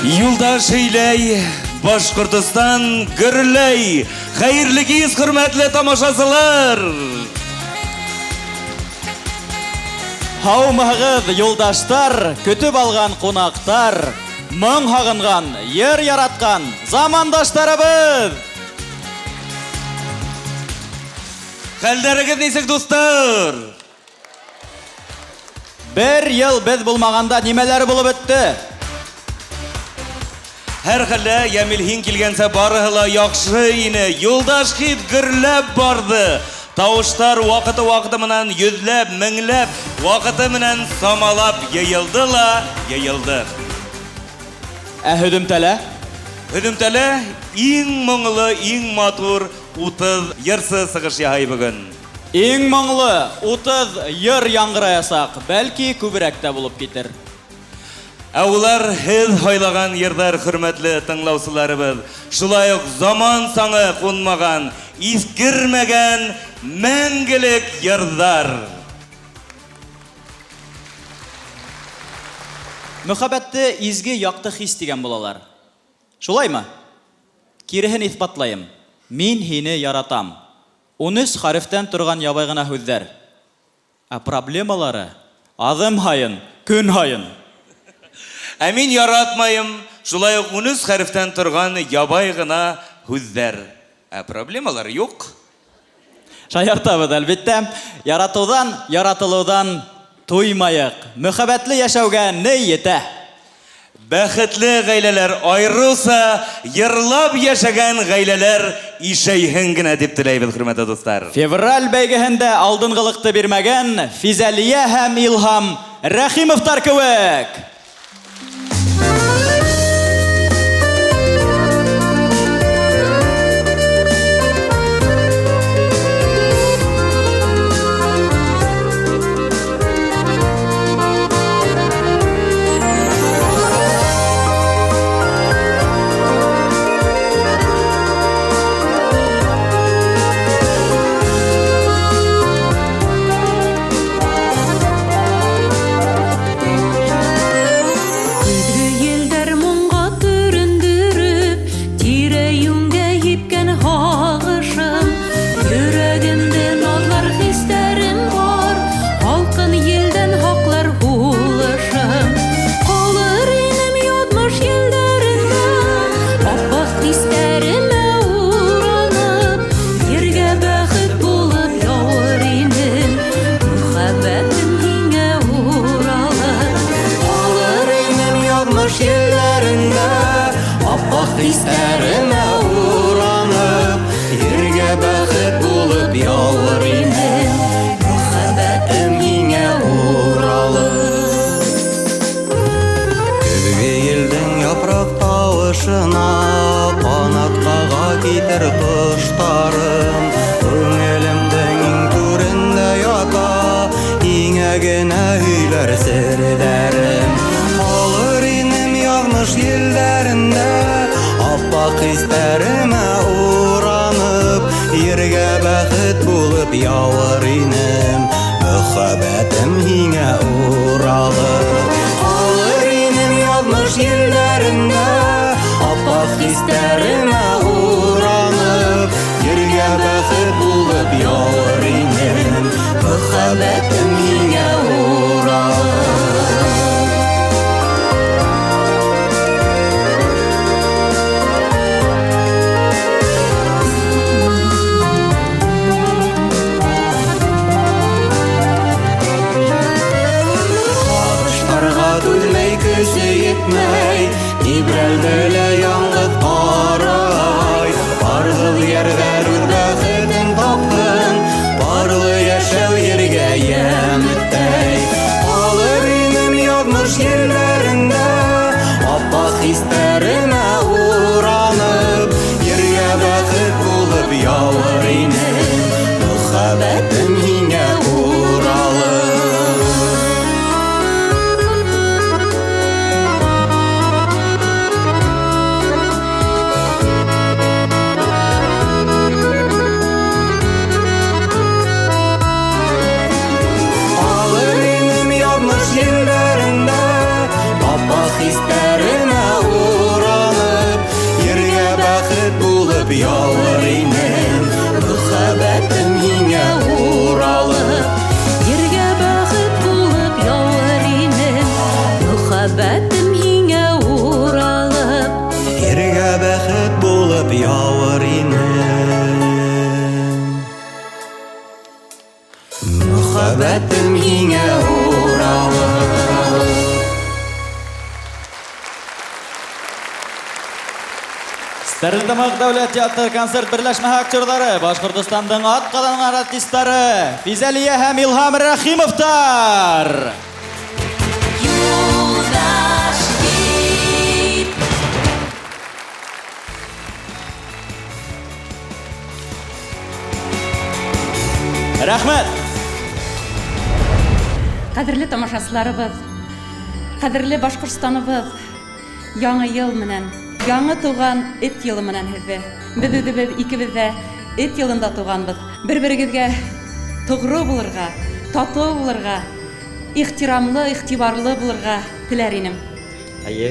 Юлдаш Eyley, Башкортостан гөрләй. Хәерле кис, хөрмәтле тамашачылар. Һаумыгыз, юлдаштар, көтүп алган кунактар, моң хагынган, ер яраткан замандаштарыбыз. Хәлдәрегез нисек, дуслар? Бер ел без булмаганда нимәләр булып бетте? Һәр хәлдә Ямилһин килгәнсә барыһы ла яхшы ине. Юлдаш хит гөрләп барды. Тавыштар вакыты менән йөзләп, меңләп, вакыты менән самалап йыелды. Һөдүмтәлә? Һөдүмтәлә иң моңлы, иң матур 30 йырсы сыгыш яһай бүген. Иң моңлы 30 йыр яңгыраясак, бәлки күбрәк тә булып китер. Улар һез хайлаган йырдар, хөрмәтле тыңлаучыларыбыз. Шулай ук заман саңы кунмаган, искермәгән мәңгелек йырдар. Мөхәббәтте изге якты хис дигән булалар. Шулаймы? Киреһен исбатлайым. Мин һине яратам. 13 хәрефтән торган ябай гына һүзләр. Проблемалары адым һайын, көн һайын. Мин яратмайым, шулай ук 13 хәрефтән торган ябай гына һүзләр. Проблемалар юк. Шаяртабыз, әлбәттә, яратудан, яратылудан туймайык. Мөхәббәтле яшәүгә ни йетә? Бәхетле гаиләләр айрылса, йырлап яшәгән гаиләләр ишәйһен генә дип теләйбез, хөрмәтле дуслар. Февраль бәйгеһендә алдынгылыкты бирмәгән Физалия һәм Илһам Рәхимовтар кебек. Хисләренә уранып, ергә бәхет булып явыр инем, мөхәббәтем һиңә уралып. Көзге елдің япрак тавышына канат кага китер коштарым, күңелемдең иң түрендә ята, иңә генә һөйләр серҙәрем. Алыр инем язмыш елдәрендә, аппак хисләремә уранып, ергә бәхет булып явыр инем, мөхәббәтем һиңә уралып. Алыр инем язмыш елдәрендә, аппак хисләремә уранып, ергә бәхет булып явыр инем, мөхәббәтем һиңә уралып. Тибрәлделә яңғыҙ ҡарай, барғыл йәрҙәр үҙ бәхетен таптың, барлы йәшәү ергә йәметтәй. Алыр инем яҙмыш елдәрендә, аппак хисләремә уранып, ергә бәхет булып явыр инем, мөхәббәтем һиңә уралып. Стәрлетамак дәүләт театр концерт берләшмәһе актерлары, Башкортстанның атказанган артистлары Физалия һәм Илһам Рәхимовтар. Юлдаш гид. Рәхмәт. Кадерле тамашачыларыбыз, кадерле Башкортстаныбыз, яңа ел менән, яңа туган эт елы менән һезне. Без үзебез икебез дә эт елында туганбыз. Бер-берегезгә тугры булырга, татлы булырга, ихтирамлы, игътибарлы булырга теләр инем. Әйе,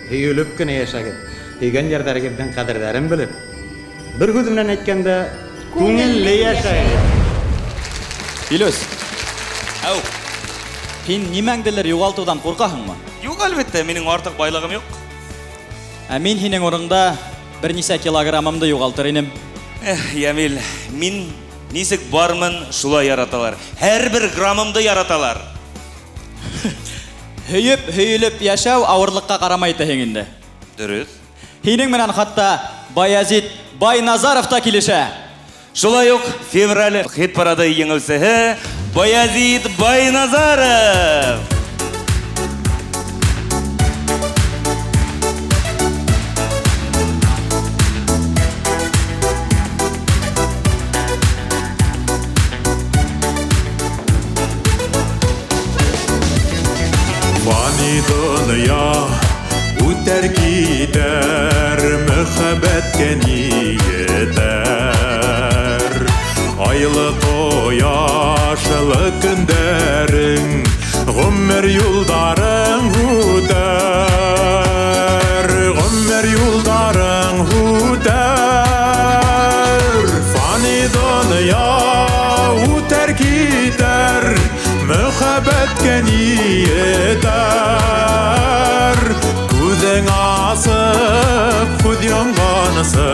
һөйүлеп кенә яшәгез. Һөйгән ярдәрегезнең кадерләрен белеп. Бер сүз белән әйткәндә, күңелле яшәгез. Илүс, Ау. һин нимәңделер югалтудан куркаһыңмы? Юк, әлбәттә, минең артык байлыгым юк. Ә мин һинең урында бернисә килограммымды югалтыр инем. Ямил, мин нисек бармын, шулай яраталар. Һәрбер граммымды яраталар. Һөйүп яшәү авырлыкка карамай итәһең инде. Дөрес. Һинең менән хатта Баязит Байназаров та килешә. Шулай ук февраль хит парады еңелсеһе Баязит Байназаров. Fani dünya üter gider, mühabbetle yeter. Aylı yaşlı günlerin, ömür yılların üter. Ömür yılların üter. Fani dünya üter gider, mühabbetle yeter. Күзең асып, күз янганысы,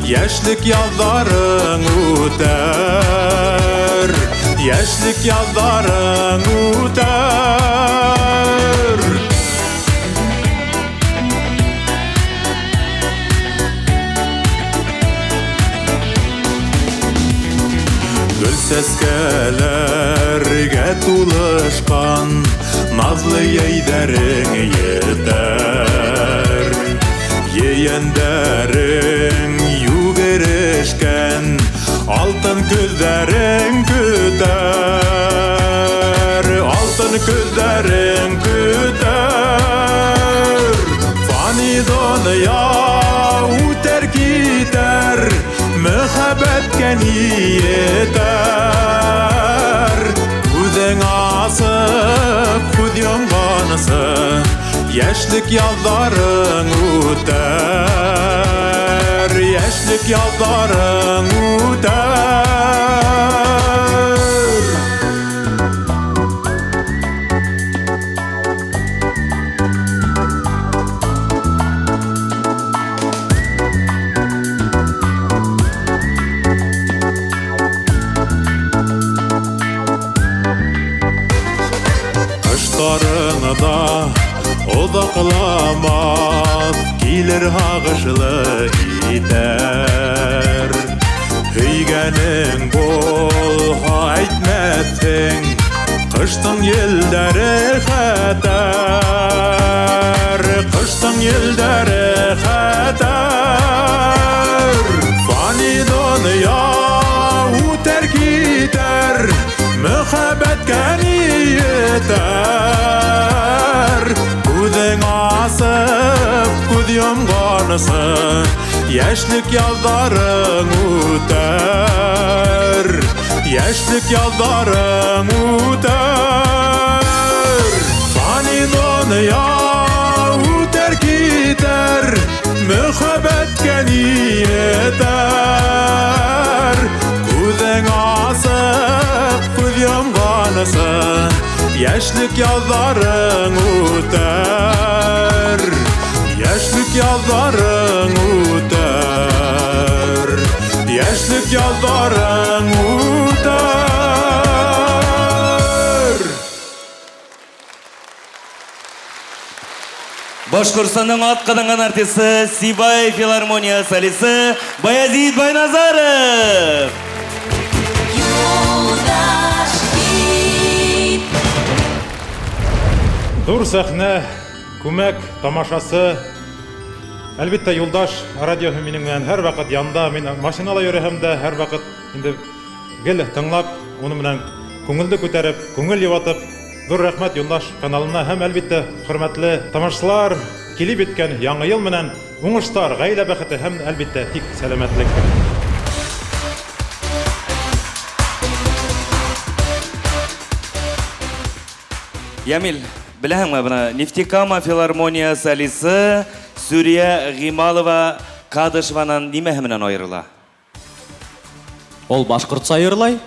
яшьлек ялларың үтәр. Яшьлек ялларың үтәр. Гүл сәскәләргә тулышкан назлы яйдәрең етәр. Ейәндәрең югерешкән алтын күзләрең көтәр. Алтын күзләрең көтәр. Фани dünya үтәр китәр, mühabbetkә yeter. Күзең асып, күз янганысы, яшьлек ялларың үтәр. Яшьлек ялларың үтәр. Кыштарыңда оҙаҡламаҫ, килер һағышлы итәр. Һөйгәнең булһа әйтмәҫһең, ҡыштың елдәре хәтәр. Ҡыштың елдәре хәтәр. Фани dünya үтәр китәр, mühabbetkә yeter. Күҙең асып, күҙ йомғанысы, яшьлек ялдарың үтәр. Яшьлек ялдарың үтәр. Фани dünya үтәр китәр, mühabbetkә yeter. Күҙең асып, күҙ йомғанысы, яшьлек ялдарың үтәр. Яшьлек ялдарың үтәр. Яшьлек ялдарың үтәр. Башкортстанның атқаданған артисты Сибай филармония солисты Баязид Байназаров. Юлдаш гид. Зур сәхнә, күмәк, тамашасы. Әлбәттә, Юлдаш радиоһы минең менән һәр вакыт янда. Мин машинала йөрәһәм дә һәр вакыт инде гел тыңлап, уны менән күңелде күтәреп, күңел юатып. Зур рәхмәт Юлдаш каналына һәм әлбәттә хөрмәтле тамашачылар, килеп иткән яңа ел менән уңыштар, гаилә бәхете һәм әлбәттә тик сәламәтлек. Ямил, беләһеңме бына Нефтекама филармония солисты Сүрия Гыймалова Кадышеваның нимәһе менән аерыла? Ол башкортса йырлай.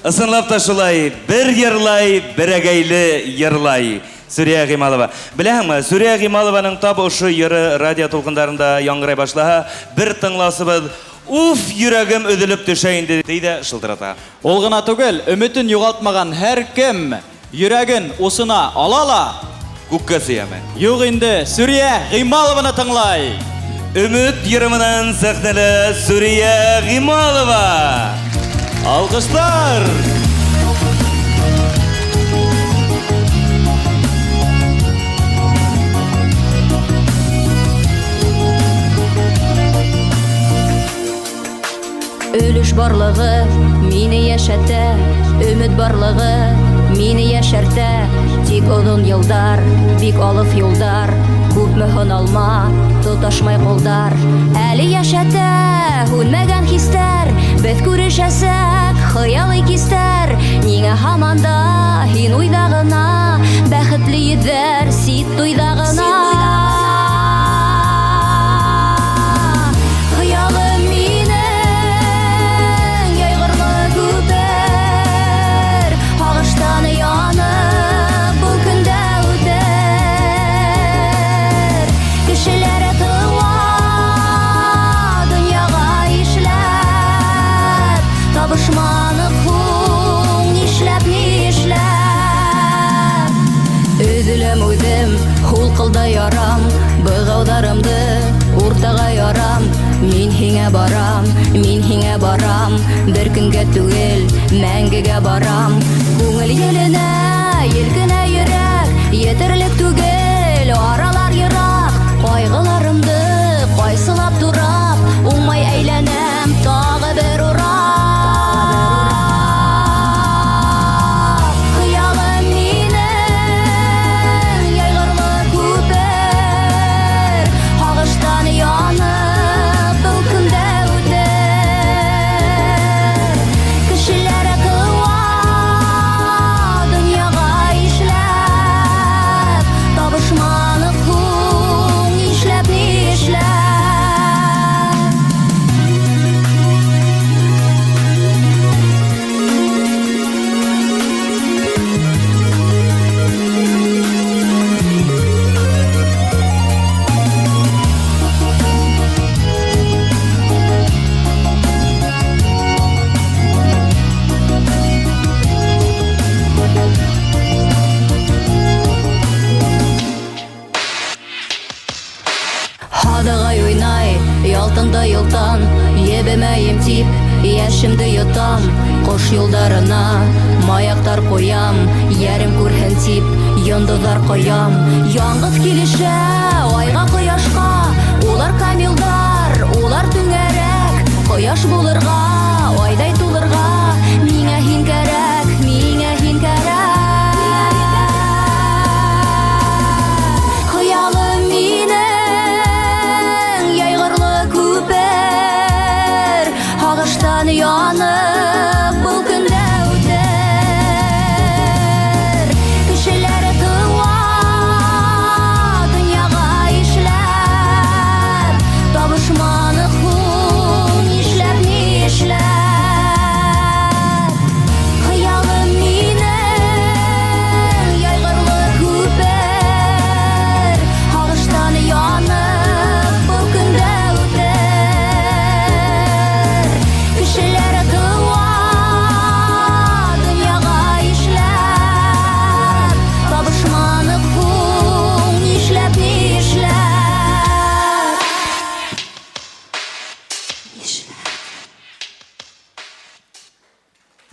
Ысынлап та шулай, бер йырлай, берәгәйле йырлай. Сүрия Гыймалова. Беләһеңме, Сүрия Гыймалованың тап ошо йыры радио тулкындарында яңгырай башлаһа, бер тыңласыбыз, уф, йөрәгем өҙөлөп төшә инде диде шылтырата. Ол гына түгел, өмөтен югалтмаган һәр кем йөрәген усына алала. Күккә сөяме. Юк инде, Сүрия Гыймалованы тыңлай. Өмет йырымынан сәхнәле Сүрия Гыймалова. Алкыштар! Өлеш барлыгы мине яшәтә, өмет барлыгы мине яшәртә. Тик озын елдар, бик алыф юлдар, күпме һыналма, тоташмай кулдар. Әле яшәтә, һүнмәгән хистәр, без күрешәсәк, хыялый кистәр. Нигә һаманда һин уйда гына, бәхетле йөҙәр сит туйда гына. Hulqылда ярам, бығаударымды уртага ярам. Мин һиңә барам, мин һиңә барам. Бер көнгә түгел, мәңгегә барам. Күңел еленә, елкенә йөрәк, етерлек түгел, аралар йырак. Кайгыларымды кайсылап турап, уңмай әйләнәм тагы бер урак. Ялтан, ебемәем тип, яшемді йотам. Кош юлдарына маяктар коям, ярым күрһен тип, йондызлар коям. Яңгыз килешә айга кояшка, улар камилдар, улар түңәрәк. Кояш булырга, айдай тулырга, миңә һин кәрәк, миңә һин кәрәк. Хыялым мине Ағыштан янып бұл күндә үтер. Кешеләре тыуа, дөньяға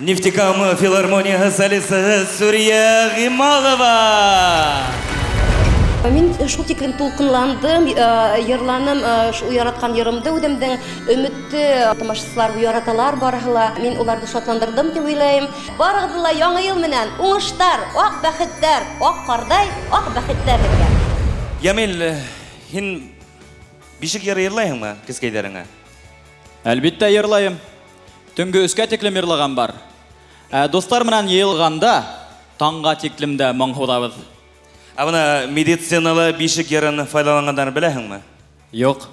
Нефтекамы филармониясы солисі Сүрия Ғималова. Мин шул тиклем тулкынландым, йырланым, шул яраткан йырымды үдемдең өметте тамашачылар яраталар барыгыла. Мин уларны шатландырдым дип уйлыйм. Барыгыла яңа ел менән уңыштар, ак бәхеттәр, ак кардай, ак бәхеттәр безгә. Ямил, һин бишек йырлайһыңмы кескәйләреңә? Әлбиттә йырлайым. Төнгө өскә тиклем йырлаган бар. Достар менән йыелганда таңга тиклем дә моңһудабыз. Абына медициналы бишек йырын файдалангандан беләһеңме? Юк.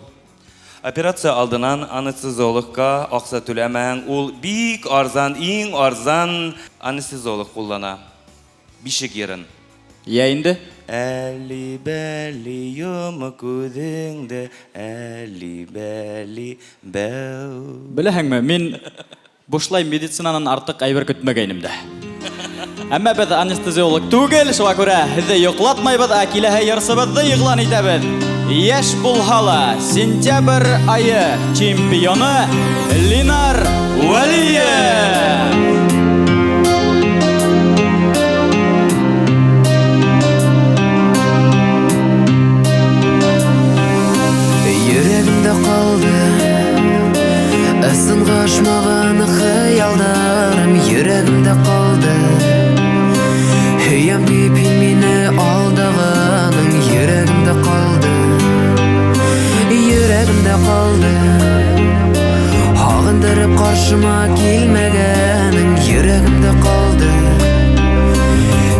Операция алдынан анестезиологка акча түләмәң, ул бик арзан, иң арзан анестезиолог куллана. Бишек йырын. Я инде. Әли-бәли йомы күҙеңдә, әли-бәли бәү. Беләһеңме, мин бушлай медицинанан артык әйбер көтмәгәйнем дә. Әмма без анестезиолог түгел, шуңа күрә һеҙҙе йоҡлатмайбыҙ, ә киләһе йырсыбыҙҙы йыглан итәбеҙ. Йәш булһа сентябрь айы чемпионы Линар Вәлиев. Йөрәгемдә калды ысынғашмаған хыялдарым, йөрәгемдә калды. Һөям дип мине алдағаның, йөрәгемдә калды. Йөрәгемдә калды. Һағындырып ҡаршыма килмәгәнең, йөрәгемдә калды.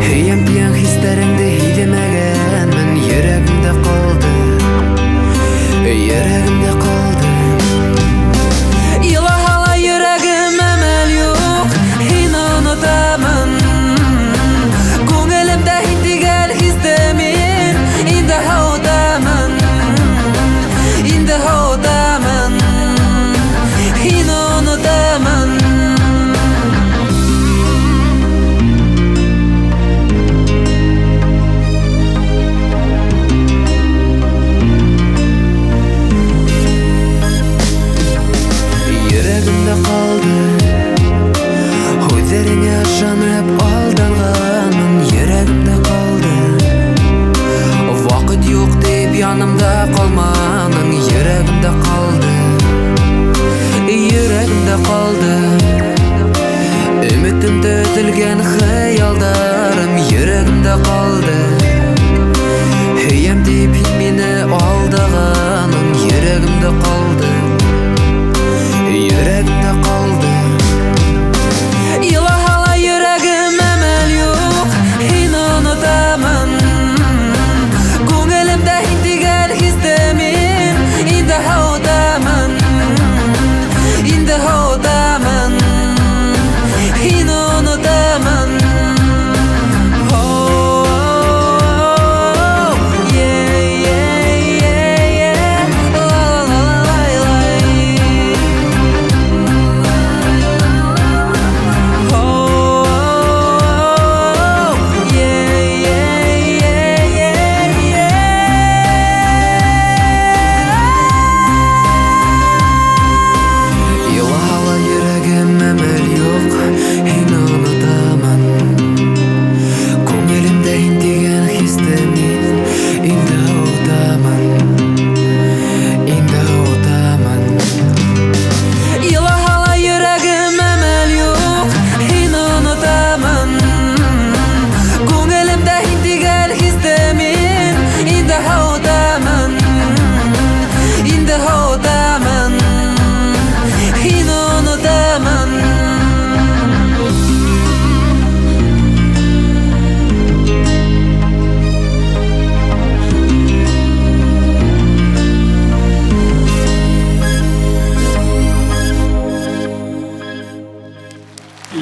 Һөям тигән хистәреңде һиҙмәгәнмен, йөрәгемдә калды. Йөрәгемдә калды. Илаһала йөрәгем әмәл юк, һине онотамын. Күңелемдә һин дигән хистә мин инде һаудамын, инде һаудамын, һине онотамын. Йөрәгемдә калды. Һүҙҙәреңә ышанып алданғанмын, йөрәгемдә калды. Ваҡыт юҡ дип янымда ҡалманың, йөрәгемдә калды. Йөрәгемдә калды. Өмөтөмдә өҙөлгән хыялдарым, йөрәгемдә калды. Һөям дип һин мине алдағаның, йөрәгемдә калды. Йөрәгемдә калды. Илаһала йөрәгем әмәл юк, һине онотамын. Күңелемдә һин дигән хистә мин инде һаудамын, инде һаудамын, һине онотамын.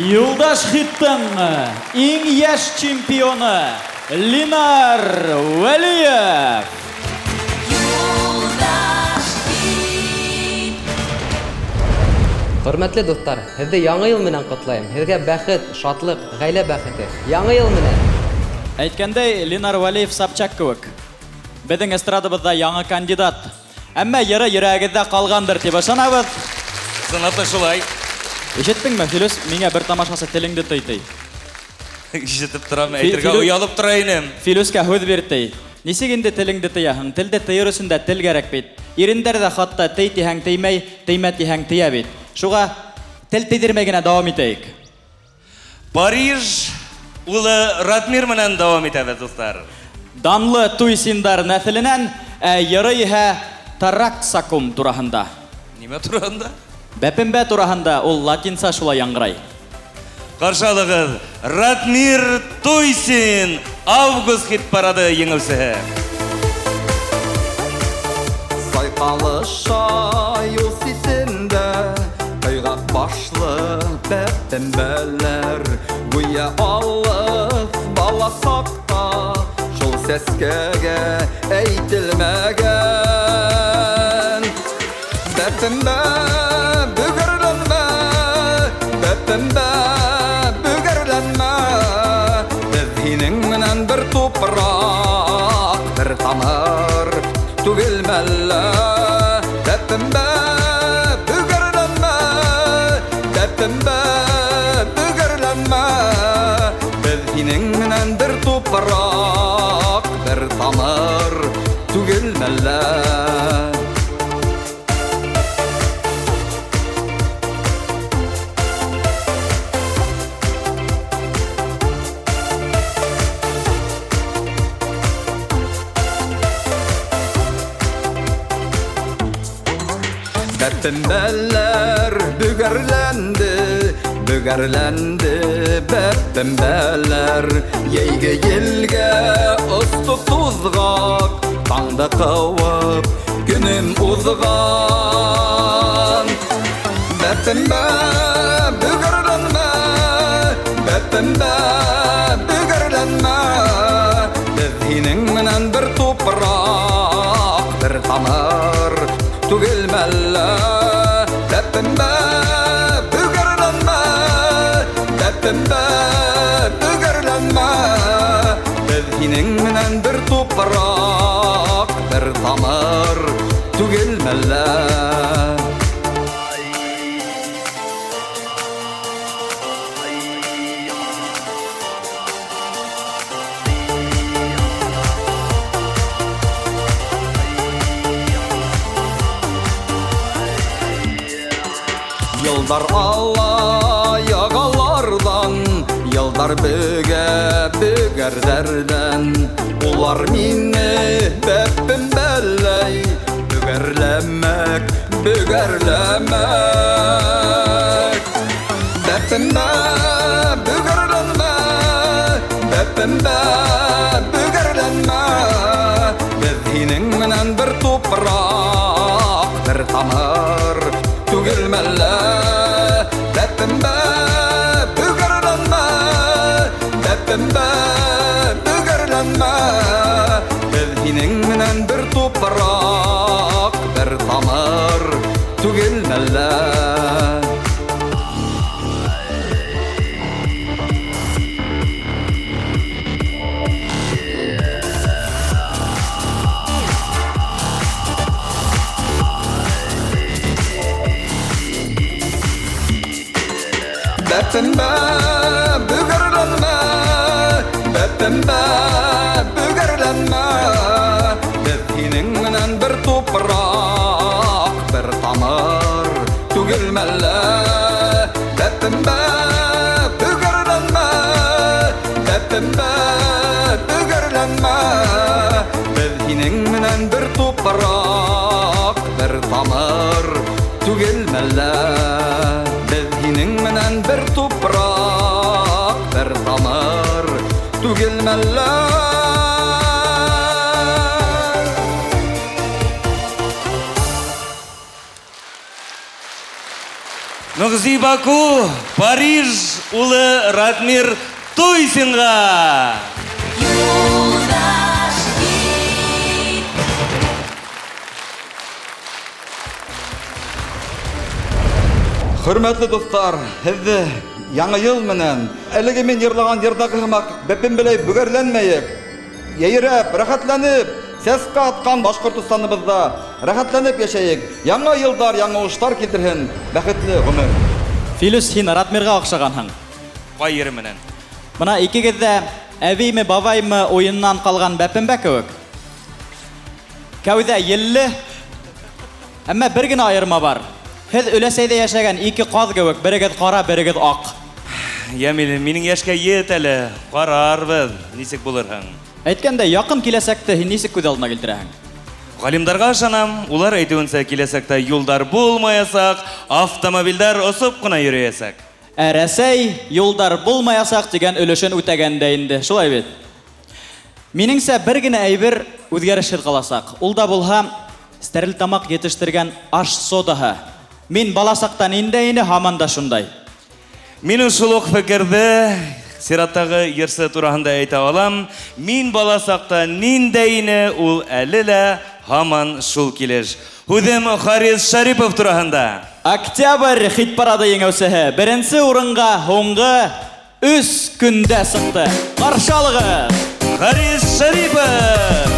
Юлдаш хиттың иң яш чемпионы Линар Вәлиев. Юлдаш хит. Хөрмәтле дуслар, һеҙҙе яңы йыл менән ҡотлайым. Һеҙгә бәхет, шатлык, ғаилә бәхете. Яңы йыл менән. Әйткәндәй, Линар Вәлиев Собчак кеүек. Беҙҙең эстрадабыҙҙа яңы кандидат. Әммә йыры йөрәгеҙҙә ҡалғандыр тип ышанабыҙ. Сынаты шулай. Ишеттеңме, Филус, миңа бер тамашасы телеңде тый. Ишетеп торам, әйтергә уялып тора инем. Филуска һүз биртей. Нисек инде телеңде тыяһың? Телдә тыйыр өчендә тел кирәк бит. Ирендәр дә хатта тый тиһәң теймәй, теймә тиһәң тыя бит. Шуга тел тидермәй генә дәвам итәйек. Париж улы Радмир менән дәвам итәбез, дуслар. Данлы туйсиндар нәселенән йыры иһә Тараксакум тураһында. Нимә турында? Бәпембә тураһында ул латинса шулай яңгырай. Каршалыгыз Радмир Туйсин, август хит парады еңеүсеһе. Сайкалы шаю сисендә Кайгак башлы бәпембәләр Гүя алып бала сакта Шул сәскәгә әйтелмәгән Бәпембә бүгәрләнмә Бәпембә бүгәрләнмә Без һинең менән бер тупрак Бер тамыр түгелмәллә Бәпембә бүгәрләнмә Бәпембә бүгәрләнмә Без һинең менән бер тупрак Бер тамыр түгелмәллә Бәпембәләр бүгәрләнде бәпембәләр Йәйге елгә осты тузгак Таңда кавып көнем узган Бәпембә бүгәрләнмә Бәпембә бүгәрләнмә Без һинең менән бер тупрак Бер тамыр түгелмәллә Бәпембә бүгәрләнмә Бәпембә бүгәрләнмә Без һинең менән бер тупрак Бер тамыр түгелмәллә Yıllar Allah yağalardan Yıllar bügerlerden Ular minni bepimberley Bügerlemek Bepimbe bügerlenme Bepimbe bügerlenme Biz hinin menen bir toprak Bir tamır Tugilmelle Bepimbe bügerlenme Bepimbe bügerlenme Biz hinin menen bir toprak Bir tamır Tugilmelle Bepimbe bügerlenme Bepimbe bügerlenme Biz hinin menen bir toprak Bir tamır tugilmelle Bepimbe bügerlenme Bepimbe bügerlenme Biz hinin menen bir toprak Bir tamır tugilmelle Hinin menen bir toprak Bir tamır tugilmeller Нугзи Баку, Париж улы Радмир Туйсинга. Юлдаш гид. Hürmetli dostlar, hizzi Яңа ел менән әлеге мен йырлаган йырдагы һымак бәпембеләй бүгәрленмәйек. Яйрәп, рәхәтләнеп, сәскә аткан Башкортстаныбызда рәхәтләнеп яшәйек. Яңа елдар, яңа уңышлар китерһен, бәхетле гомер. Филус, һин Ратмирга охшаганһың. Кай йері менән? Мына икегез дә әбейме, бабаймы уйыннан калган бәпембә кебек. Кәүдә йелле, әмма бер генә айырма бар. Һез өләсәйдә яшәгән ике каз кебек, берегез кара, берегез ак. Ямил, минең яшкә ет әле. Карарбыз. Нисек булырһың? Әйткәндә, якын киләсәкте һин нисек күз алдына килтерәһең? Галимдарға ышанам, улар әйтүенсә киләсәктә юлдар булмаясак, автомобильдәр осып кына йөрәясәк. Рәсәй юлдар булмаясак дигән өлешен үтәгәндә инде. Шулай бит. Минеңсә бер генә әйбер үзгәрешһез каласак. Ул да булһа Стәрлетамак етештергән аш содаһы. Мин баласактан инде һаман да шундай. Мин шул ук фикерде сираттагы йырсы турасында әйтә алам. Мин баласакта ниндәйне ул әле лә һаман шул килеш. Һүдем Харис Шарипов турасында. Октябрь хит парады еңәүсеһе беренче урынга һуңгы 3 көндә сыкты. Каршы алыгыз. Харис Шарипов.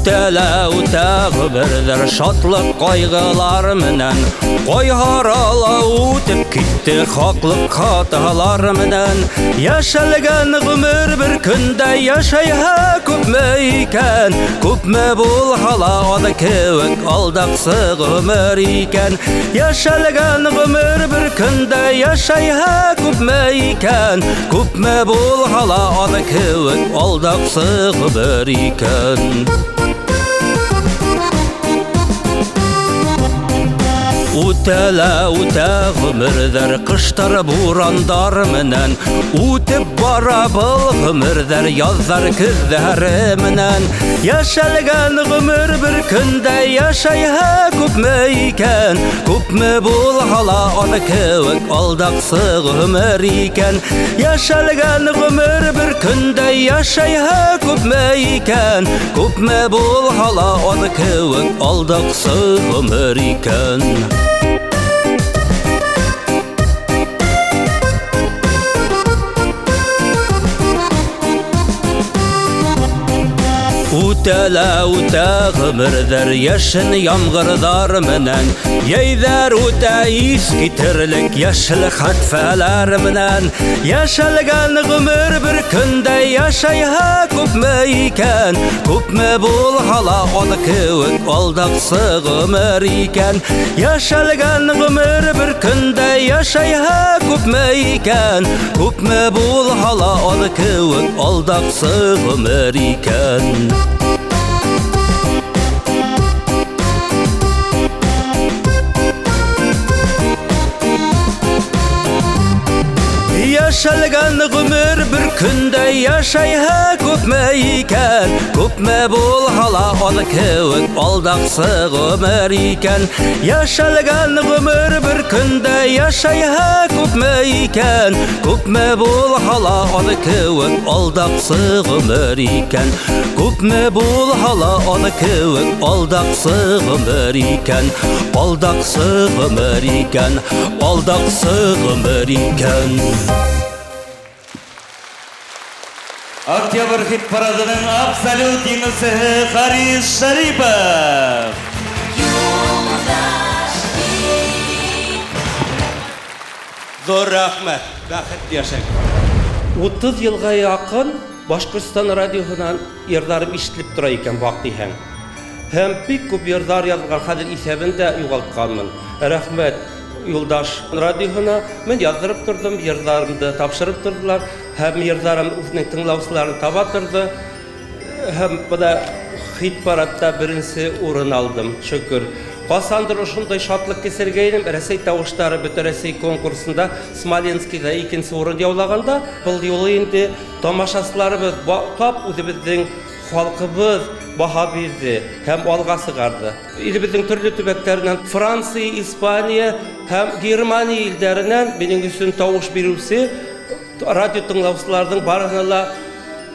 Үтәлә үтәгы бердер шатлык кайгылар менән, кайгырала үтеп китте хаклык хаталар менән. Яшәлгән гомер бер көндә яшәйһә күпме икән, күпме булһала аны кебек алдаксы гомер икән. Яшәлгән гомер бер көндә яшәйһә күпме икән, күпме булһала аны кебек алдаксы гомер икән. Үтәлә үтә гомерҙәр кыштар бурандар менән, үтеп бара был гомерҙәр яҙҙар көҙҙәре менән. Яшәлгән гомер бер көндә яшәйһә күпме икән, күпме булһала аны кебек алдаксы гомер икән. Яшәлгән гомер бер көндә яшәйһә күпме икән, күпме булһала аны кебек алдаксы гомер икән. Үтәлә үтә гомерҙәр яшен ямғырҙар менән, йәйҙәр үтә ис китерлек йәшел хәтфәләр менән. Яшәлгән гомер бер көндә яшәйһә күпме икән, күпме булһала аны кебек алдаксы гомер икән. Яшәлгән гомер бер көндә яшәйһә күпме икән, күпме булһала аны кебек алдаксы гомер икән. Яшәлгән гомер бер көндә яшәйһә күпме икән, күпме булһала аны кебек алдаксы гомер икән. Яшәлгән гомер бер көндә яшәйһә күпме икән, күпме булһала аны кебек алдаксы гомер икән. Күпме булһала аны кебек алдаксы гомер икән, алдаксы гомер икән, алдаксы гомер икән. Октябрь хит парадының абсолют еңеүсеһе Харис Шарипов. Зор рәхмәт, бәхет яшәң. 30 елга якын Башкортстан радиоһынан йырдарым ишетелеп тора икән вакытыһәң. Һәм бик күп йырдар язган, хәзер исәбен дә югалтканмын. Рәхмәт Юлдаш радиоһына. Мен яздырып тордым, йырдарымды тапшырып тордылар. Һәм йырдарым үзенең тыңлаучыларын таба торды. Һәм буда хит парадта беренче урын алдым. Шөкер. Касандыр ошондай шатлык кесергәйнем. Рәсәй тавыштары бөтен Рәсәй конкурсында Смоленскийда икенче урын яулаганда, бул юлы инде тамашачыларыбыз тап үзебезнең халкыбыз баһа бирде һәм алга сыгарды. Илебезнең төрле төбәкләреннән Франция, Испания һәм Германия илләреннән минең өчен тавыш бирүсе радио тыңлаучыларның барыгына да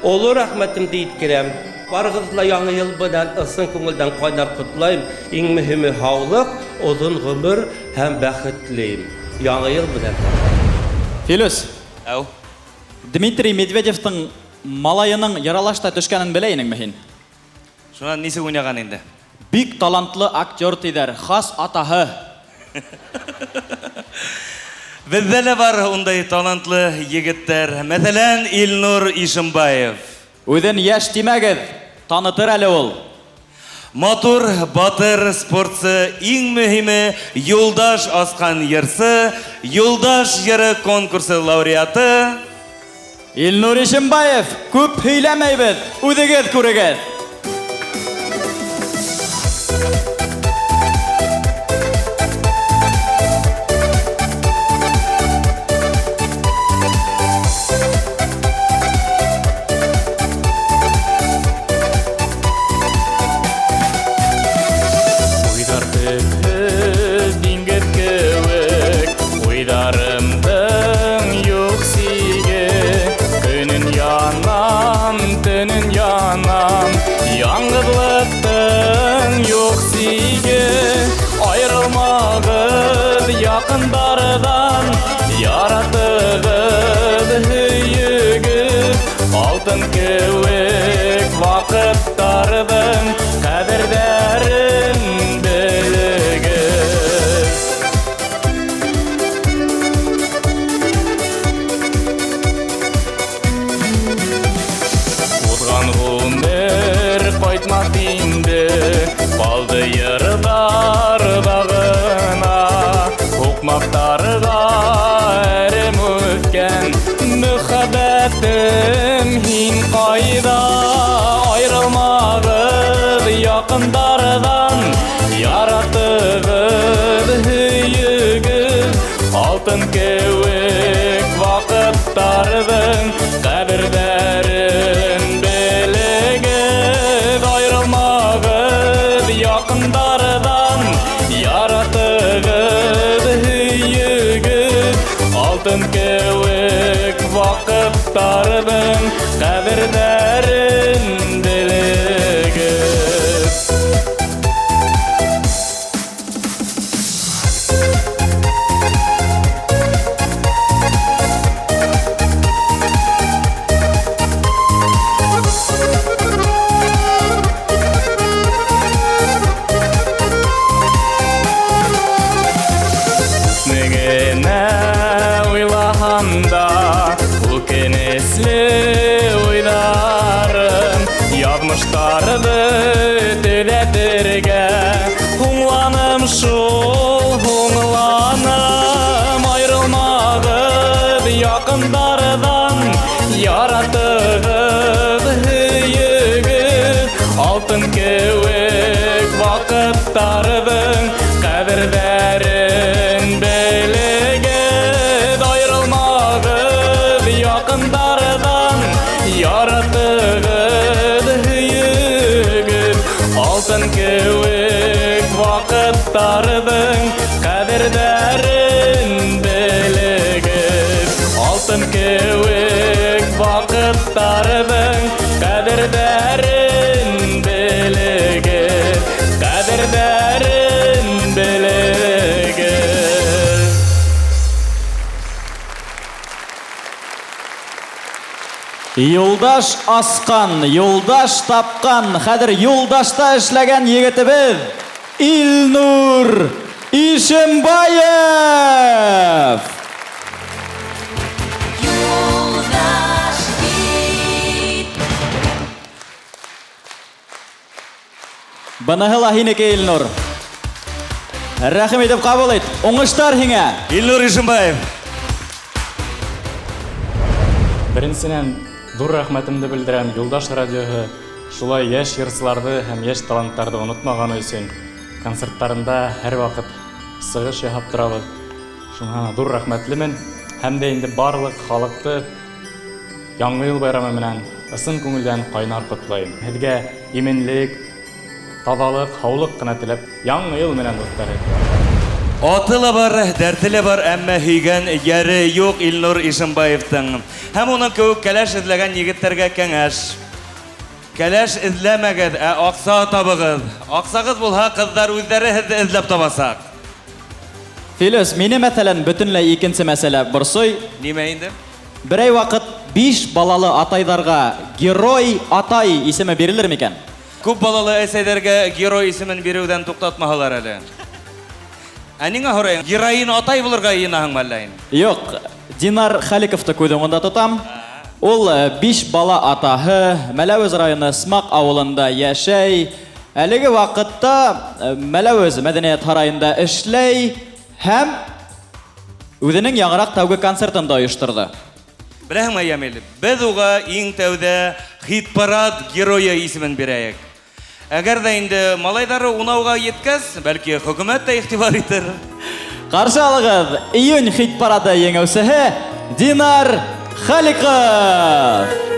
олы рәхмәтемне җиткерәм. Барыгызны яңа ел белән ысын күңелдән кайнар котлыйм. Иң мөһиме һаулык, озын гомер һәм бәхет теләйм. Яңа ел белән. Филус, Әу. Дмитрий Медведевтың малайының яралашта төшкәнен белә инеңме һин? Шунан нисек уйнаган инде? Бик талантлы актер тидер, хас атаһы. Бездә лә бар ундай талантлы егеттер. Мәсәлән, Илнур Ишембаев. Үҙен яшь тимәгеҙ, танытыр әле ул. Матур, батыр спортсы, иң мөһиме Юлдаш Асҡан йырсы, Юлдаш йыры конкурсы лауреаты. Илнур Ишембаев, күп һөйләмәйбеҙ, үҙегеҙ күрегеҙ. Yakınlardan yaratığız hüyügüz Altın kevik vakıtlardan kaderlerin bilgüz Uzgan ömür koytmak indi Baldı yırlar dağına Hukmaktарға әрім өткен Мүхәббәтім хин қайда Айрылмағыз яқындардан Яратығыз хүйігіз Алтын кеуік вақыттардың Қәбірдәрін білігіз Айрылмағыз яқындардан Яратығыз Алтын кеуік вақыттардың қәдірдәрін білігіз Язмыштарды төҙәтергә Һуңланым шул, һуңланым Айрылмағыҙ яҡындарҙан Яратығыҙ һөйөгөҙ Алтын кеүек ваҡыттарҙың ҡәҙерҙәрен белегеҙ Айрылмағыҙ яҡындарҙан Яратығыҙ Алтын кеүек ваҡыттарҙың ҡәҙерҙәрен белегеҙ Алтын кеүек ваҡыттарҙың ҡәҙерҙәрен белегеҙ Ҡәҙерҙәрен белегеҙ Юлдаш асҡан, Юлдаш тапҡан, хәҙер Юлдашта эшләгән егетебеҙ Илнур Ишембаев! Юлдаш бит. Быныһы ла һинеке, Илнур. Рәхим итеп ҡабул ит. Уңыштар һиңә. Илнур Ишембаев. Беренсенән, ҙур рәхмәтемде белдерәм Юлдаш радиоһы шулай йәш йырсыларҙы һәм йәш таланттарҙы онотмағаны өсөн. Концерттарында һәр ваҡыт сығыш яһап торабыҙ. Шуңа ҙур рәхмәтлемен һәм дә инде барлыҡ халыҡты Яңы йыл байрамы менән ысын күңелдән ҡайнар ҡотлайым. Һеҙгә именлек, таҙалыҡ, һаулыҡ ҡына теләп, Яңы йыл менән дуҫтар. Аты ла бар, дәрте лә бар, әммә һөйгән йәре юҡ Илнур Ишембаевтың. Һәм уның кеүек кәләш эҙләгән егеттәргә кәңәш. Кәләш эҙләмәгеҙ, аҡса табығыҙ. Аҡсағыҙ булһа, ҡыҙҙар үҙҙәре һеҙҙе эҙләп табасаҡ. Филус, мине мәсәлән бөтенләй икенче мәсьәлә борсой. Нимә инде? Берәй вакыт 5 балалы атайдарга герой атай исеме бирелер микән? Күп балалы әсәйләргә герой исемен бирүдән туктатмаһалар әле. Ә ниңә һорайым? Героин атай булырга йыйнаһың мәллә инде? Юк, Динар Халиковты күҙең онда тотам. Ул 5 бала атаһы, Мәләвез районы Смак авылында яшәй. Әлеге вакытта Мәләвез мәдәният һарайында эшләй һәм үзенең яңарак тәүге концертын да оештырды. Беләһеңме, Ямил, без уга иң тәүдә хит-парад герое исемен бирәйек. Әгәр дә инде малайдары унауга еткәс, бәлки хөкүмәт тә игътибар итер. Каршы алыгыз, июнь хит-парады еңәүсеһе Динар Халиков.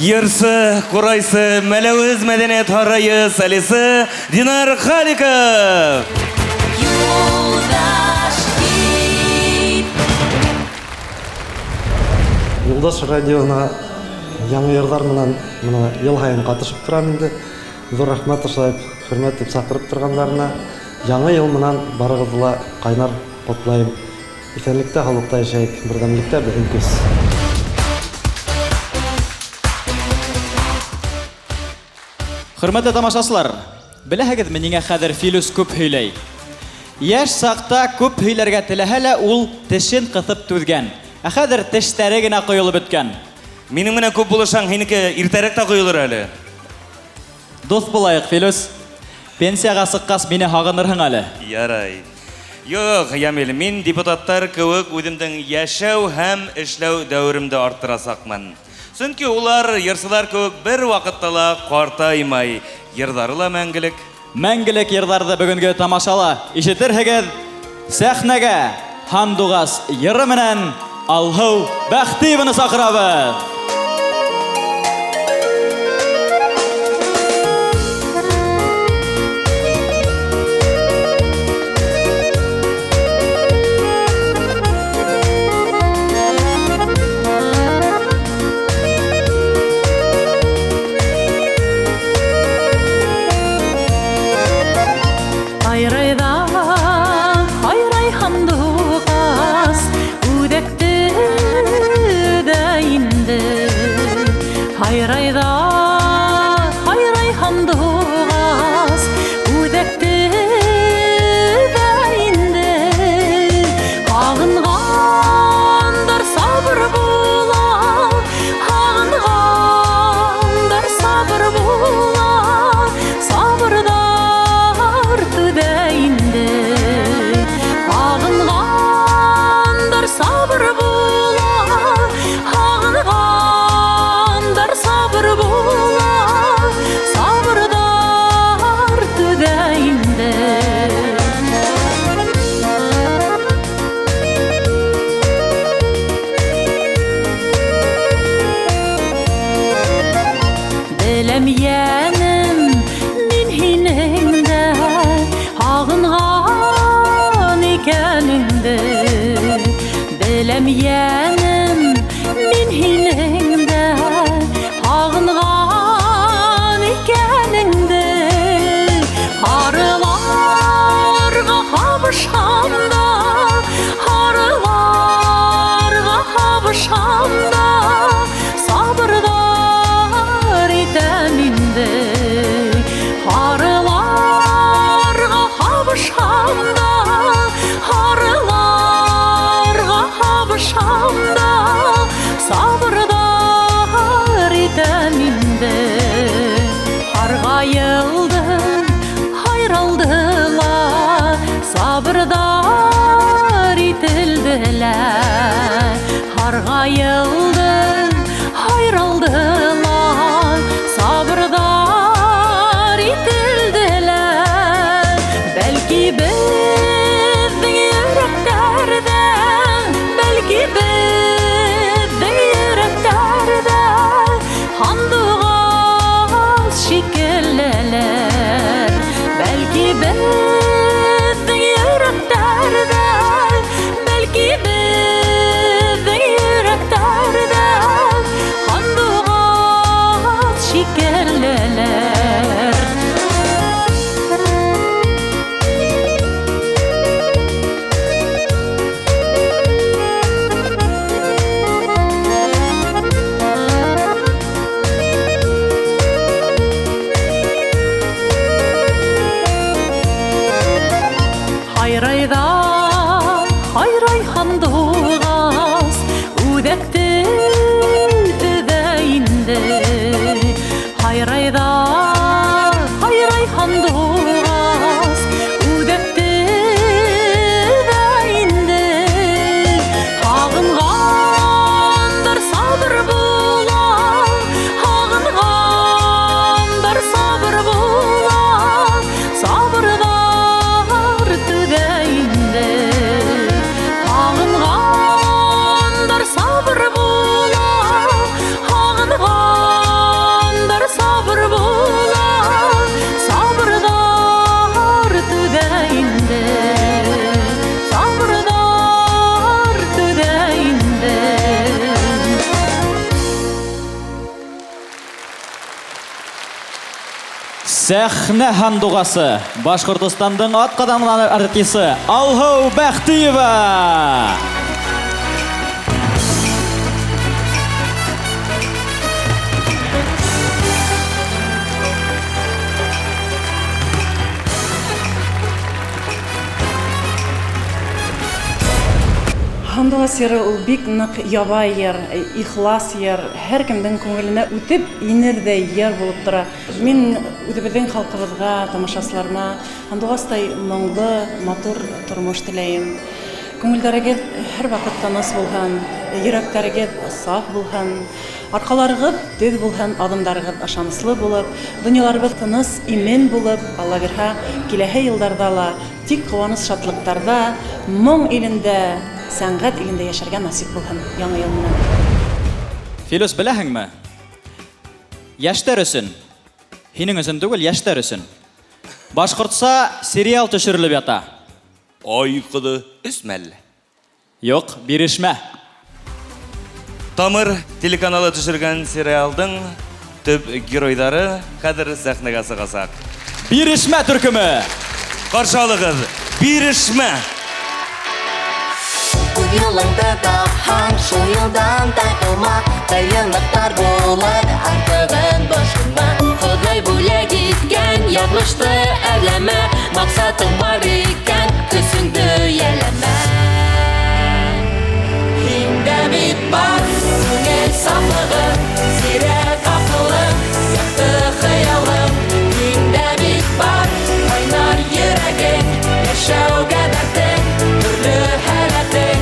Йырсы, курайсы, Мәләвез мәдәният һарайы солисы Динар Халиков. Юлдаш радиона яңа йырдар менән моны ел һайын катышып торам инде. Зур рәхмәт ташлап, хөрмәт дип сакырып торганнарына яңа ел менән барыгызга кайнар котлайм. Исәнлектә, халыкта яшәйек, бердәмлектә бөтен көс. Хөрмәтле тамашачылар, беләһегезме нигә хәзер Филус күп һөйләй? Яшь сакта күп һөйләргә теләһә лә ул тешен кысып түзгән. Ә хәзер тештәре генә коелып беткән. Минем менә күп булышаң, һинеке иртәрәк тә коелыр әле. Дус булайык, Филус. Пенсияга сыккас мине һагынырһың әле. Ярай. Юк, Ямил, мин депутаттар кеүек үземнең яшәү һәм эшләү дәверемдә арттырасакмын. Чөнки улар йырсылар кебек бер вакытта ла картаймай, йырдары ла мәңгелек. Мәңгелек йырҙарҙы бөгөнгө тамашала ишетерһегеҙ. Сәхнәгә Һандуғас йыры менән Алһыу Бәхтиеваны саҡырабыҙ. Hayray Һандуғас, үҙәкте дә инде. Һағынғандар сабыр була, һағынғандар сабыр була, сабырҙар түҙә инде. Һағынғандар сабыр була, һағынғандар сабыр була, сабырҙар түҙә инде. Беләм йәнем, мин һинең дә һағынған икәнеңде. Беләм йәнем, мин һинең дә һағынған икәнеңде. Һарыларға һабышһам да, һарыларға һабышһам да, сабырҙар итәм инде. Һарыларға һабышһам да, һарыларға һабышһам да, сабырҙар итәм инде. Һарғайылдым, һайралдылар, сабырҙар ителделәр. Һарғайылдым, һайралдылар, сабырҙар ителделәр. Бәлки беҙҙең йөрәктәрҙән, бәлки беҙҙең йөрәктәрҙән Һандуғас шикеллеләр. Бәлки беҙҙең йөрәктәрҙән, бәлки беҙҙең йөрәктәрҙән Һандуғас шикеллеләр. Hayray Һандуғас, үҙәкте өҙә инде. Hayray Һандуғас, үҙәкте өҙә инде. Һағынғандар сабыр була, һағынғандар сабыр була, сабырҙар түҙә инде. Һағынғандар сабыр була, һағынғандар сабыр була, сабырҙар түҙә инде. Сабырҙар түҙә инде. Сәхнә Һандуғасы, Башҡортостандың атҡаҙанған артисы Алһыу Бәхтиева. Һандуғас йыры ул бик ныҡ ябай йыр, ихлас йыр, һәр кемдең күңеленә үтеп инерҙәй йыр булып тора. Мин үҙебеҙҙең халҡыбыҙға, тамашасыларыма Һандуғастай моңло, матур тормош теләйем. Күңелдәрегеҙ һәр ваҡыт тыныс булһын, йөрәктәрегеҙ саф булһын. Аркаларыгыз төз булһын, адымдарыгыз ышанычлы булып, дөньяларыбыз тыныч, имен булып, Алла бирһә, киләһе елларда ла тик куаныч шатлыктарда, моң илендә, сәнгать илендә яшәргә насип булһын яңа ел менән. Филус, беләһеңме? Яшьтәр өсөн. Һинең өсөн түгел, яшьтәр өсөн. Башкортса сериал төшерелеп ята. Айқыды үсмәлі. Юк, бирешмә. Тамыр телеканалы төшергән сериалдың төп геройдары хәзер сәхнәгә сыгасак. Бирешмә төркеме. Каршы алыгыз. Бирешмә. Yılında da şu yıldan takılma Dayanıklar bular artığın başıma Xuday bule gitken Yapmıştı evleme Maksatın var iken Küsündü yeleme Hinde bit var Süngel saflığı Zirek akıllı Yaktı hıyalım Hinde bit var Kaynar yüreğin Yaşav gederdin Türlü helatin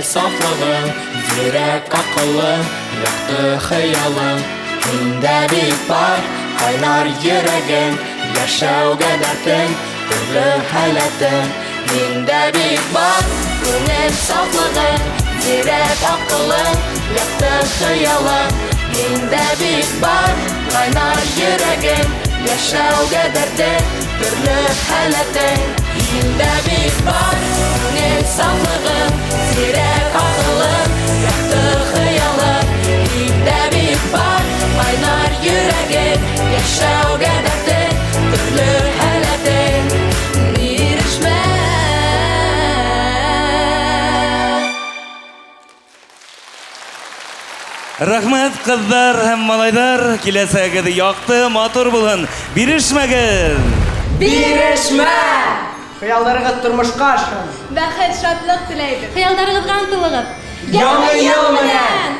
Saflığın, yürek akıllı, yaktı hıyalın Hinde bit var, kaynar yüreğin Yaşav gederdin, türlü helatin Hinde bit var, gönül saflığın Yürek akıllı, yaktı hıyalın Hinde bit var, kaynar yüreğin Yaşav gederdin, türlü helatin Hinde bit var, gönül saflığın Zirek akılın, yaktı hıyalın Hinde bit var, kaynar yüreğin Yaşav gederdin, türlü helatin Birişmə Рәхмәт, кызлар һәм малайдар, киләсәгеҙ яҡты, матур булһын. Бирешмәгеҙ! Бирешмә! Хыялдарыгыз тормошка ашһын. Бәхет, шатлык теләйбез. Хыялдарыгызга ынтылыгыз. Яңа ел менән!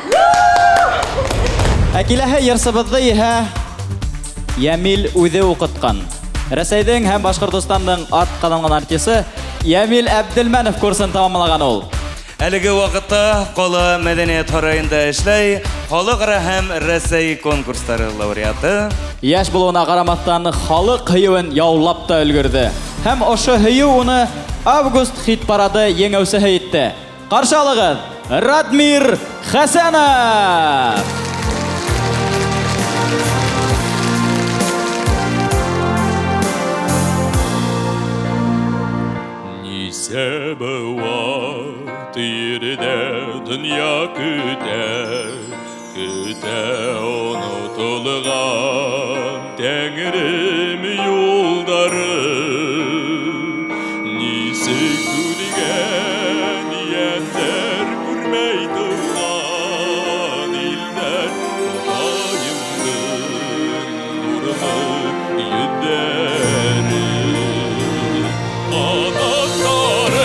Киләһе йырсыбыҙҙы иһә Йәмил үҙе уҡытҡан. Рәсәйҙең һәм Башҡортостандың атҡаҙанған артисы Йәмил Әбделмәнов курсын тамамлаған ул. Әлеге вакытта Ҡала мәҙәниәт һарайында эшләй, халыҡара һәм Рәсәй конкурстары лауреаты. Яш булыуына ҡарамаҫтан, халыҡ һөйөүен яулап та өлгөрҙө. Һәм ошо һөйөү уны август хит-парады еңеүсеһе итте. Ҡаршы алығыҙ, Радмир Хәсәнов! Нисә быуат ердә дөнья көтә, көтә онотолған Тәңрем юлдары. Нисек күргән ятәр күрмәй торган илдәр Ходаемдың нурлы йөҙҙәре. Ҡанаттарын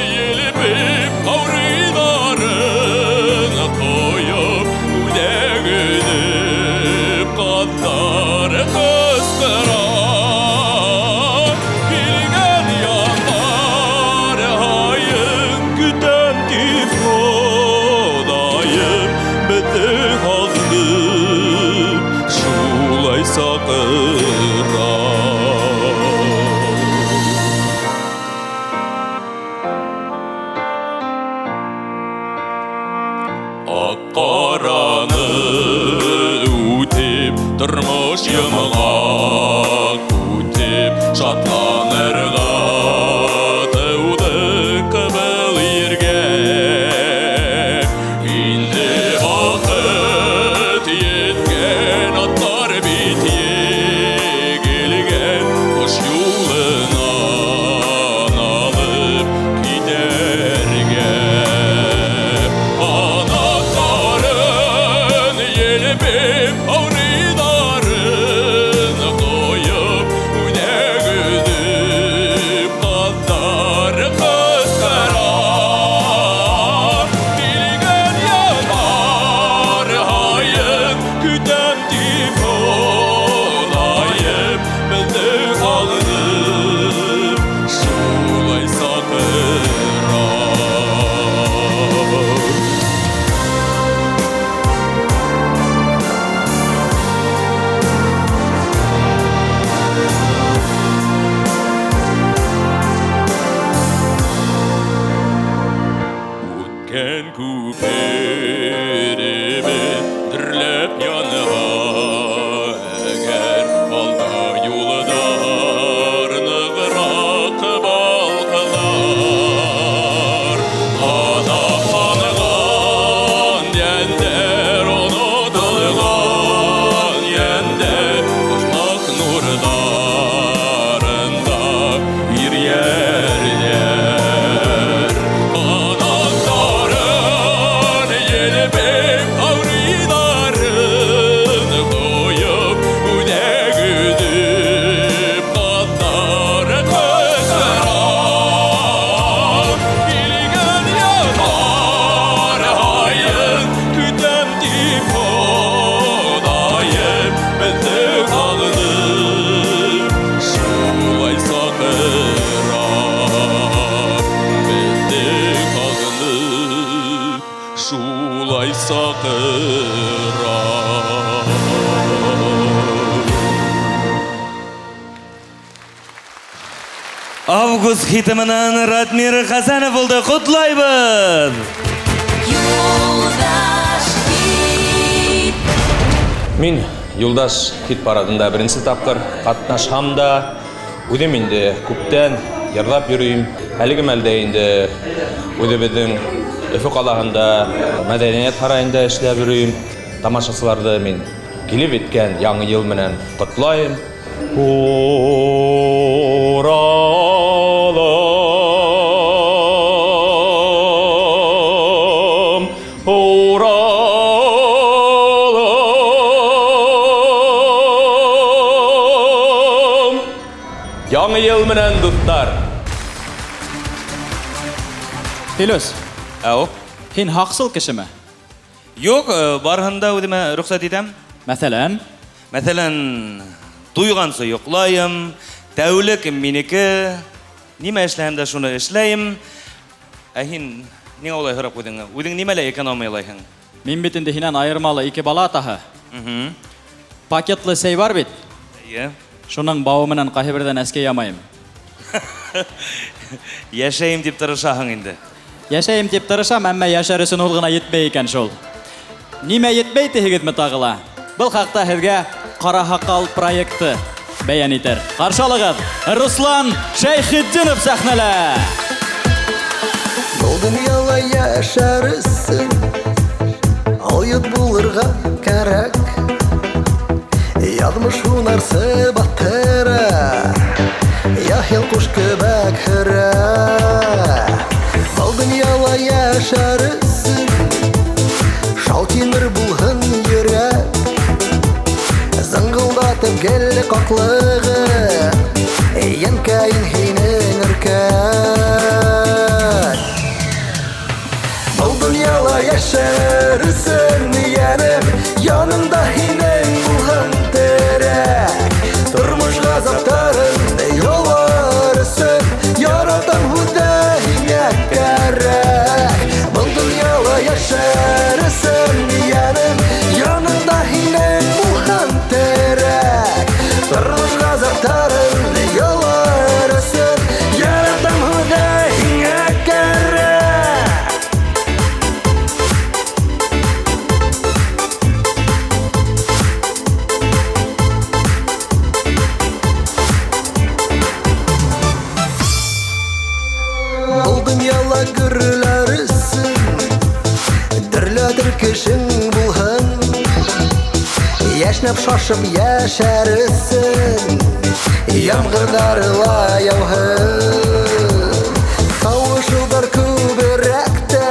елпеп, ҡаурыйҙарын ҡойоп, үҙәгенеп, ҡаҙҙары ҡысҡыра. Ақ-қараны өтеп, тұрмыш еміға көтеп, шатланырға тәуді қыбыл ерге. Енді бақыт еткен аттар бет егілген, қош юлынан алып кетерге. Елбеп ауридарын қойып, өнег өдіп қаздар қысқара. Келген янар айын күтем деп олайып, бізді қалдып шулай сақыра. Кен күперебен дүрлеп яныға әгер алда юлдар нығырақ балқылар. Ана қанған ендер ұнытылған ендер ұшмақ нұрдарында ирерлер. Елбеп ауридарын қойып, өнег өдіп қаздар қысқара. Келген янар айын күтем деп құдайым, бізді қалдып шулай сақыра. Бізді қалдып шулай сақыра. Август хитімінен Ратмир Хасанов болды, құтлайбыз! Мен Юлдаш хит парадында бірінші тапқыр қатнашамда, өдемінде көптен ерлап жүрейім. Әлігі мәлдейінде өдебедің Өфі қалағында мәдениет қарайында ішлеп жүрейім. Тамашасыларды мен келіп еткен яңы ел менен құтлайым. Оралым, оралым, яңы ел менен достар. Филос, Ау? һин хақсыл кешеме? Yok, барғанда өдеме рұқсат етем. Мәсәлән? Мәсәлән, туйғансы йоқлайым, тәулік менекі, неме эшләйім да шуны эшләйім. Һин нең олай хырап қойдың? Өдің немелі экономиялайһың? Мин бит инде һинән айырмалы 2 бала атаһы. Пакетлы сәй бар бит. Шуның бауы менән кайһы бердән әскә ямайым. Яшәйім дип тырышаһың инде. Яшәйем дип тырышам, әмма яшәр өчен ул гына етмәй икән шул. Нимә етмәй тегезме тагыла? Был хакта һезгә Кара Хакал проекты бәян итәр. Каршылыгыз Руслан Шәйхетдинов сәхнәлә. Бұл дөньяла яшәрсең, алйот булырга кәрәк. Ядмыш һунарсы батыра, яһил куш кебек хөрә. Бұл дөньяла яшәрсең, шау тимер булһын йөрәк. Зыңгылдатып гел каклыгы, янкәйин һинең өркәк. Бұл дөньяла яшәрсең, янем, янында һинең булһын терәк. Тормыш газаптарын юларсың, яратам һүдә һиңә кәрәк. Бұл дөньяла яшәрсең, янем, янында һинең булһын терәк. Тормыш өлешің булһын. Яшнап шашып яшәрсен, ямгырларла яуһын. Тавышылдар күберәк тә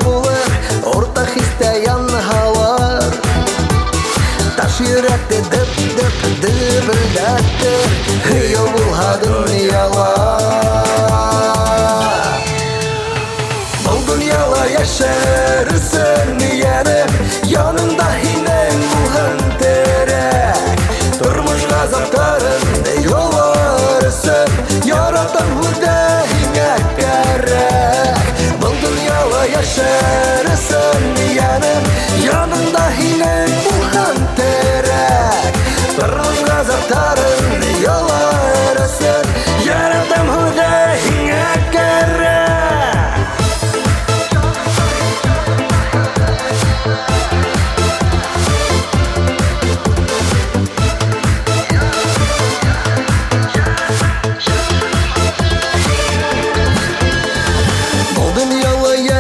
булыр, орта хистә янһалар. Таш йөрәкте дөп-дөп дөбелдәтер, һөйә булһа дөньялар. Бұл дөньяла яшәрсен янып, янында һинең булһын терәк. Тормыш газаптарын юларсың, яратам һүдә һиңә кәрәк. Бұл дөньяла яшәрсен янып, янында һинең булһын терәк. Тормыш газаптарын юларсың, яратам һүдә һиңә кәрәк.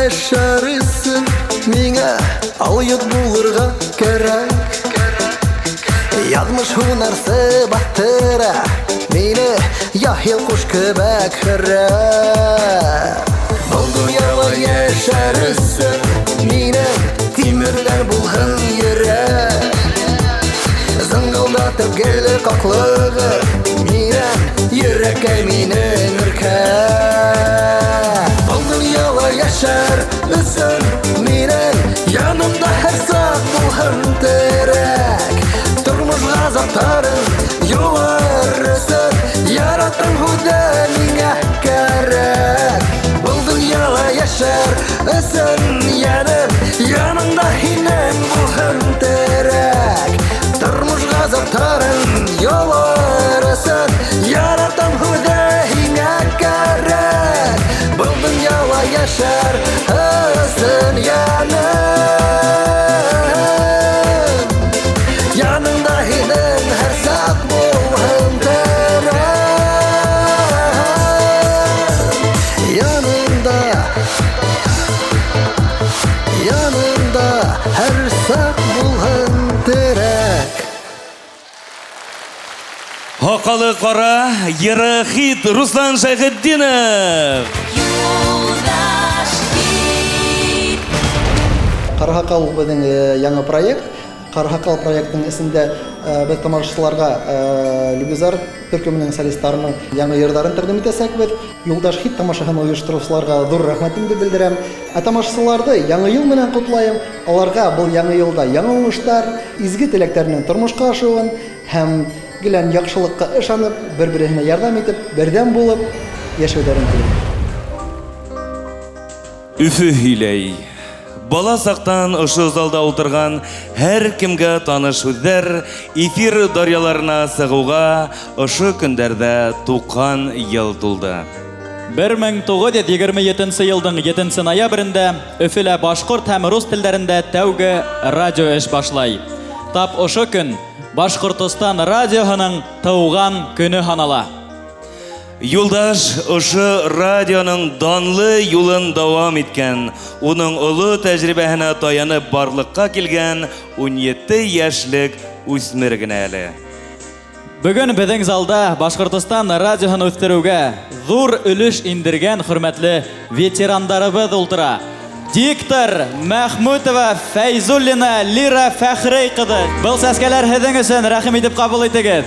Яшәрсен миңа алйот булырга кәрәк. Язмыш һунарсы баттыра мине яһил куш кебек хәрәк. Бұл дөньяла яшәрсен минем тимердән булһын йөрәк. Зыңгылдатып геле каклыгы минем йөрәккә минең өркәк. Бұл дөньяла яшәрсен минем янымда һәр сак булһын терәк. Тормыш газаптарын юарсың, яратам һүдә миңә кәрәк. Бұл дөньяла яшәрсен янып, янымда һинең булһын терәк. Тормыш газаптарын юарсың, яратам һүдә һиңә кәрәк. Бұл дөньяла яшәрсен янып, янында һинең һәр сак булһын терәк. Янында һәр сак булһын терәк. Хакалы кара, йыры хит Руслан Шайхетдинов. Карахакал безнең яңа проект. Карахакал проектның исендә без тамашачыларга Любизар төркеменең солистларының яңа йырдарын тәкъдим итәсәк бит. Юлдаш хит тамашаһын оештыручыларга зур рәхмәтемне белдерәм. Тамашачыларны яңа ел белән котлайм. Аларга бу яңа елда яңа уңышлар, изге теләкләрнең тормышка ашуын һәм гелән яхшылыкка ышанып, бер-беренә ярдәм итеп, бердәм булып яшәүләрен телим. Үфе һиләй. Бала сақтан ұшы залда отырған һәр кемгә таныш сүзләр эфир дарьяларына сығуға ұшы көндәрдә туқан ел тулды. 1927 елдың 7 ноябрендә Өфелә башкорт һәм рус телләрендә тәүге радио эш башлай. Тап ошо көн Башкортстан радиоһының тыуган көне һанала. Юлдаш ошо радионың данлы юлын дәвам иткән, уның олы тәҗрибәһенә таянып барлыкка килгән 17 яшьлек үсмер генә әле. Бүген безнең залда Башкортстан радиоһын үстерүгә зур өлеш индергән хөрмәтле ветерандарыбыз ултыра. Диктор Мәхмүтова Фәйзуллина Лира Фәхрей кызы. Был сәскәләр һеҙҙең өсөн рәхим итеп кабул итегеҙ.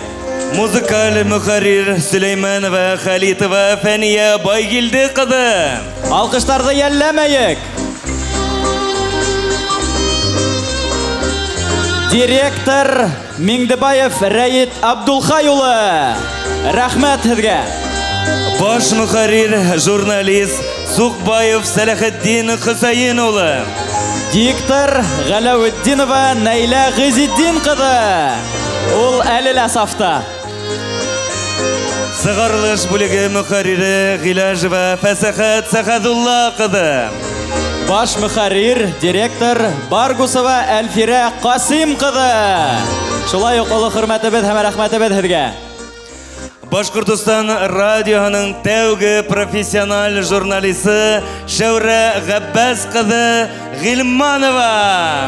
Музыкаль мөхәррир Сөләйманова Хәлитова Фәния Байгилди кызы. Алкыштарҙы йәлләмәйек. Директор Миңдебаев Рәйит Абдулхай улы. Рәхмәт һеҙгә. Баш мөхәррир журналист Сукбаев Сәләхетдин Хусайын улы. Диктор Галәүетдинова Нәйлә Гызиддин кызы. Ул әле лә сафта. Сығарылыш бүлеге мөхәррире Гилажева Фәсәхәт Сәхәдулла кызы. Баш мөхәррир директор Баргусова Әлфирә Касим кызы. Шулай ук олы хөрмәтебез һәм рәхмәтебез һеҙгә. Башкортостан радионың тәуге профессиональ журналисты Шәүрә Габбас кызы Гилманова.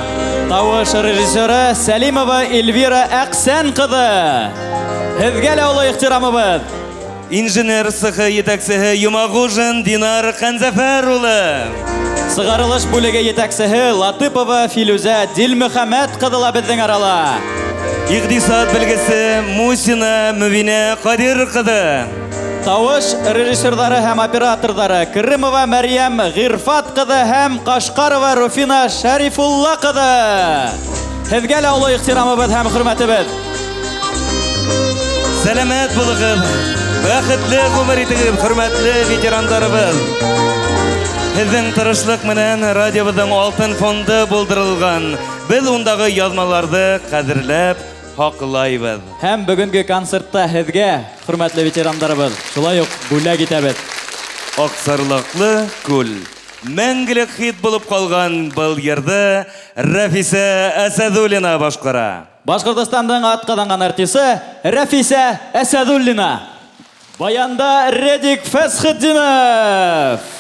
Тавыш режиссеры Сәлимова Эльвира Әксән кызы. Һезгә лә олы ихтирамыбыз. Инженер цехы етәкчесе Юмагужин Динар Ханзафар улы. Сыгарылыш бүлеге етәкчесе Латыпова Филүзә Дилмөхәммәд кызы безнең арала. Иqtisad белгесе Мусина Мөвинә Кадир кызы. Тавыш режиссерлары һәм операторлары Крымова Мәрьям Гырфат кызы һәм Кашкарова Руфина Шәрифулла кызы. Һезгә лә олы ихтирамыбыз һәм хөрмәтебез. Сәламәт булыгыз. Бәхетле гомер итегез, хөрмәтле ветерандарыбыз. Һезнең тырышлык менән радиобызның алтын фонды булдырылган. Без ундагы язмаларны кадерләп хаклайбыз. Һәм бүгенге концертта һезгә, хөрмәтле ветерандарыбыз, шулай ук бүләк итәбез. Аксарлыклы күл. Мәңгелек хит булып калган был йырды Рәфисә Әсәдуллина башкара. Башкортстанның атказанган артисты Рәфисә Әсәдуллина. Баянда Редик Фәсхетдинов.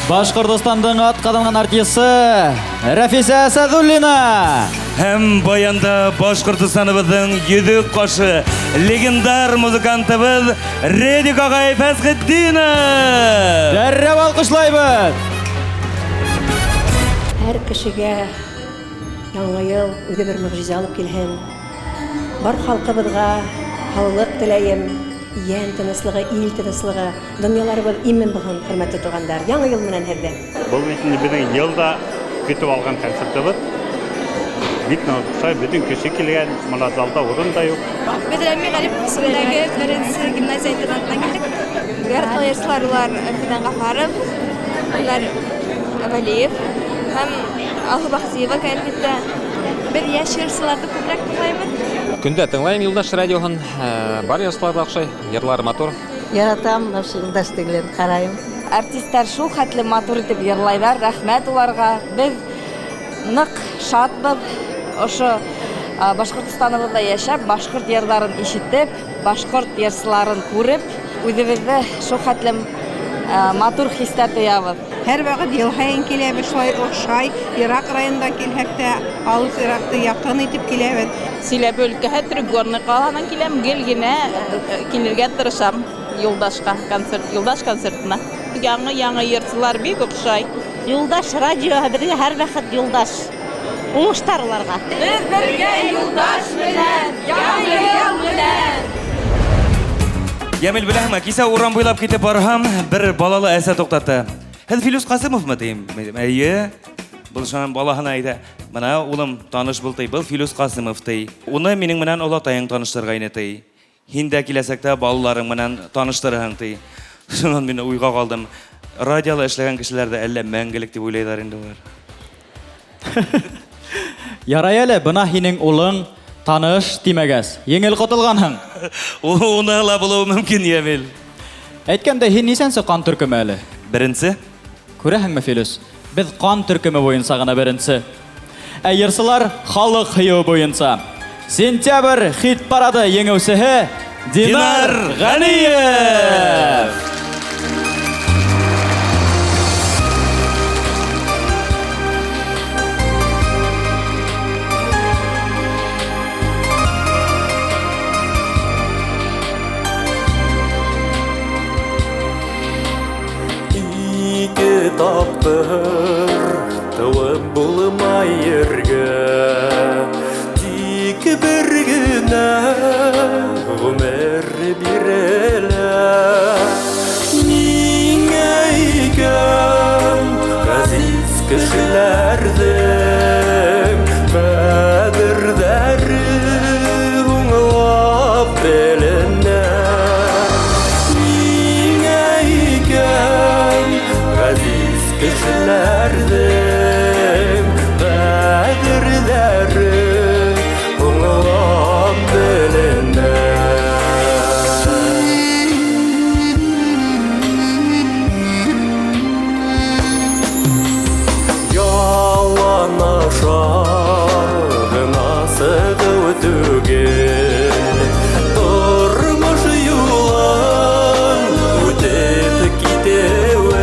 Башкортостандың атқаданған артисты Рафиса Садуллина. Һәм баянда Башкортстаныбызның йөҙөк кашы легендар музыкантыбыз Редик агай Фәсхетдинов. Дәррәп алкышлайбыз. Һәр кешегә яңа ел үзе бер мөгъҗиза алып килһен. Бар халкыбызга һаулык теләйем. Йән тыныслыгы, ил тыныслыгы, дөньяларыбыз имен булһын, хөрмәтле тугандар. Яңа ел менән һеҙҙе. Бұл битінде біздің елда көтіп алған концертыбыз. Битне оҡшай, бөтөн кеше килгән, мына залда урын да юҡ. Біз Рәми Ғариф исемендәге беренсе гимназия интернатына килдек. Яртылы йырсылар Фидан Ғафаров, улар Вәлиев һәм Алһу Бахтиева әлбиттә. Бер йәш йырсыларҙы күберәк тыңлайбыҙ. Көндә тыңлайым Юлдаш радиоһын. Бар йырсылар да оҡшай, йырлар матур. Яратам, Юлдаш тиглен ҡарайым. Артисттар шул хәтле матур итеп йырлайҙар. Рәхмәт уларға. Беҙ ныҡ шатбыҙ. Ошо Башҡортостаныбыҙҙа йәшәп, башҡорт йырҙарын ишетеп, башҡорт йырсыларын күреп, үҙебеҙҙе шул хәтле матур хистә тоябыҙ. Һәр ваҡыт йыл һайын киләбеҙ, шулай оҡшай. Йыраҡ районда килһәк тә, алыҫ йыраҡты яҡын итеп киләбеҙ. Силәбе өлкәһе Трегорный ҡалаһынан киләм, гел генә килергә тырышам Юлдашҡа, Юлдаш концертына. Яңы йырсылар бик оҡшай. Юлдаш радиоһы беҙгә һәр ваҡыт Юлдаш. Уңыштар уларға. Беҙ бергә Юлдаш менән, яңы йыл менән. Ямил, беләһеңме, кисә урам буйлап китеп барһам, бер балалы әсә туҡтатты. Һеҙ Филүс Ҡасимовмы тием? Әйе. Был шунан балаһына әйтә. Мына улым таныш бул ти, был Филүс Ҡасимов ти. Уны минең менән олатайың таныштырғайны ти. Һин дә киләсәктә балаларың менән таныштырһың ти. Шунан мин уйға ҡалдым. Радиола эшләгән кешеләрҙе әллә мәңгелек дип уйлайҙар инде улар. Ярай әле, бына һинең улың таныш тимәгәс. Еңел ҡотолғанһың. Уны ла булыуы мөмкин, Ямил. Әйткәндә, һин нисәнсе ҡан төркөмө әле? Беренсе. Күрәһеңме, Филүс? Беҙ ҡан төркөмө буйынса ғына беренсе. Ә йырсылар халыҡ һыйыуы буйынса. Сентябрь хит парады еңеүсеһе Динар Ғәлиев. Тапыр тыуып булмай ергә, тик бер генә ғүмер бирәләр. Миңә икән ғәзиз кешеләрҙең ҡәҙерҙәре аңлап беленә. Миңә икән ғәзиз кешеләрҙең ҡәҙерләре аңлап беленә. Ялан аша ғына сығыу түгел, тормош юлын үтеп китеуе.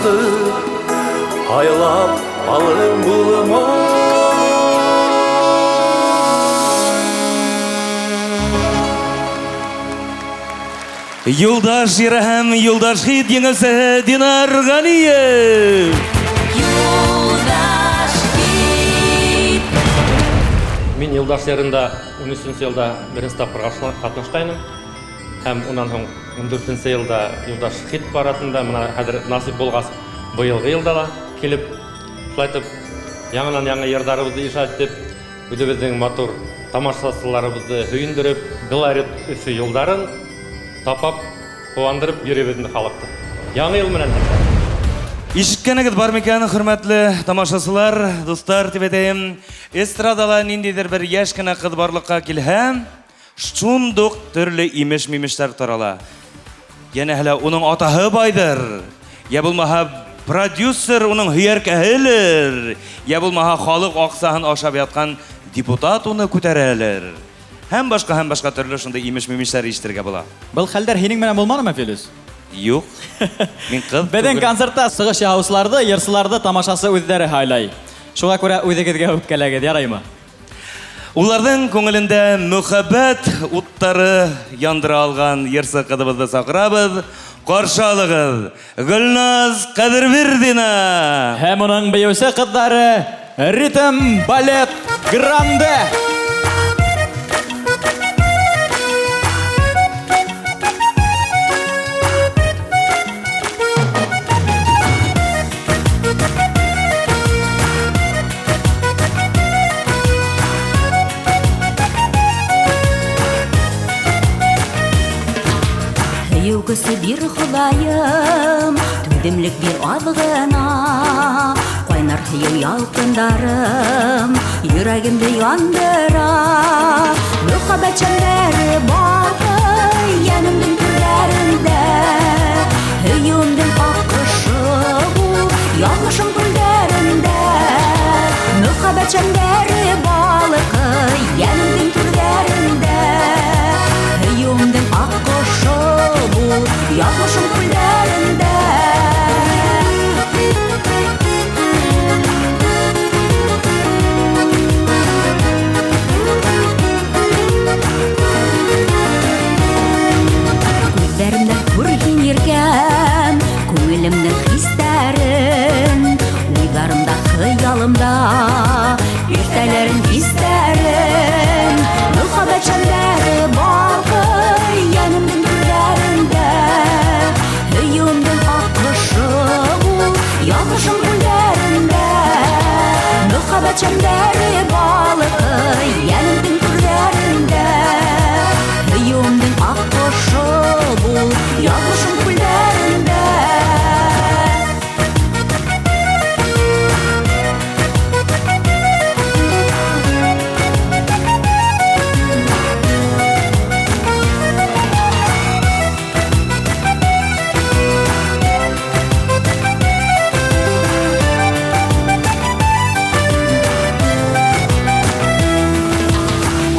барды айлап алың булыма. Юлдаш Ирәһәм, Юлдаш Хит еңесе Динар Ганиев. Мин Юлдаш ярында 13-нче елда беренче тапкыр катнаштайным. Һәм унан соң 14-нче елда Юлдаш Хит парадында менә хәзер насип булгас быелгы елда да килеп шулайтып яңадан яңа йырдарыбызды ишат итеп, үзебезнең матур тамашачыларыбызды һөендереп, Белорет Өфе юлдарын тапап, куандырып йөребезне халыкты. Яңа ел менән. Ишеткәнегез бар микән, хөрмәтле тамашачылар, дуслар, дип әйтәм. Эстрадала ниндидер бер яшь кенә кыз барлыкка килһә, шундук төрле имеш-мимешләр тарала. Яна һәлә уның атаһы байдыр. Я булмаһа продюсер уның һөяркәһелер. Я булмаһа халык аксаһын ашап яткан депутат уны күтәрәлер. Һәм башка төрле шундый имеш-мимешләр ишетергә була. Был хәлдәр һинең менән булмадымы, Филүс? Юк. Мин кыз. Беден концертта сыгыш яһаучыларны, йырсыларны тамашасы үзләре хайлай. Шуңа күрә үзегезгә үпкәләгез, яраймы? Уларның күңелендә мөхәббәт уттары яндыра алган йырсы кызыбызны сакырабыз. Каршы алыгыз, Гөлназ Кадырбердина. Һәм уның бәюсе кызлары Ритм Балет Гранде. Югысы бир Худаем, түдемлек бир азгына. Кайнар хыял ялкындарым, йөрәгемде яндыра. Мөхәббәт чәлләре бар, янымның күлләрендә. Һөюмдең аккышы бу, язмышым күлләрендә. Мөхәббәт чәлләре балыкы, янымның күлләрендә. Һөюмдең аккышы бу, язмышым күлләрендә. Күзләремдән күргән йөргән, күңелемнең хисләрен, уйларымда, хыялымда, иртәләрен хисләрен. Мөхәббәт чәлләре бар, янымның күлләрендә. Һөюмдең аккышы бу, язмышым күлләрендә. Мөхәббәт чәлләре балыкы, янымның күлләрендә. Һөюмдең аккышы бу, язмышым күлләрендә.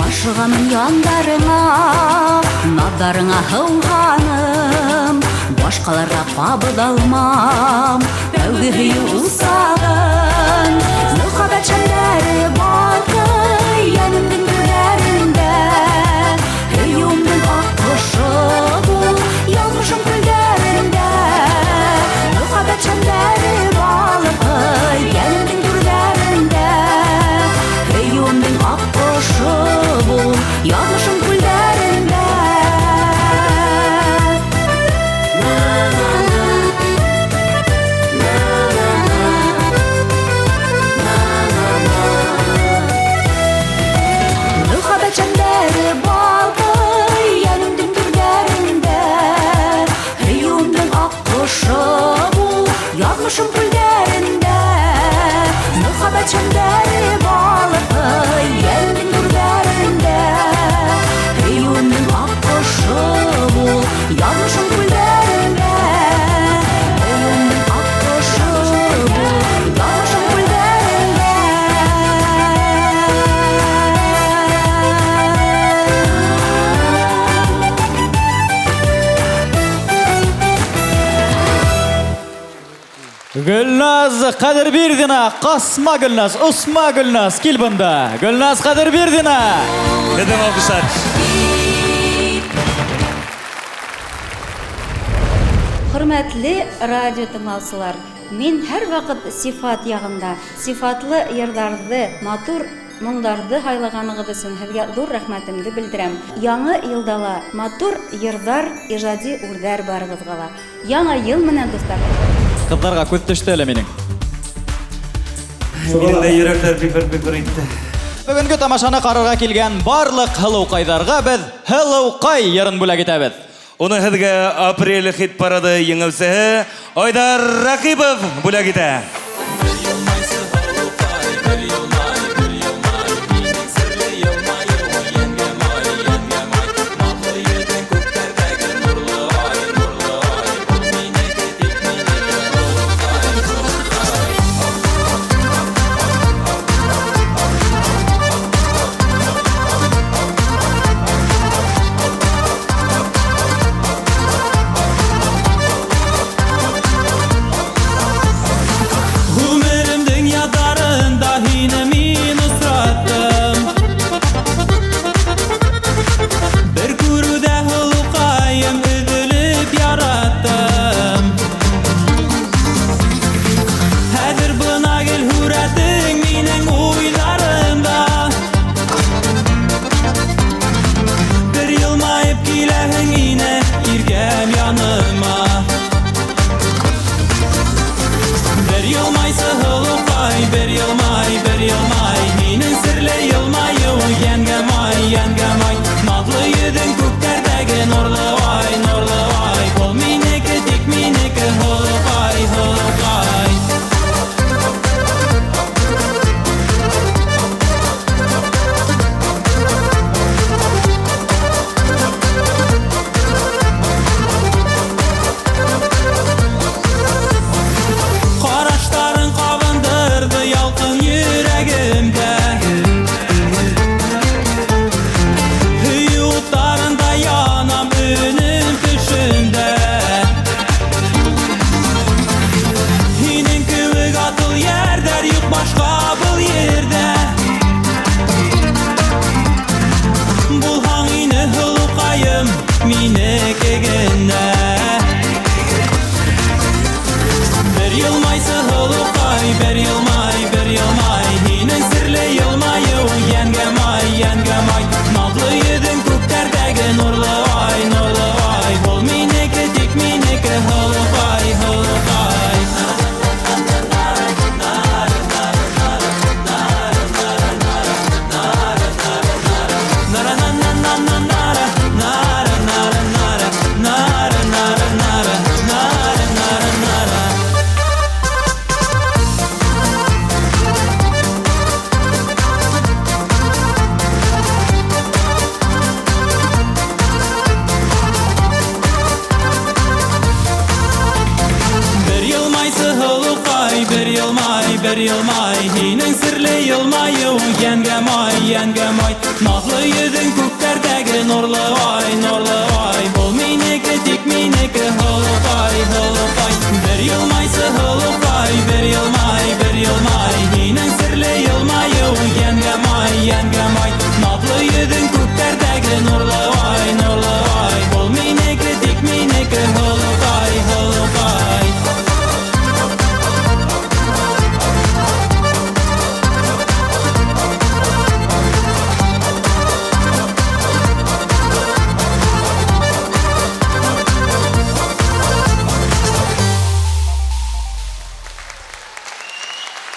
Ашыгамын яндарыңа, назарыңа һыуганым. Башкаларга кабыт алмам, тәүге һөю усагын. Мөхәббәт чәлләре бар, янымның күлләрендә. Һөюмдең аккышы бу, язмышым күлләрендә. Мөхәббәт чәлләре балыкы, янымның күлләрендә. Һөюмдең аккышы бу, язмышым күлләрендә. Мөхәббәт чәлләре бар, янымның күлләрендә. Һөюмдең аккышы бу, язмышым күлләрендә. Мөхәббәт чәлләре балыкы, янымның күлләрендә. Һөюмдең аккышы бу, язмышым күлләрендә. Һөюмдең аккышы бу, язмышым күлләрендә. Гүлназ Кадырбердина, Касма Гүлназ, Усма Гүлназ, кил бында. Гүлназ Кадырбердина. Кедем алкышлар. Хөрмәтле радио тыңлаучылар, мин һәр вакыт сифат ягында, сифатлы йырдарды, матур моңдарды хайлаганыгыз өчен һезгә зур рәхмәтемне белдерәм. Яңа елдала матур йырдар, иҗади үрдәр барыгызга. Яңа ел менән дуслар. Кызларга күз төште әле минең. Минем дә йөрәкләр бер итте. Бүгенге тамашаны карарга килгән барлык Хылыукайдарга без Хылыукай йырын бүләк итәбез. Уны һезгә апрель хит парады еңелсәһе Айдар Ракипов бүләк итә.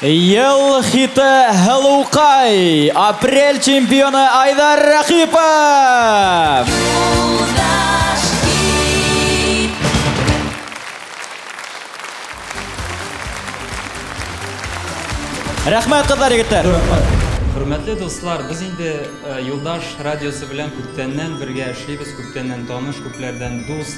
Ел хиты Хылыукай, апрель чемпионы Айдар Ракипов. Рәхмәт кызлар, егетләр. Хөрмәтле дуслар, без инде Юлдаш радиосы белән күптәннән бергә эшлибез, күптәннән таныш, күпләрдән дус.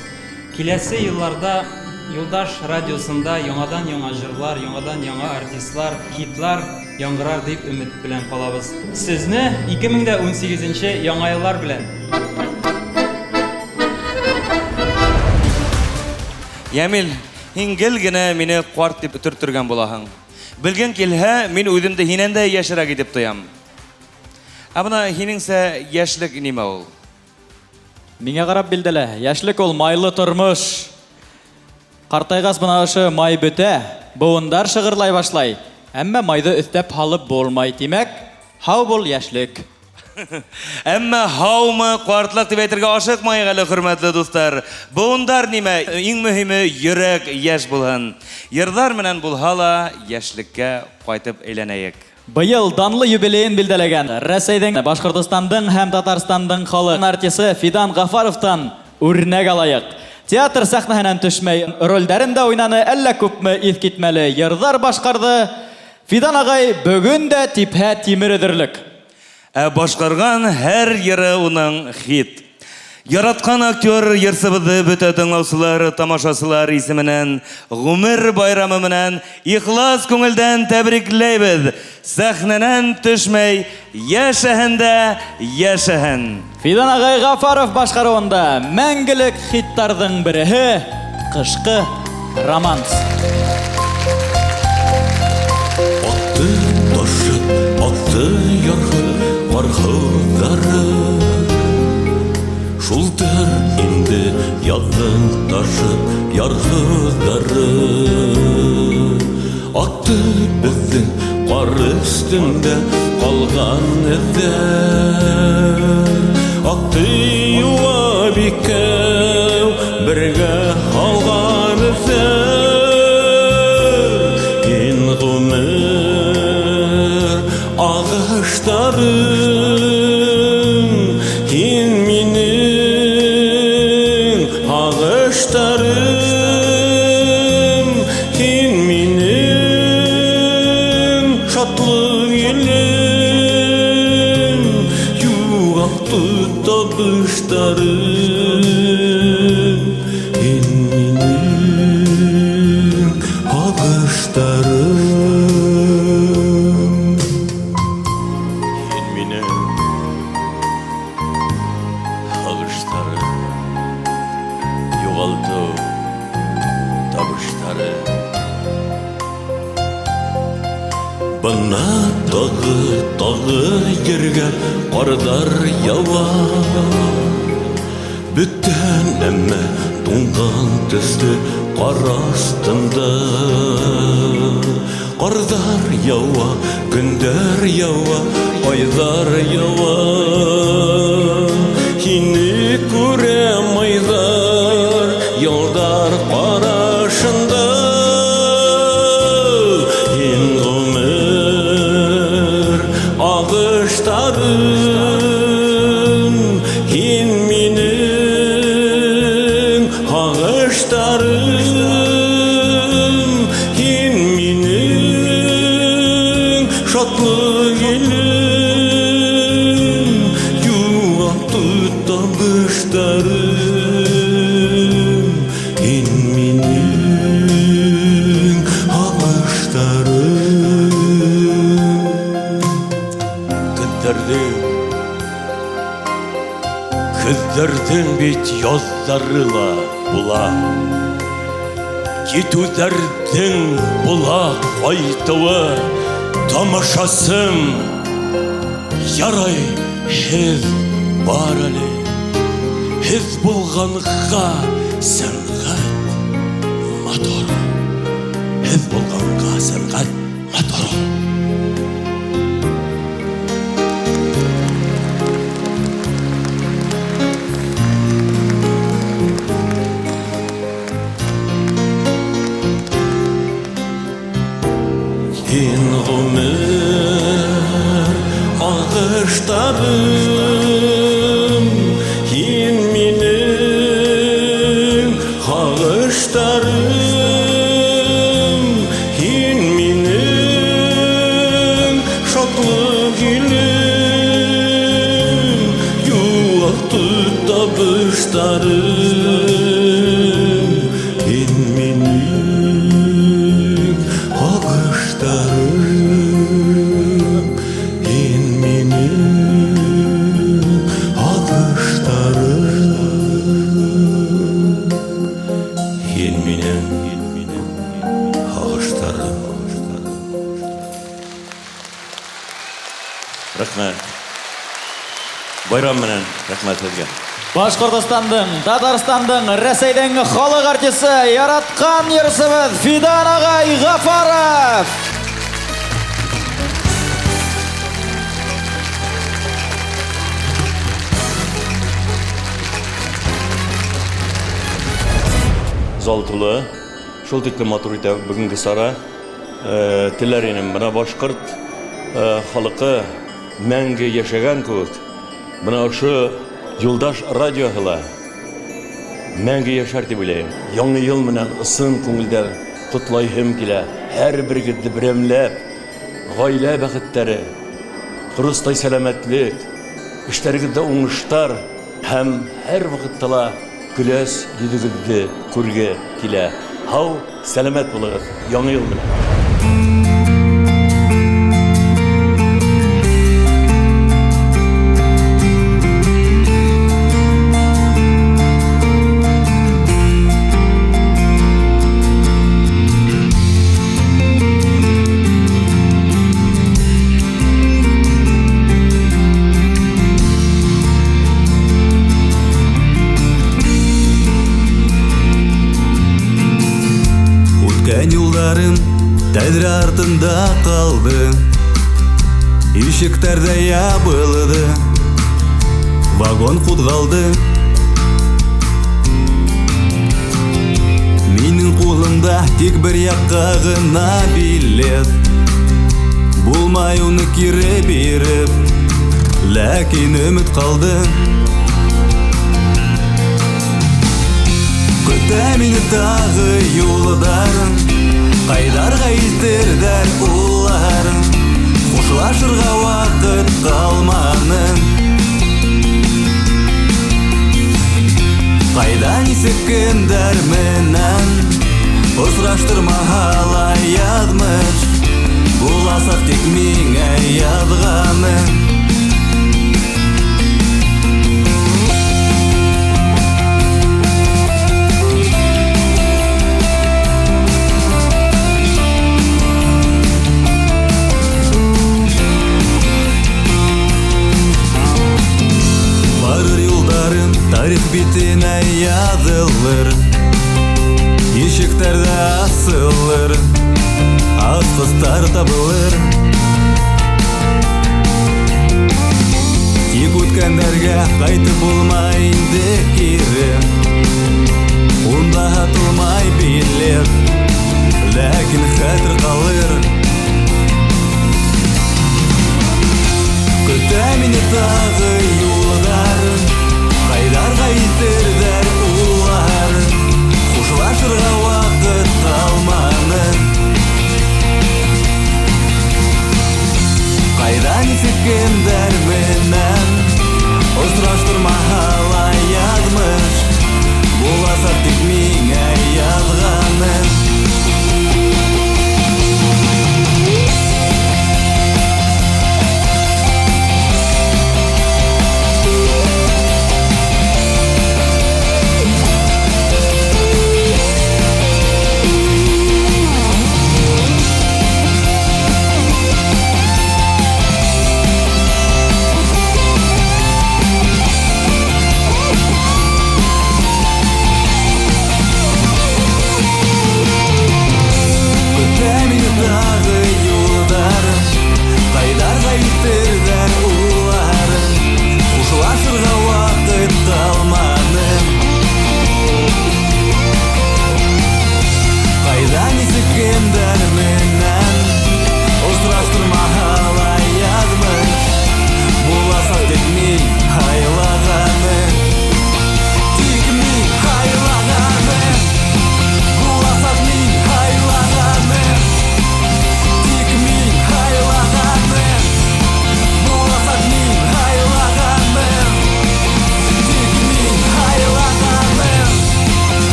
Киләсе елларда Юлдаш радиосында яңадан яңа җырлар, яңадан яңа артистлар, хитлар яңгырар дип өмет белән калабыз. Сезне 2018 яңа еллар белән. Ямил, Һин гел генә мине карт дип төртергән булаһың. Белгән килһә, мин үземдә һиннән дә яшәрәк дип тоям. Абына һинеңсә яшьлек нимә ул? Миңа карап билдәле, яшьлек ул майлы тормыш. Картайгас бына ошо май бөтә, буындар шыгырлай башлай. Әмма майды өстәп һалып булмай, тимәк, һау бул яшьлек. Әмма һаумы, картлык дип әйтергә ашыкмайык әле, хөрмәтле дуслар. Буындар нимә? Иң мөһиме йөрәк яшь булһын. Йырдар менән булһа ла яшьлеккә кайтып әйләнәйек. Быел данлы юбилейын билдәләгән Рәсәйдән, Башкортостандың һәм Татарстандың халык артисты Фидан Гафаровтан үрнәк алайык. Театр сәхнәһенән төшмәй, рольдәрен дә уйнаны, әллә күпме иҫ китмәле йырҙар башҡарҙы. Фидан ағай бөгөн дә типһә тимер өҙөрлөк. Башҡарған һәр йыры уның хит. Яратҡан актер йырсыбыҙҙы бөтә тыңлаусылар, тамашасылар исеменән, ғүмер байрамы менән ихлас күңелдән тәбрикләйбеҙ. Сәхнәнән төшмәй, йәшәһен дә йәшәһен. Фидан ағай Гафаров башҡарыуында мәңгелек хиттарҙың береһе ҡышҡы романс. Атты ташы, атты ярһы, ҡарһыҙҙары. Шултыр инде яҙҙың ташы, ярһыҙҙары. Атты беҙҙең ҡар өҫтөндә ҡалған эҙҙәр. Атты юа бикәү бергә һалған эҙҙәр. Һин ғүмер ағыштарым, һин минең ағыштарым, һин минең шатлык елем, юғалтты табыштарым, һин минең ағыштарым. Бына тағы ергә ҡарҙар яуа. Бөтән әммә туңған төҫлө ҡар астында. Ҡарҙар яуа, көндәр яуа, айҙар яуа. Һине күрәм айҙар, йылдар ҡарашында. Ағыштарым, һин минең ағыштарым, һин минең шатлык елем, юғалтты табыштарым, һин минең ағыштарым. Көҙҙәрҙең бит яҙҙары ла була. Китүҙәрҙең була ҡайтыуы, тамашасым. Ярай, һеҙ бар әле. Һеҙ булғанға сәнғәт матур. Һеҙ булғанға сәнғәт матур. Һин ғүмер ағыштарым, һин минең ағыштарым, һин минең шатлык елем, юғалтты табыштарым, һин минең ағыштарым, һин минең ағыштарым, һин минең Рәхмәт. Байрам менән рәхмәт сезгә. Башкортостандың, Татарстандың, Рәсәйдән халык артисты яраткан йөрсебез Фидан агай Гафаров. Зал тулы, шул тиклем матур итә бүгенге сара. Теләренем бына башкорт халкы мәңге яшәгән кебек. Бына ошо Юлдаш радиоһыла мәңге яшәр дип уйлыйм. Яңа ел менән ысын күңелдән котлайһым килә. Һәрберегезне берәмләп, гаилә бәхеттәре, хурустай сәламәтлек, эшләрегездә уңыштар һәм һәр вакытта көләс йөзегезне күргә килә. Һау, сәламәт булыгыз. Яңа ел менән. Тәҙрә артында ҡалды, ишектәрҙә ябылды, вагон ҡуҙғалды. Минең ҡулымда тик бер яҡҡа ғына билет, булмай уны кире биреп, ләкин өмөт ҡалды. Көтә мине тағы юлдарын, ҡайҙарға илтерҙәр улларын, хушлашырға ваҡыт ҡалманы. Ҡайҙа нисек кемдәр менән осраштырмаһа ла яҙмыш, буласаҡ тик миңә яҙғаны. Тарих битенә яҙылыр, ишектәрҙә асылыр, асҡыстар табылыр. Тик үткәндәргә ҡайтып булмай инде кире, унда һатылмай билет, ләкин хәтер ҡалыр. Көтә мине тағы юлдарын, ҡайҙарға илтерҙәр улларын, хушлашырға ваҡыт ҡалманы. Ҡайҙа нисек кемдәр менән осраштырмаһа ла яҙмыш, буласаҡ тик миңә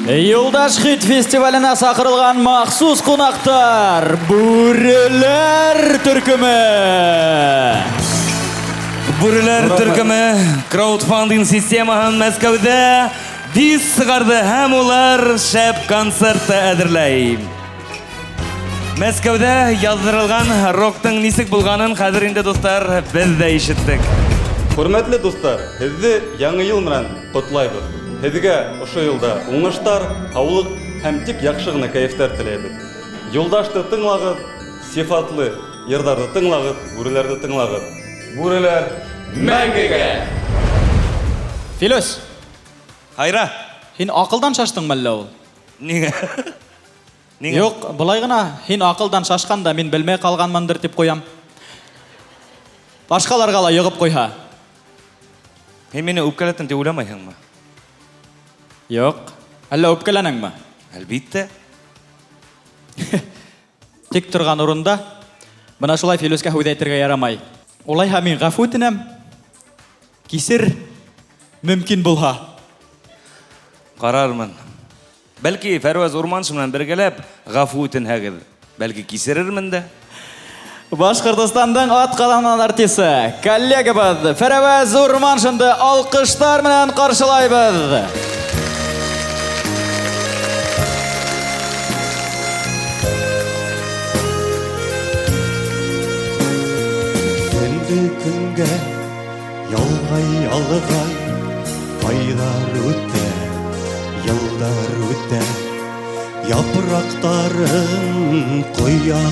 Юлдаш хит фестивалына сақырылған махсус қонақтар Бүрелер түркімі. Бүрелер түркімі краудфандинг системаһын Мәскәүдә бис сығарды һәм улар шәп концертты әзерләй. Мәскәүдә яздырылған роктың нисек булганын хәзер инде достар без дә ишеттек. Хөрмәтле достар, һезне яңа ел менән котлайбыз. Һезгә ошо елда уңыштар, һаулык һәм тик яхшы гына кайфтар теләйбез. Юлдашты тыңлагыз, сифатлы йырдарды тыңлагыз, бүреләрне тыңлагыз. Бүреләр мәңгегә! Филос, Хайра, һин ақылдан шаштың мәллә ул? Нигә? Юк, былай гына, һин ақылдан шашканда мин белмәй калганмындыр дип куям. Башкаларга ла йыгып куйха. Һин мине үпкәләтәм дип уйламайһыңмы? Юк, әллә үпкәләнәңме? Әлбиттә. Тик торган урында менә шулай Филоска һүз әйтергә ярамай. Улайһа мин гафу үтенәм. Кисер мөмкин булһа. Карармын. Бәлки Фәрваз Урманшы белән бергәләп гафу үтенһәгез, бәлки кисерермен дә. Башкортостандың атказанган артисты, коллегабыз Фәрваз Урманшынды алкыштар менән каршылайбыз. Күнгә ялгай айлар үтә, йылдар үтә, япрактарын коя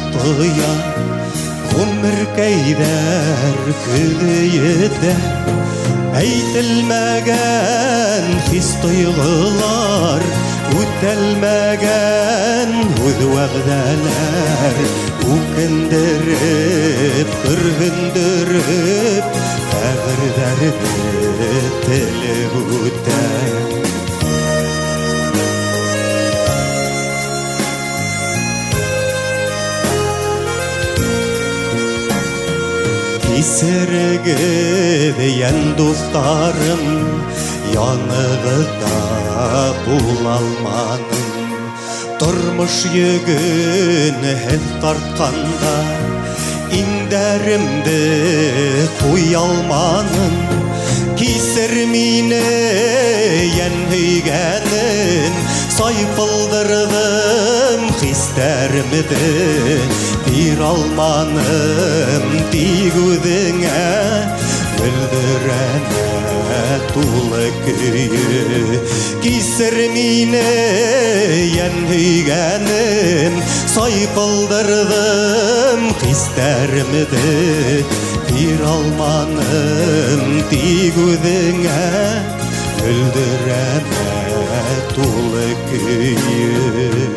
гомер кәйдәр көдәйдә, әйтелмәгән хис тойгылар, үтәлмәгән үз вәгъдәләр, үкендереп, көргендереп, кәгырдәрде телеп үтә. Кисерегез дигән дусларым, янығыда булалманым. Тормыш йөгін һез тартканда, иңдәремде куялманым. Кисер мине ян һөйгәнен, сайпылдырдым хистәремде. Бир алманым тик үҙеңә, мөлдөрәмә тулы көйө. Кисер мине ян һөйгәнем, сайпылдырдым хистәремде. Бир алманым тик үҙеңә, мөлдөрәмә тулы көйө.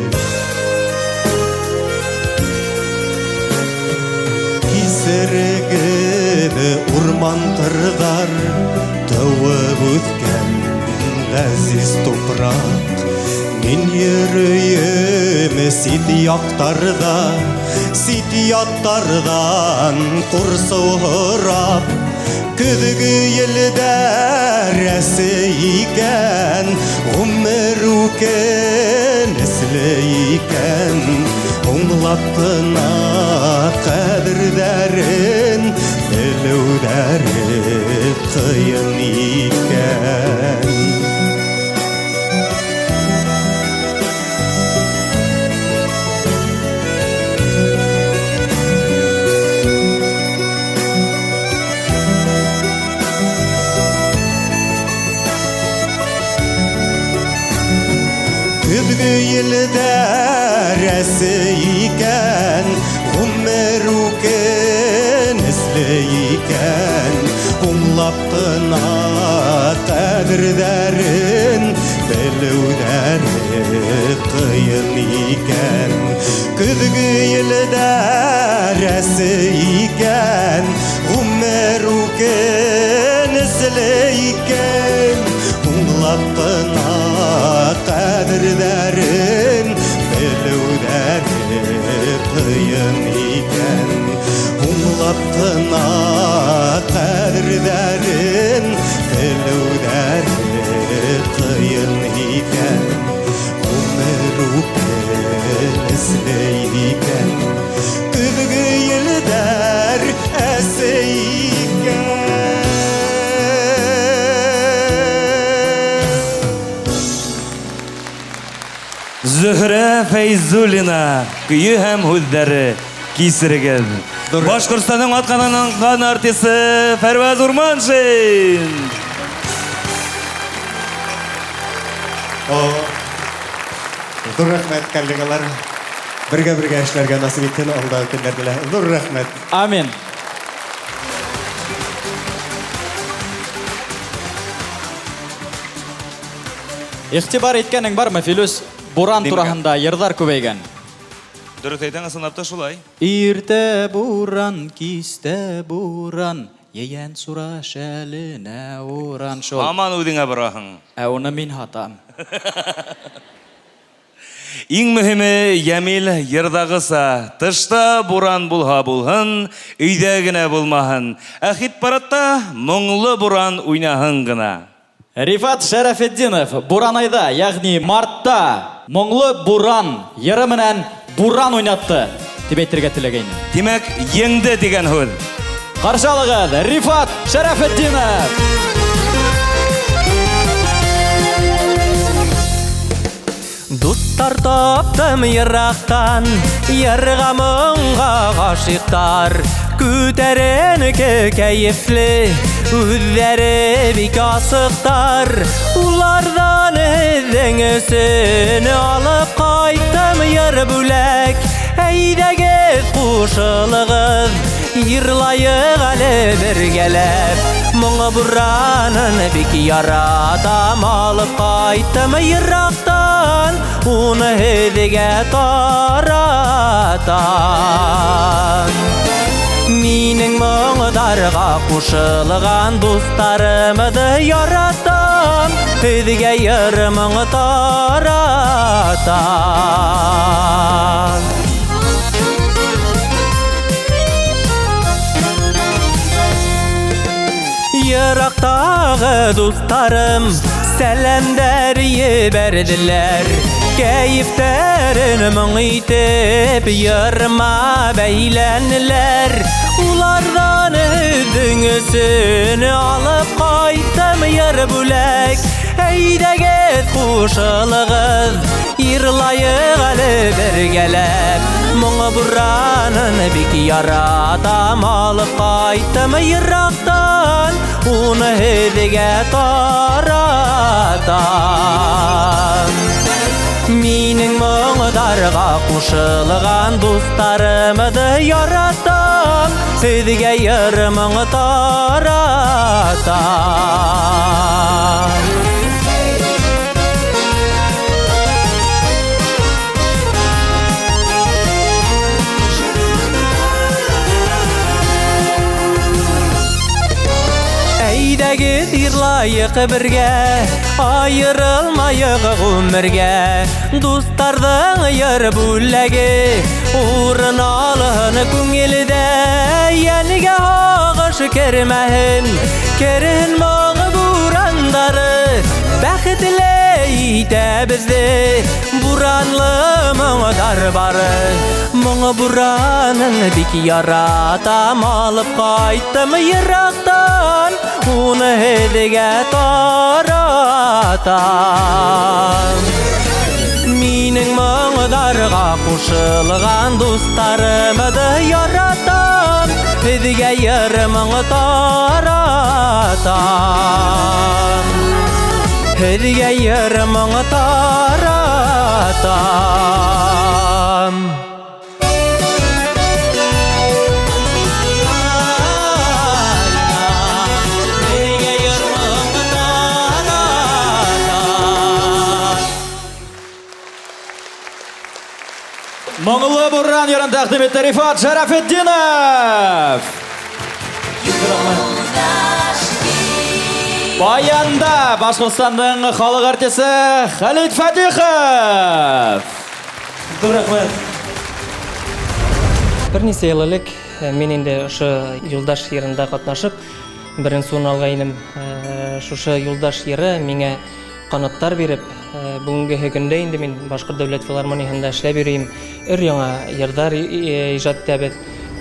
Кисерегез урман кырдар, тыуып үткән ғәзиз тупрак. Мин йөрөйем сит яттардан курсыурап. Көҙгө елдә рәсе икән, ғүмер үкенесле икән. Аңлап кына кадерҙәрен белеүҙәре ҡыйын икән. Көҙгө елдә рәсе икән, ғүмер үкенесле икән. Аңлап кына кадерҙәрен белеүҙәре ҡыйын икән. Көҙгө елдә рәсе икән, ғүмер үкенесле икән. Аңлап кына кадерҙәрен белеүҙәре ҡыйын икән. Аңлап кына кадерҙәрен белеүҙәре ҡыйын икән. Зөһрә Фәйзуллина, көйі һәм һүҙҙәре кисерегеҙ. Башҡортостанның атҡаҙанған артисы Фәрвәз Урманшин. Ҙур рәхмәт, коллегалар. Бергә эшләргә насип иткән алдағы көндәрдә. Ҙур рәхмәт. Амин. Ихтибар иткәнең бармы, Филүс? Буран тураһында йырҙар күбәйгән. Дөрөҫ әйтәң, ысынлап та шулай. Иртә буран, кистә буран, йәйән сура шәленә уран шул. Аман үҙеңә бараһың. Ә уны мин һатам. Иң мөһиме, Йәмил йырҙағыса, тышта буран булһа булһын, өйҙә генә булмаһын. Ә хит-парадта моңлы буран уйнаһын гына. Рифат Шәрәфетдинов Буранайда, яғни мартта моңлы буран йыры менән буран уйнатты дип әйтергә теләгәйнем. Димәк, еңде дигән һүҙ. Ҡаршы алығыҙ, Рифат Шәрәфетдинов. Дуҫтар таптым йыраҡтан, йырға моңға ғашиҡтар. Күтәренке кәйефле, үҙҙәре бик асыҡтар. Уларҙан һеҙҙең өсөн алып ҡайттым йыр бүләк. Әйҙәгеҙ ҡушылығыҙ, йырлайыҡ әле бергәләп. Моңо буранын бик яратам, алып ҡайттым йыраҡтан, уны һеҙгә таратам. Минең моңдарға ҡушылған дуҫтарымды яратам, һеҙгә йырымың таратам. Йыраҡтағы дуҫтарым сәләмдәр ебәрҙеләр. Кәйефтәрен моң итеп йырма бәйләнеләр. Уларҙан һеҙҙең өсөн алып ҡайттым йыр бүләк. Әйҙәгеҙ ҡушылығыҙ, йырлайыҡ әле бергәләп. Моңо буранын бик яратам, алып ҡайттым йыраҡтан, уны һеҙгә таратам. Минең моңдарға ҡушылған дуҫтарымды яратам, һеҙгә йырымың таратам. Әйҙәгеҙ йырлайыҡ бергә, айырылмайыҡ ғүмергә. Дуҫтарҙың йыр бүләге урын алһын күңелдә. Йәнгә һағыш кермәһен, керһен моң бурандары. Бәхетле итә беҙҙе буранлы моңдар бары. Моң буранын бик яратам, алып ҡайттым йыраҡтан, уны һеҙгә таратам. Минең моңдарға ҡушылған дуҫтарымды яратам, һеҙгә йырымың таратам. Һеҙгә йырымың таратам. Моңлы буран йырын тәҡдим итте Рифат Шәрәфетдинов. Баянда Башҡортостандың халыҡ артисы Хәлит Фәтихов. Ҙур рәхмәт. Бер нисә йыл элек мин инде ошо Юлдаш йырында ҡатнашып, беренсе урын алғайным. Шушы Юлдаш йыры миңә ҡанаттар биреп, бүгенге көндә инде мин Башҡорт дәүләт филармонияһында эшләп йөрөйөм. Өр-яңа йырҙар ижад итәбеҙ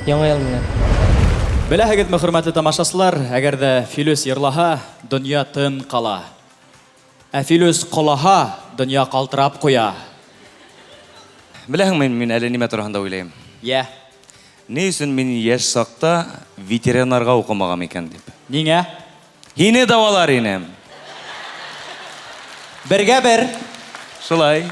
яңы йыл менән. Беләһегеҙме, хөрмәтле тамашасылар, әгәр дә Филүс йырлаһа, донъя тын ҡала. Ә Филүс ҡолаһа, донъя ҡалтырап ҡуя. Беләһеңме, мин әле нимә турында уйлыйм? Я. Ни өчен мин яшь сакта ветеринарга укымагам икән дип. Нигә? Һине давалар инем. Бергә бер. Шулай.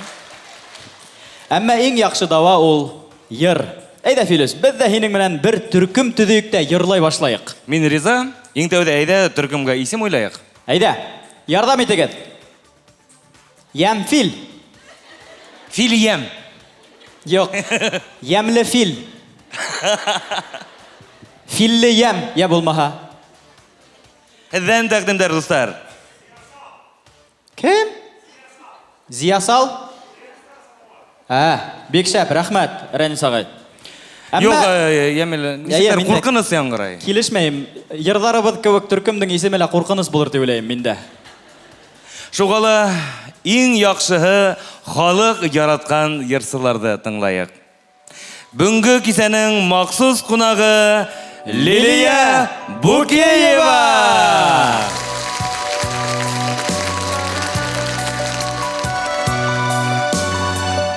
Әмма иң яхшы дава ул йыр. Әйдә, Филус, без дә һинең белән бер төркем төҙөйек тә йырлай башлайык. Мин риза. Иң тәүдә әйдә төркемгә исем уйлайык. Әйдә, ярдәм итегез. Ямфил. Фил ям. Юк. Ямле фил. Филле ям, я булмаһа. Һеҙҙән тәҡдимдәр, дуҫтар. Кем? Зиясал? Бик шәп, рәхмәт, Рәнис ағай. Юк, Ямил, нисектер ҡурҡыныс яңғырай. Килешмәйем. Йырҙарыбыҙ кеүек төркемдең исеме лә ҡурҡыныс булыр тип уйлайым миндә. Шуғала иң яҡшыһы халыҡ яратҡан йырсыларҙы тыңлайыҡ. Бөгөнгө кисәнең махсус ҡунағы Лилия Букеева!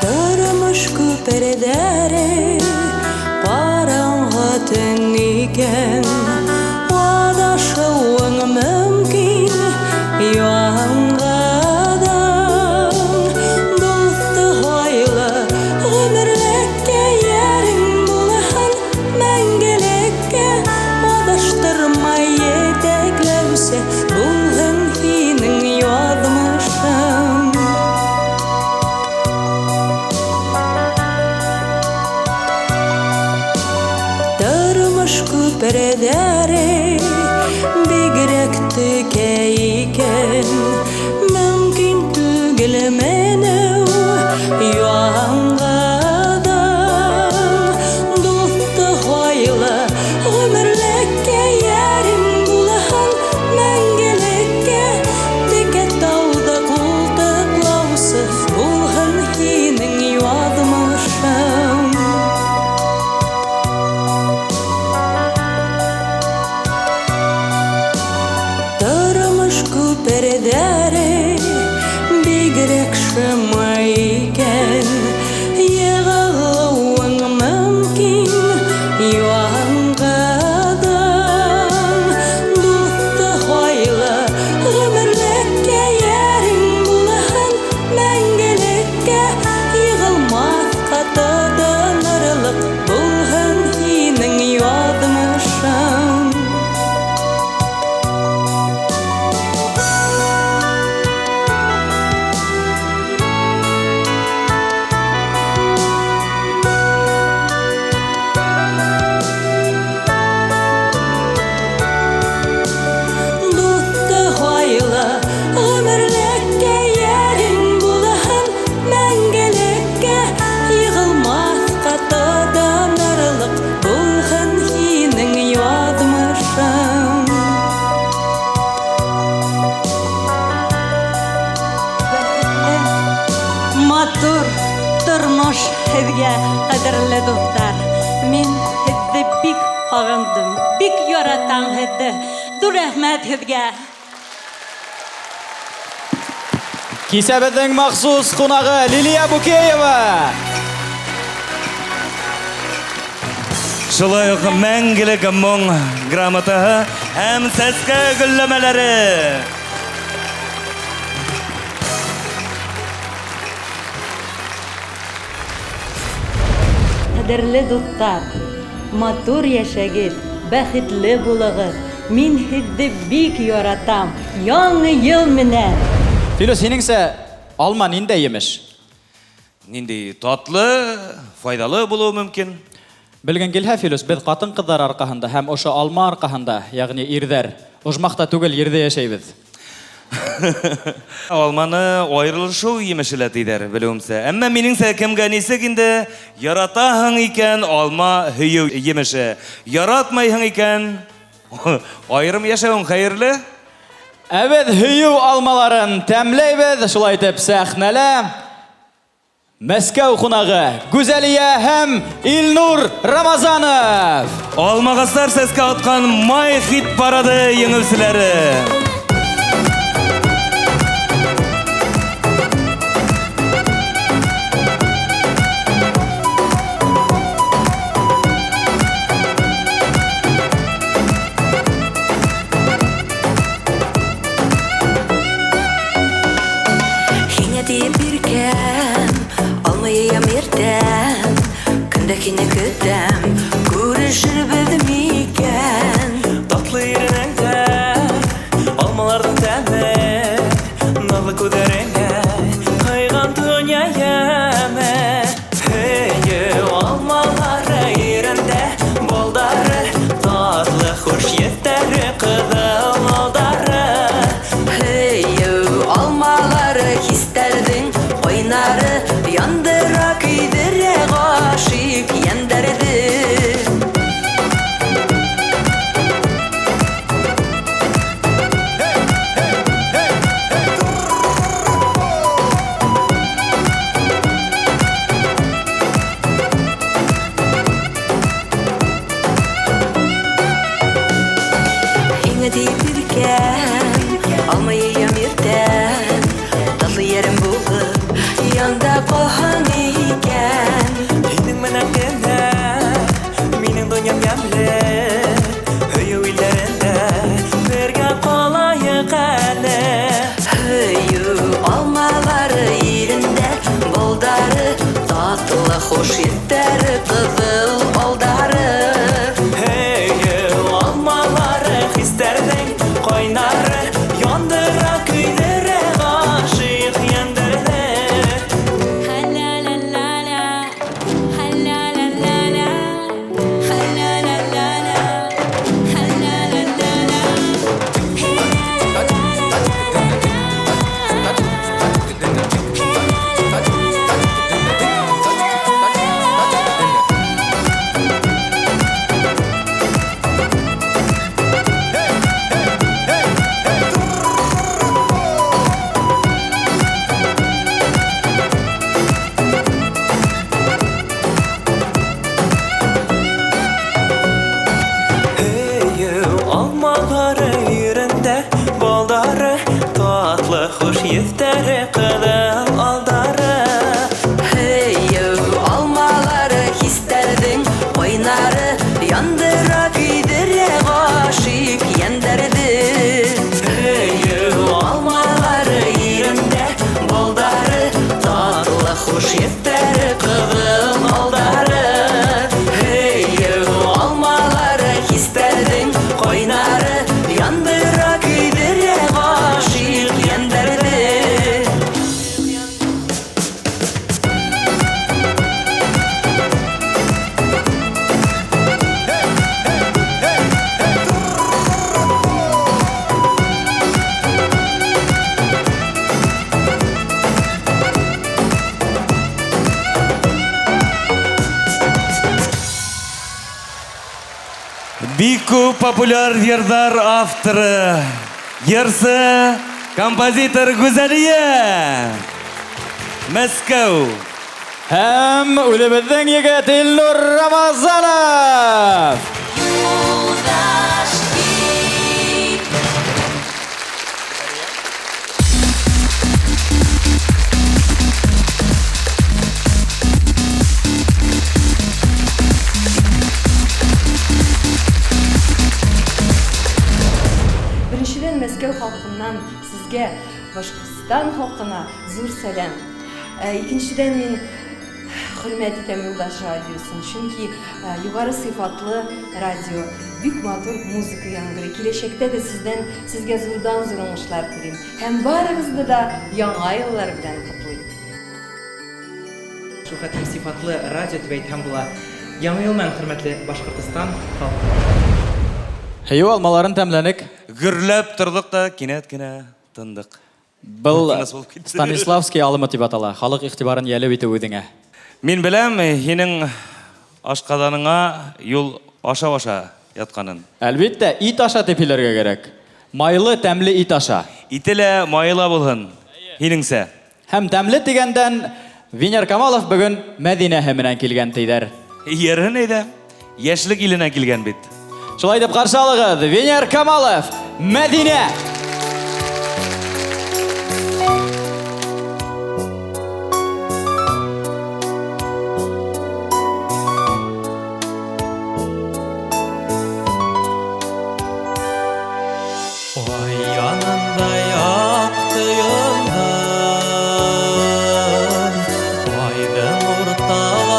Тормош күперҙәре ҡараңғы төн икән, аҙашыуың мөмкин яңғадан. Дуҫты һайлы ғүмерлеккә йәрең булһын, мәңгелеккә аҙаштырмай етәкләүсе булһын һинең яҙмышың. Тормош күперҙәре бигерәк текә икән, мөмкин түгел менеү яңғадан. Дуҫты һайлы ғүмерлеккә йәрең булһын, мәңгелеккә текә тауҙы ҡултыҡлаусы булһын һинең яҙмышың. Тормош күперҙәре бигерәк шыма икән, йығылыуың мөмкин яңғадан. Дуҫты һайлы ғүмерлеккә йәрең булһын, мәңгелеккә йығылмаҫҡа тотонорлоҡ булһын һинең яҙмышың. Дуҫты һайлы ғүмерлеккә йәрең булһын, мәңгелеккә йығылмаҫҡа тотонорлоҡ булһын һинең яҙмышың. Матур тормош һеҙгә, ҡәҙерле дуҫтар. Мин һеҙҙе бик һағындым, бик яратам һеҙҙе. Ҙур рәхмәт һеҙгә. Кисәбеҙҙең махсус ҡунағы Лилия Букеева. Шулай уҡ мәңгелек моң грамотаһы һәм сәскә гөлләмәләре. Ҡәҙерле дуҫтар, матур йәшәгеҙ, бәхетле булығыҙ. Мин һеҙҙе бик яратам. Яңы йыл менән. Филус, һинеңсә, алма ниндәй емеш? Ниндәй татлы, файдалы булыуы мөмкин. Белгән килһә, Филус, беҙ ҡатын-ҡыҙҙар арҡаһында һәм ошо алма арҡаһында, йәғни ирҙәр, ожмаҡта түгел, ерҙә йәшәйбеҙ. Алманы айырылышыу емеше лә тиҙәр, белеүемсә. Әммә минеңсә кемгә нисек инде яратаһың икән алма һөйөү емеше. Яратмайһың икән айырым йәшәүең хәйерле. Әбеҙ һөйөү алмаларын тәмләйбеҙ, шулай итеп сәхнәлә Мәскәү ҡунағы Гүзәлиә һәм Илнур Рамазанов. Алмағастар сәскә атҡан май хит парады еңеүселәре. бәлкине көтәм, күрешербез микән? Татлы иренеңдә алмаларның тәме, назлы күҙҙәреңә ҡайған донъя йәме. Һөйөү алмалары ирендә балдары, татлы хуш еҫтәре ҡыҙыл алдары. Һөйөү алмалары хистәрҙең ҡайнары, яндыра көйҙөрә ғашиҡ йәндәрҙе. Тип иркән, алмайым иртән, татлы ярым булып, янда ҡалһаң икән. Һинең менән генә минең донъям йәмле, һөйөү илдәрендә бергә ҡалайыҡ әле. Һөйөү алмалары ирендә балдары, татлы хуш еҫтәре ҡыҙыл алдары. Һөйөү алмалары хистәрҙең ҡайнары, яндыра көйҙөрә ғашиҡ йәндәрҙе. Татлы хуш еҫтәре ҡыҙыл алдары. Һөйөү алмалары хистәрҙең ҡайнары, яндыра көйҙөрә ғашиҡ йәндәрҙе. Һөйөү алмалары ирендә балдары, татлы хуш еҫтәре ҡыҙыл алдары. Һөйөү алмалары хистәрҙең ҡайнары, яндыра көйҙөрә ғашиҡ йәндәрҙе. Бик күп популяр йырҙар авторы, йырсы, композитор Гүзәлиә. Мәскәү. Һәм үлебеҙҙең егет Илнур Рамазанов. Беренчедән Мәскәү халҡынан сезгә, Башҡортостан халҡына зур сәлам. Икенчедән мин хөрмәт итәм Юлдаш радиосын, чөнки юғары сыйфатлы радио, бик матур музыка яңгырый. Киләчәктә дә сезгә зурдан-зур уңышлар телим. Һәм барыгызды да яңа йыллар белән котлыйм. Шул хәтлем сыйфатлы радио дип әйтһәм була. Яңа ел менән хөрмәтле Башҡортостан халҡы. Һөйөү алмаларын тәмләнек. Гөрләп тордык та кинәт кенә тындык. Был Станиславский алымы тип атала. Халык игътибарын йәлеп итү үҙеңә. Мин беләм, һинең ашҡаҙаныңа юл аша-аша ятҡанын. Әлбиттә, ит аша тип һөйләргә кәрәк. Майлы, тәмле ит аша. Ите лә майыла булһын. Һинеңсә. Һәм тәмле дигәндән Венер Камалов бөгөн Мәҙинәһе менән килгән тиҙәр. Йырһын әйҙә. Йәшлек иленә килгән бит. Шулай дип ҡаршы алығыҙ, Венер Камалов, Мәҙинә. Aydım ortalarında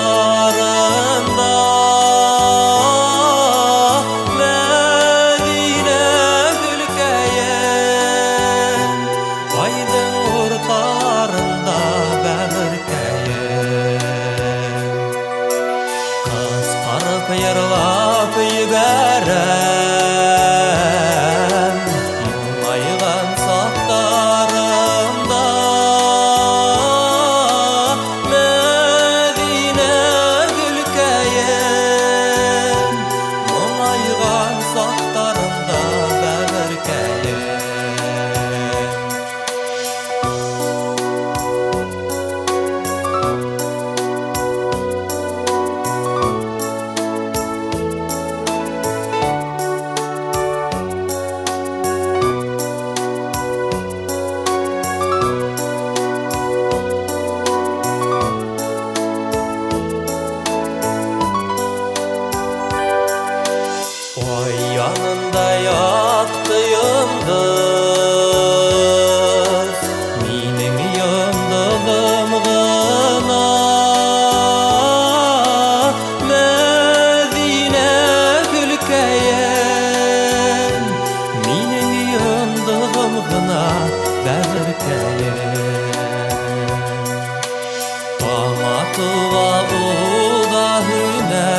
Алматыға ұда хүнә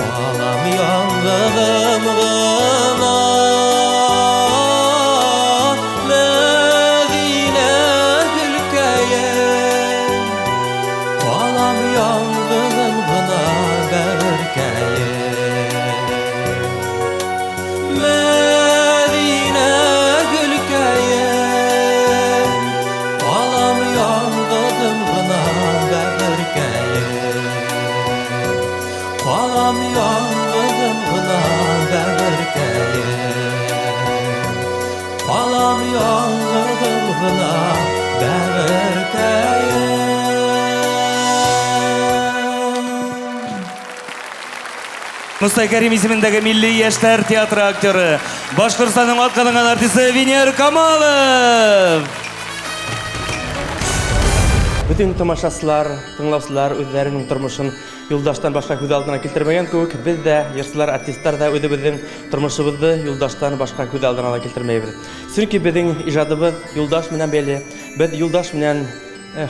Балам яңғыдым ғына Мәдинә гүлкәйем Балам яңғыдым ғына бәркәйем Мәдинә гүлкәйем Балам яңғыдым ғына бәркәйем Балам яңғыдым ғына бәркәйем Балам яңғыдым ғына бәркәйем Мустай Кәрим исемендәге Милли яшьләр театры актеры, Башкортстанның атканыган артисты Венер Камалов. Бүтін тамашасылар, тыңлаусылар үзләренең тормышын юлдаштан башка күз алдына килтермәгән кебек, біз дә, ярсылар, артистлар да үзебезнең тормышыбызны юлдаштан башка күз алдына килтермәйбез. Чөнки безнең иҗадыбыз юлдаш менән бәйле. Без юлдаш менән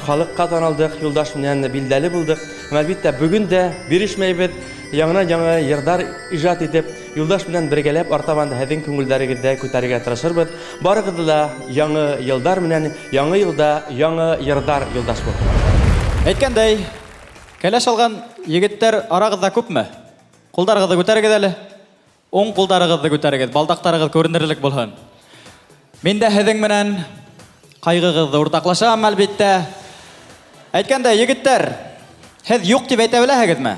халыкка танылдык, юлдаш менән билдәле булдык. Әлбәттә, бүген дә бирешмәйбез. Яңа йырдар иҗат итеп, юлдаш белән бергәләп артабанда һезнең күңелләрегездә күтәрергә тырышырбыз. Барыгызны да яңа йылдар менән, яңа елда яңа йырдар юлдаш бул. Әйткәндәй, кәләш алган егетләр арагызда күпме? Кулдарыгызны күтәрегез әле. Оң кулдарыгызны күтәрегез, балдактарыгыз күренерлек булсын. Мин дә һезнең менән кайгыгызны уртаклашам әлбәттә. Әйткәндәй, егетләр, һез юк дип әйтә беләһегезме?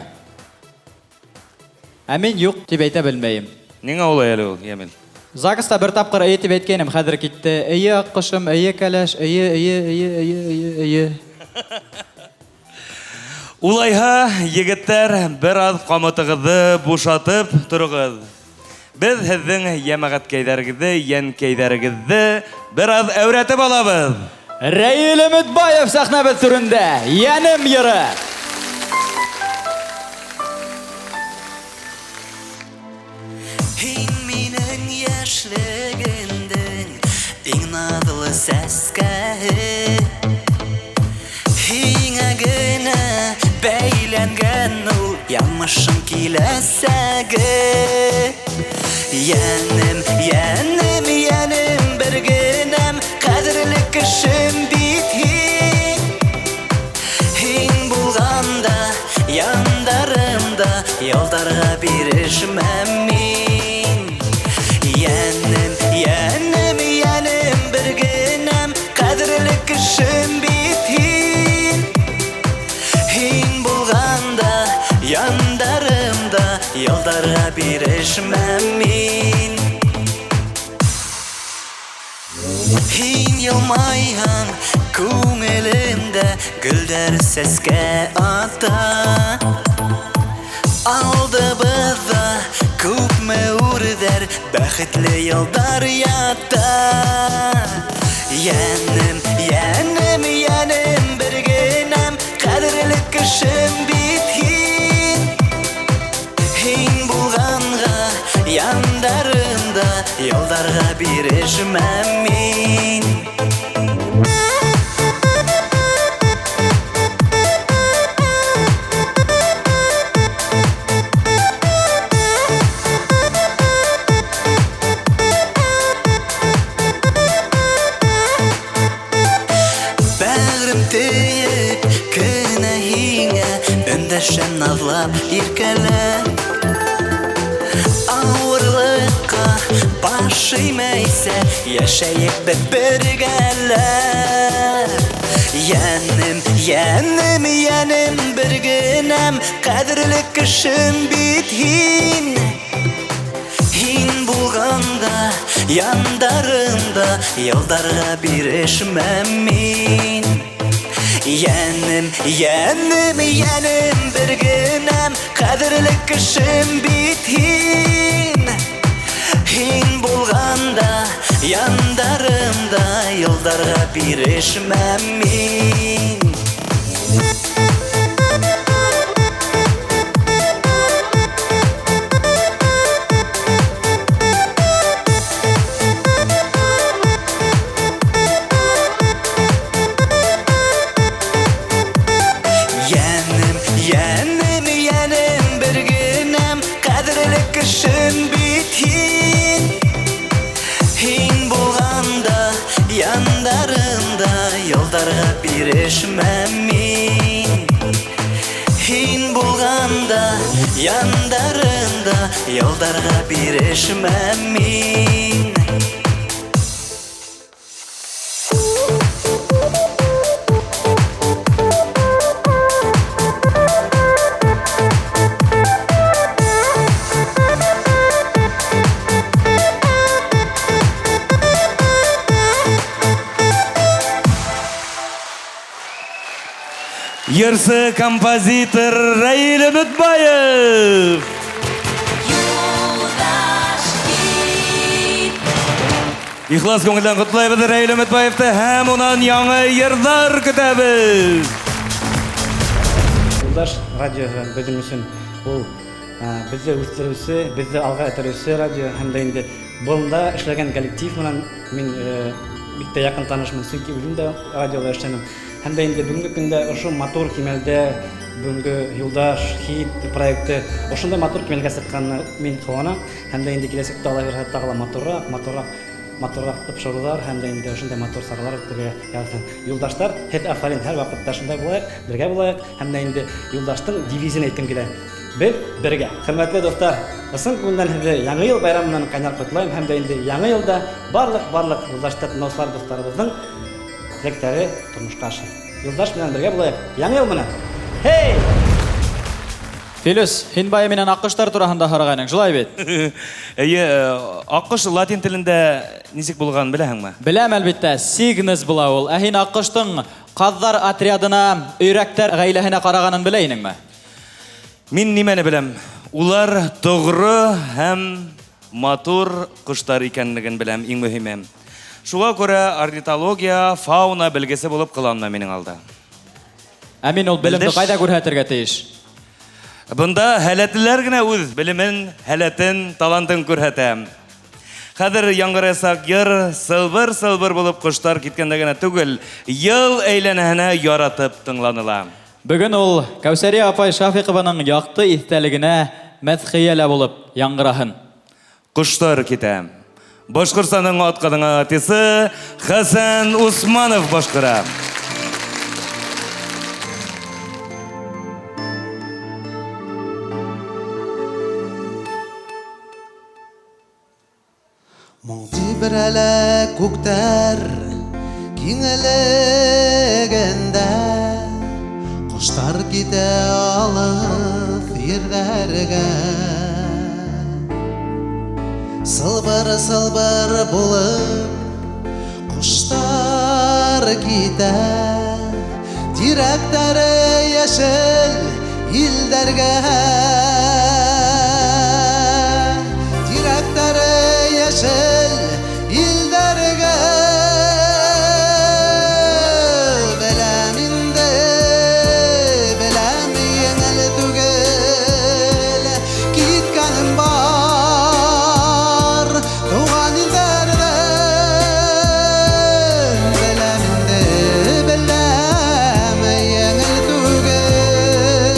Мин юк дип әйтә белмәйм. Нигә улай әле ул, Ямил? Загыста бер тапкыр әйе дип әйткәнем, хәзер китте. Әйе, аккошым, әйе, кәләш, әйе. Улайха, егетләр, бер аз камытыгызны бушатып торыгыз. Без һезнең ямагатькәйләрегезне, янкәйләрегезне бер аз әүрәтеп алабыз. Рәил Өмитбаев сәхнәбез түрендә, Янем йыры. Яшьлегендең иң надлы сәскәһе Һиңә генә бәйләнгән ул ямышың киләсәге Янем, янем, янем бер генәм кадерле кешем бит һин булганда яндарымда ялдарга бирешмәм Янем, янем, янем бер генәм кадерле кешем бит һин булганда яндарымда ялдарга бирешмәм мин Һин елмайган күңелемдә гөлдәр сәскә ата Алдыбызда күпме үрдәр бәхетле йылдар ята Янем, янем, янем бер генәм кадерле кешем бит һин булганга яндарымда йылдарга бирешмәм мин Өндәшәм назлап иркәләп Авырлыкка башыймәйсә Яшәйек бер бергәләп Янем, янем, янем бер генәм кадерле кешем бит һин булганда яндарымда йылдарга бирешмәм мин Янем, янем, янем бер генәм кадерле кешем бит һин булганда яндарымда йылдарга бирешмәм мин бирешмәм мин. Һин булганда яндарымда ялдарга бирешмәм мин. Йырсы композитор Раил Өметбаев. Ихлас көңілден құтлайбыз Раил Өметбаевты һәм онан яңа йырдар көтәбіз. Юлдаш радиоға біздің үшін ол бізді өстерусі, бізді алға әтерусі радио һәм да инде бұлында эшләгән коллектив менән мин бик тә якын танышмын, чөнки үзем дә радиода эшләдем. Һәм да инде бүгенге көндә ошо матур кимәлдә бүгенге Юлдаш хит проекты ошондай матур кимәлгә чыкканны мин куанам. Һәм да инде киләчәктә алла бирһә тагы матуррак тапшырулар һәм да инде ошондай матур саралар үтәргә язсын. Юлдаштар, һәр афарин һәр вакытта шундай булайык, бергә булайык. Һәм да инде Юлдаштың дивизиясын әйткем килә. Без бергә. Хөрмәтле достар, ысын күңелдән һеҙҙе яңы ел байрамынан кайнар котлайм һәм да инде яңы елда барлык Юлдаштар тыңлаусылар достарыбыздың тілектәре тормошка ашыр. Юлдаш менән бергә булайык. Яңы ел менән. Хей! Филүс, һин бая менән аккоштар турында һорагайның, шулай бит? Аккош латин телендә нисек булган беләһеңме? Беләм әлбиттә, Сигнес була ул. Ә һин аккоштың ҡаҙҙар отрядына, өйрәктәр ғаиләһенә ҡарағанын белә инеңме? Мин нимәне беләм? Улар тоғры һәм матур ҡоштар икәнлеген беләм, иң мөһиме. Шуға күрә орнитология, фауна белгесе булып ҡыланма минең алда. Ә мин ул белемде ҡайҙа күрһәтергә тейеш? Бында һәләтлеләр генә үҙ белемен, һәләтен, талантын күрһәтә. Хәҙер яңғыраясаҡ йыр сылбыр-сылбыр булып ҡоштар киткәндә генә түгел, йыл әйләнәһенә яратып тыңланыла. Бөгөн ул Кәүсәри апай Шафиҡованың яҡты иҫтәлегенә мәҙхиәлә булып яңғыраһын. Ҡоштар китә. Башҡортостанның атҡаҙың артисы Хәсән Усманов башҡара. Тибрәлә күктәр киңелегендә, ҡоштар китә алыҫ ерҙәргә. Сылбыр-сылбыр булып ҡоштар китә, тирәктәре йәшел илдәргә. Тирәктәре йәшел илдәргә. Беләм инде, беләм еңел түгел, киткәнем бар туған илдәрдән. Беләм инде, беләм еңел түгел,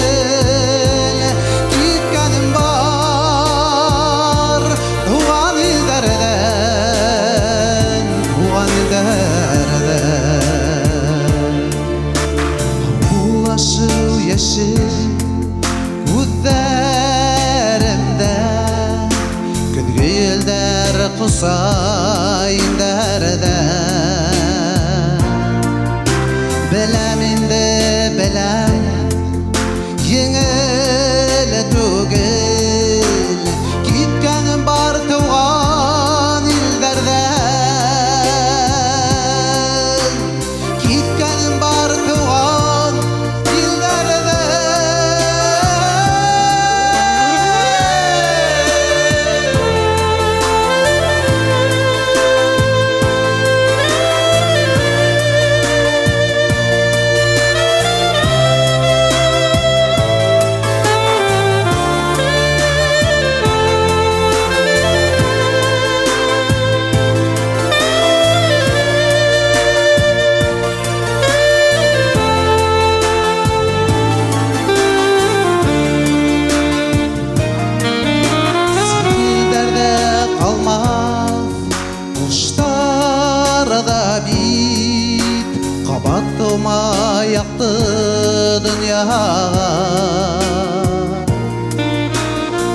киткәнем бар туған илдәрдән. Туған илдәрдән. Булашыу яшел күҙҙәремдә, көҙгө елдәр ҡоса индәрҙә. Беләм инде, беләм еңел түгел, киткәнем бар туған илдәрҙән. Киткәнем бар туған илдәрҙән. яқты дүнияға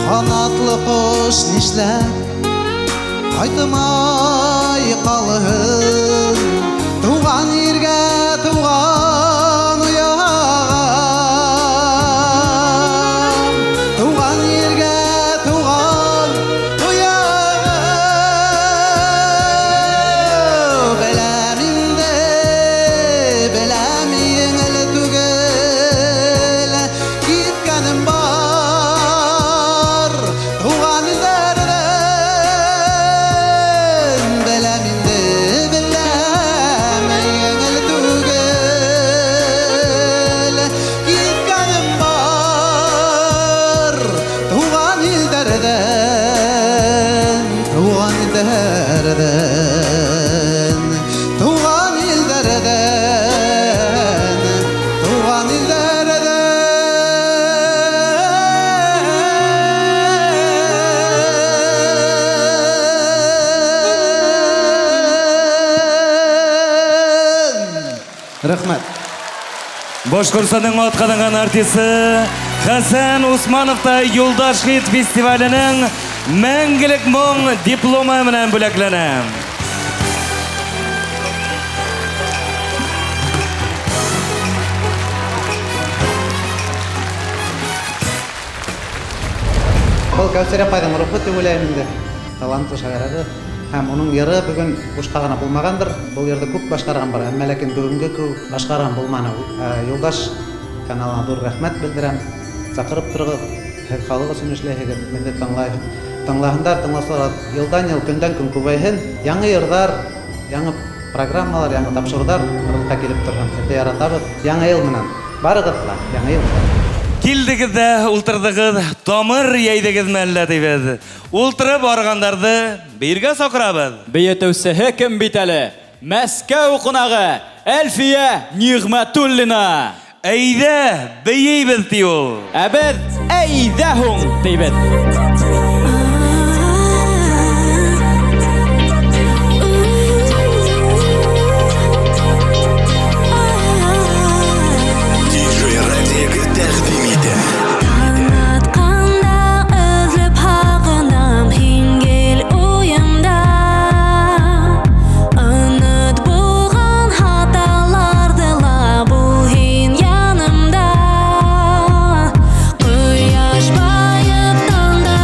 қанатлы құш нишләп айтымай қалын туған ерге туған ұяға туған ерге туған ұяға біләм еңіл түгел кеткенім бар туған елдерден біләм еңіл түгел кеткенім бар туған елдерден туған елдерден туған елдерден туған елдерден. Рахмет. Башкортстанның атқаданған артисі Хасан Усмановта Юлдаш хит фестиваленің мәңгілік мұң дипломы менен бүләкләнә. Бұл Кәусәр апайдың рухы деп ойлаймын инде. Талантлы шағирасы һәм оның йыры бүгін бушқа ғана булмагандыр. Бұл йырды күп башкарган бар, әмма ләкин бүгенге күп башкарган булманы. Юлдаш каналына зур рәхмәт белдерәм. Чакырып торгыз, һәр халык өчен эшләйһегез. Менде тыңлаһындар, тыңлаусылар елдан ел көндән көн күбәйһен. Яңа йырдар, яңа программалар, яңа тапшырулар кырылга килеп торган. Хәтта яратабыз. Яңа ел менән барыгызга, яңа ел. Килдегез дә, ултырдыгыз, тамыр яйдыгыз мәллә дибез. Ултырып аргандарды биргә сакырабыз. Бейетеүсеһе кем бит әле? Мәскәү кунагы Әлфия Нигъмәтуллина. Әйдә, бейейбез ди ул. Ә без әйдә һуң дибез. Yanımda Quyosh bayib tongda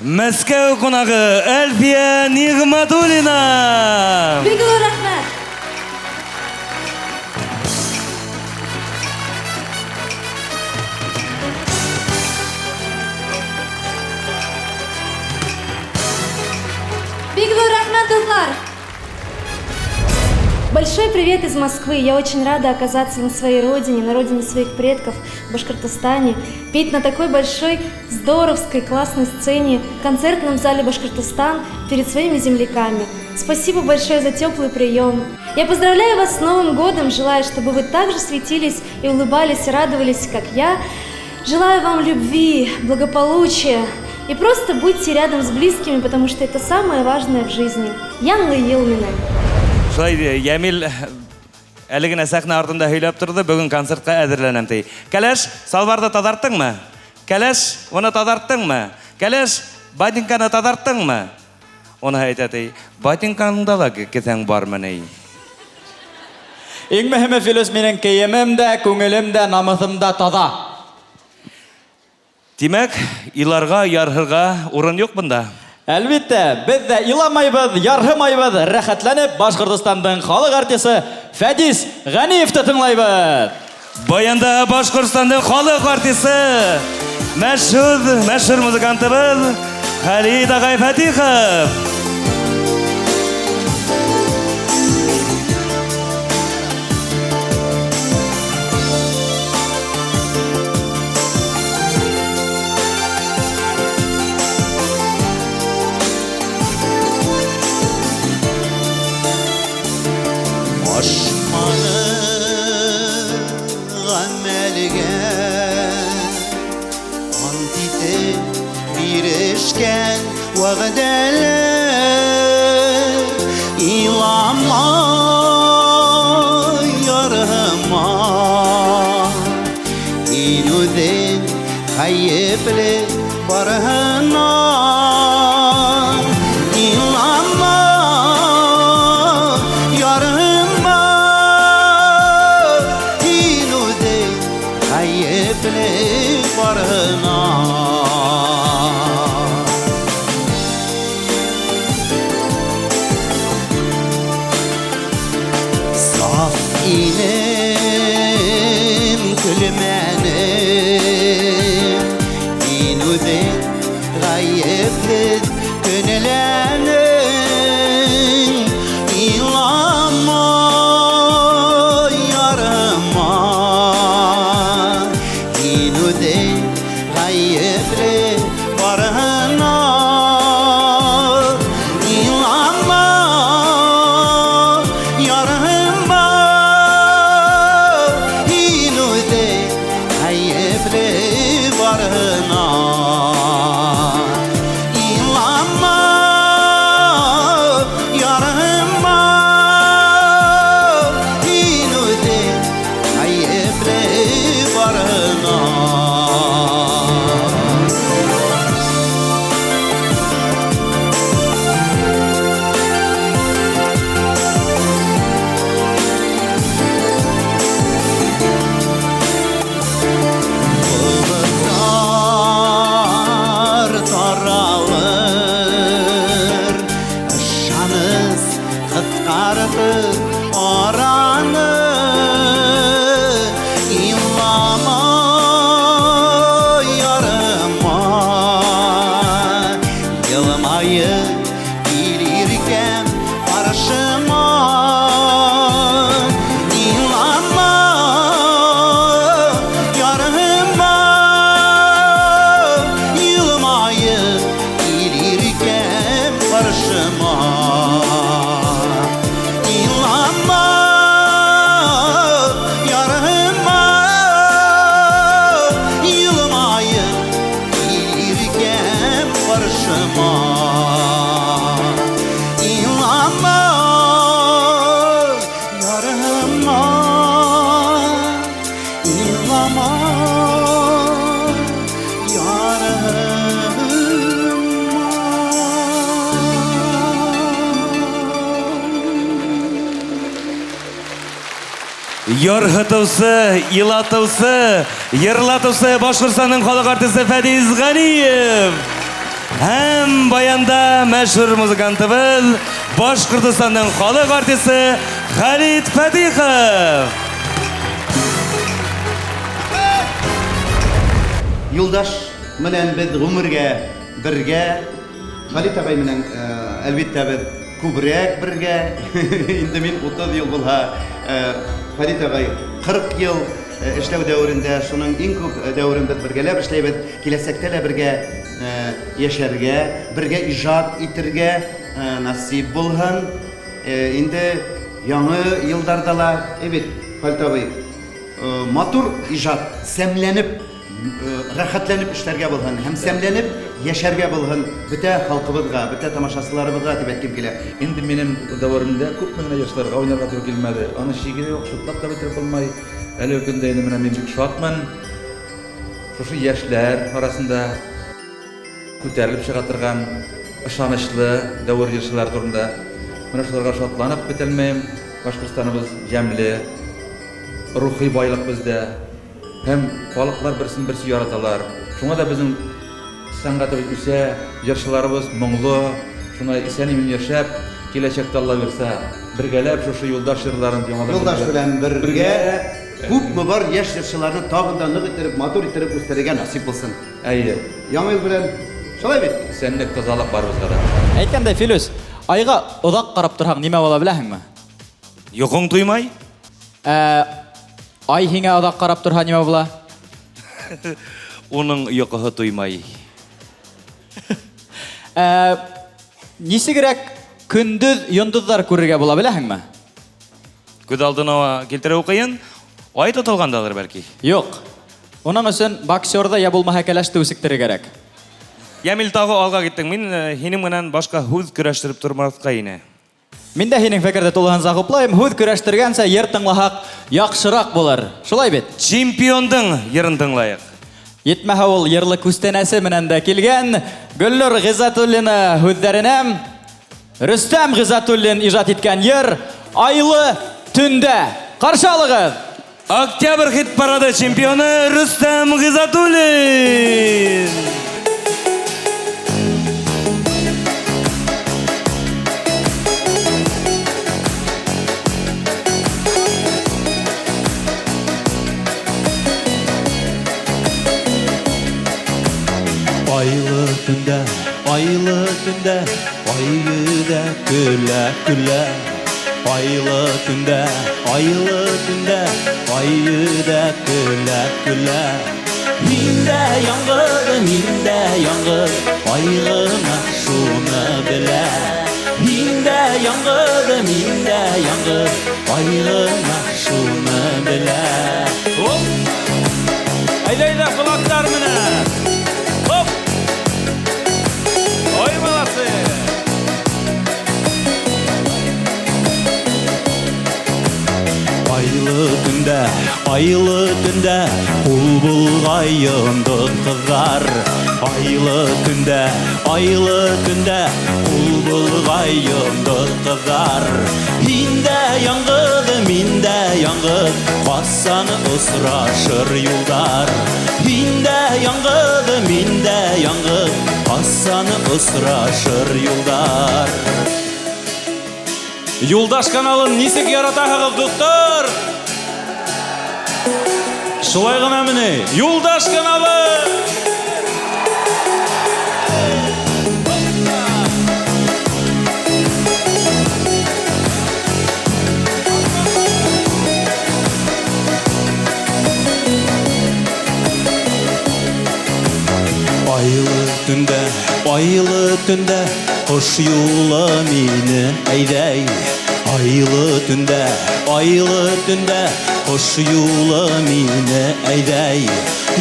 Мәскәү қонағы Әлфия Нигматуллина. Бик зур рәхмәт. Бик зур рәхмәт, дуслар. Большой привет из Москвы. Я очень рада оказаться на своей родине, на родине своих предков, в Башкортостане, петь на такой большой, здоровской, классной сцене, в концертном зале Башкортостан перед своими земляками. Спасибо большое за теплый прием. Я поздравляю вас с Новым годом, желаю, чтобы вы также светились и улыбались, и радовались, как я. Желаю вам любви, благополучия и просто будьте рядом с близкими, потому что это самое важное в жизни. Яңгы ел менән. Шулай, Ямил әлегенә сәхнә артында һөйләп торды, бүген концертка әзерләнәм ди. Кәләш, салбарды тадарттыңмы? Кәләш, оны тадарттыңмы? Кәләш, ботинканы тадарттыңмы? Оны әйтә ди. Ботинкаңда да кесәң бармы ни? Иң мөһиме, Филус, минең киемем дә, күңелем дә, намыҫым да таҙа. Димәк, иларға, ярһырға урын юк бында. Әлбиттә, без дә иламайбыз, ярһымайбыз, рәхәтләнеп Башҡортостандың халыҡ артисы Фәдис Ғәниевте тыңлайбыҙ. Баянда Башҡортостандың халыҡ артисы, мәшһүр музыкантыбыҙ Хәлит ағай Фәтихов. Vəqdələr ilama yarıma İnudin xayyibli barhana ilama yarıma İnudin xayyibli barhana İnim gülmenim İnudin gayyiplit gönülenin İlama yarıma İnudin gayyiplit barhana İlama yarıma barına İlama yarıma İnude hayıfre barına oranı İllama yarıma Yılmayı bilirken karşıma İllama yarıma Yılmayı bilirken karşıma Ярһытыусы, илатыусы, йырлатыусы Башҡортостандың халыҡ артисы Фәдис Ғәниев. Һәм баянда мәшһүр музыкантыбыз Башкортстанның халык артисты Халид Фатихов. Юлдаш менән без гомергә бергә, Халид агай менән әлбәттә без күбрәк бергә. Инде мин 30 ел булһа, Халид агай 40 ел эшләү дәврендә, шуның иң күп дәврен без бергәләп эшләйбез. Киләсәктә дә бергә яшәргә, бергә иҗат итәргә насип булһын. Инде яңа елдарда ла, Халид агай, матур иҗат сәмләнеп, рәхәтләнеп эшләргә булһын, һәм сәмләнеп яшәргә булһын бөтә халкыбызга, бөтә тамашачыларыбызга дип әйткем килә. Инде минем дәвремдә күп меңле яшьләргә уйнарга туры килмәде. Аны шигере юк, шутлап та бетереп булмай. Әле көндә инде менә мин бик шатмын. Шушы яшьләр арасында күтәрелеп чыга торган ышанычлы дәвр җырчылар турында менә шуларга шатланып бетелмәем. Башкортстаныбыз җәмле, рухи байлык бездә. Һәм халыклар берсен-берсе яраталар. Шуңа да безнең сәнгатебез үсә, җырчыларыбыз моңлы, шуңа исән-имин яшәп, киләчәктә Алла бирсә, бергәләп шушы юлдаш җырларын яңадан Юлдаш белән бергә күпме бар яшь җырчыларны тагын да нык иттереп, матур иттереп үстерергә насип булсын. Әйе. Яңа ел белән шулай бит. Исәнлек, тазалык барыбызга да. Әйткәндәй, Филүс, айга оҙаҡ ҡарап торһаң, нимә була беләһеңме? Йоҡоң туймай? Ай һиңә оҙаҡ ҡарап торһа, нимә була? Уның йоҡоһо туймай. Нисегерәк көндөҙ йондоҙҙар күрергә була беләһеңме? Күҙ алдына килтереү ҡыйын, ай тотолғандалыр бәлки. Юҡ. Уның өсөн боксерҙа я булмаһа кәләште үсектерер кәрәк. Йәмил, тағы алға киттең. Мин һинең менән башҡа һүҙ көрәштереп тормаҫҡа ине. Мин дә һинең фекерҙе тулыһын сағыплайым. Һүҙ көрәштергәнсә йыр тыңлаһаҡ яҡшыраҡ булыр. Шулай бит? Чемпиондың йырын тыңлайыҡ. Етмәһә ул йырлы күстәнәсе менән дә килгән Гөлнур Ғиззәтуллина һүҙҙәренә Рөстәм Ғиззәтуллин ижад иткән йыр «Айлы төндә». Ҡаршы алығыҙ! Октябрь хит парады чемпионы Рөстәм Ғиззәтуллин. Айлы төндә, айлы төндә, айы да көлә, көлә. Айлы төндә, айы да көлә, көлә. Миндә яңғыҙ, айғына шуны белә. Миндә яңғыҙ, айғына шуны белә. Айда, фылақтар менән. Ой, молодцы! Айлы төндә, ул булғайынды ҡыҙҙар. Айлы төндә, ул булғайынды ҡыҙҙар. Һиндә яңғыҙ, ҡасан осрашыр юлдар. Һиндә яңғыҙ, ҡасан осрашыр юлдар. Юлдаш каналын нисек яратаһығыҙ, дуҫтар? Шулай ғына менә, Юлдаш каналы! Айлы төндә, ҡош юлы мине әйҙәй. Айлы төндә, ҡош юлы мине әйҙәй.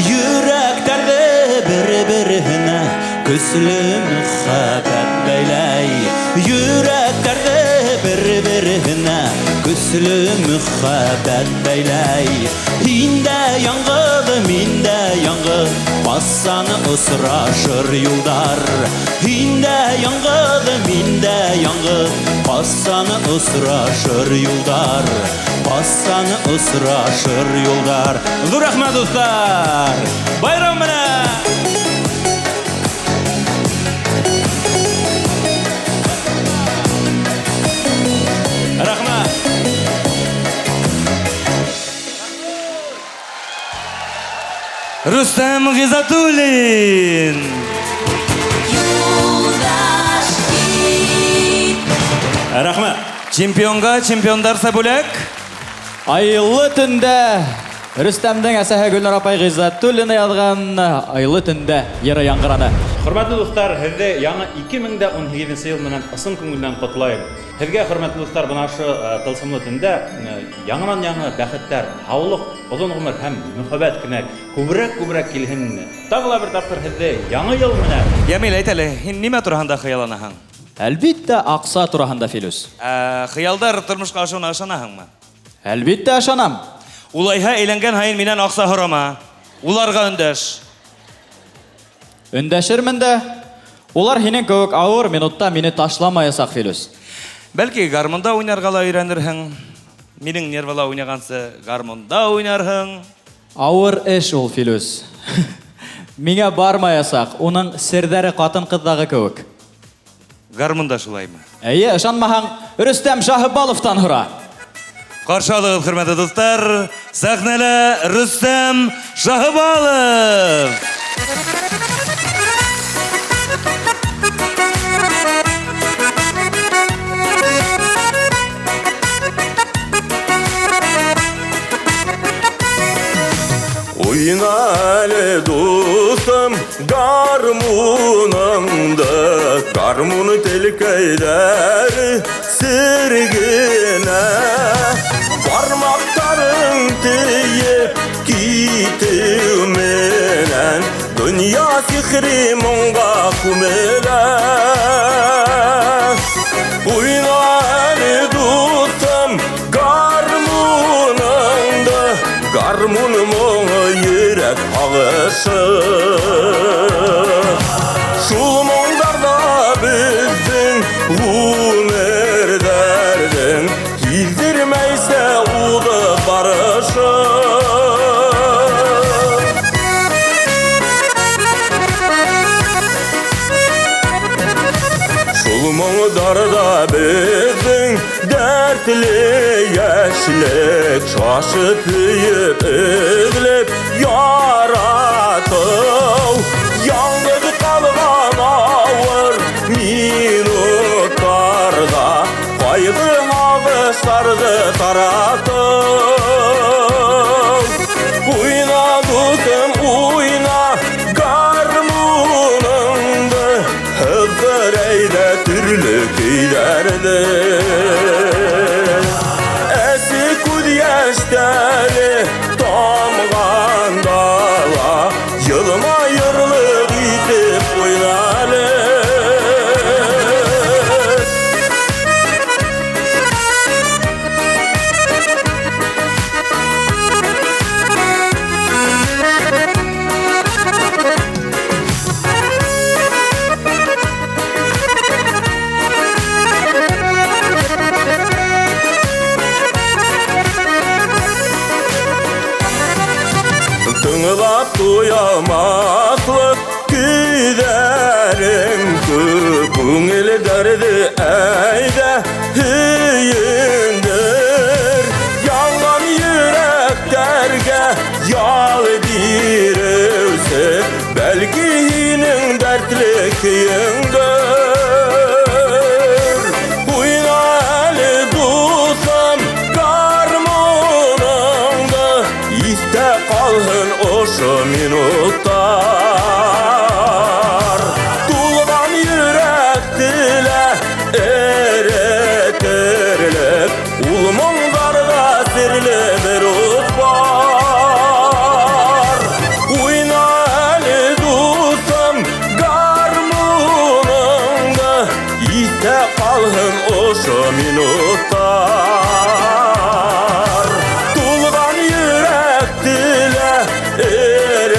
Йөрәктәрҙе бер-береһенә көслө мөхәббәт бәйләй. Йөрәктәрҙе бер-береһенә көслө мөхәббәт бәйләй. Һиндә яңғыҙ, миндә яңғыҙ, ҡасан осрашыр юлдар. Һиндә яңғыҙ, миндә яңғыҙ, ҡасан осрашыр юлдар. Ҡасан осрашыр юлдар. Ҙур рәхмәт, дуҫтар! Байрам менән! Рустам Гизатуллин. Рахмат. Чемпионга чемпиондарса бүләк. Айлы төндә Рөстәмнең әсәһе Гөлнар апай Гиззатуллина язган Айлы төндә йыры яңгырады. Хөрмәтле дуслар, һезне яңа 2018 ел менән ысым күңелдән котлайм. Һезгә хөрмәтле дуслар, бына шу тылсымлы төндә яңа бәхеттәр, һаулык, озын гомер һәм мөхәббәт кенә күбрәк килһен. Тагыла бер тапкыр һезне яңа ел менән. Ямил, әйт әле, һин нимә турында хыялланаһың? Әлбиттә, акса турында Филүс. Хыялдар тормышка ашуына ышанаһыңмы? Әлбиттә ышанам. Улайһа әйләнгән һайын минән акса һорама. Уларга өндәш. Өндәшермен дә. Улар һинең кебек авыр минутта мине ташламаячак, Филүс. Бәлки гармонда уйнарга ла өйрәнерһең. Минең нервыла уйнагансы гармонда уйнарһың. Авыр эш ул, Филүс. Миңа бармаячак, уның сердәре катын-кыздагы кебек. Гармонда шулаймы? Әйе, ышанмаһаң, Рөстәм Шаһыбаловтан һора. Каршы алыгыз, хөрмәтле дуслар, сәхнәлә Рөстәм Шаһыбалов. Уйна әле дустым гармуныңды, гармуны телкәйләр сиргенә. Бармактарың тиеп китү менән, дөнья сихри моңга күмелә. Уйна әле дустым гармуныңды, гармун моңы йөрәк агышы. Шул моңдарда безнең гомердәрдең килдермәйсә уды барышы. Шул моңдарда безнең дәртле яшьлек шашып өеп өглеп яратып, яңгыз калган авыр минуттарда кайгы агышларды таратып. Уйна дустым, уйна гармуныңды, һызыр әйдә төрле көйләрде. Әсе күз яшьтәре тамган дала, йылма йырлык итеп уйнады. Тыңлап туямаслык күҙәрем күп, күңел дәрде әйдә һөйөндөр. Яңган йөрәктәргә ял биреүсе, бәлки һинең дәртле көйөңдөр. Уйна әле дустым гармуныңды, истә калһын ошо минуттар. Тулган йөрәк телә эретерлек, ул моңдарда серле бер ут бар. Уйна әле дустым гармуныңды, истә калһын ошо минуттар. Тулган йөрәк телә эретерлек,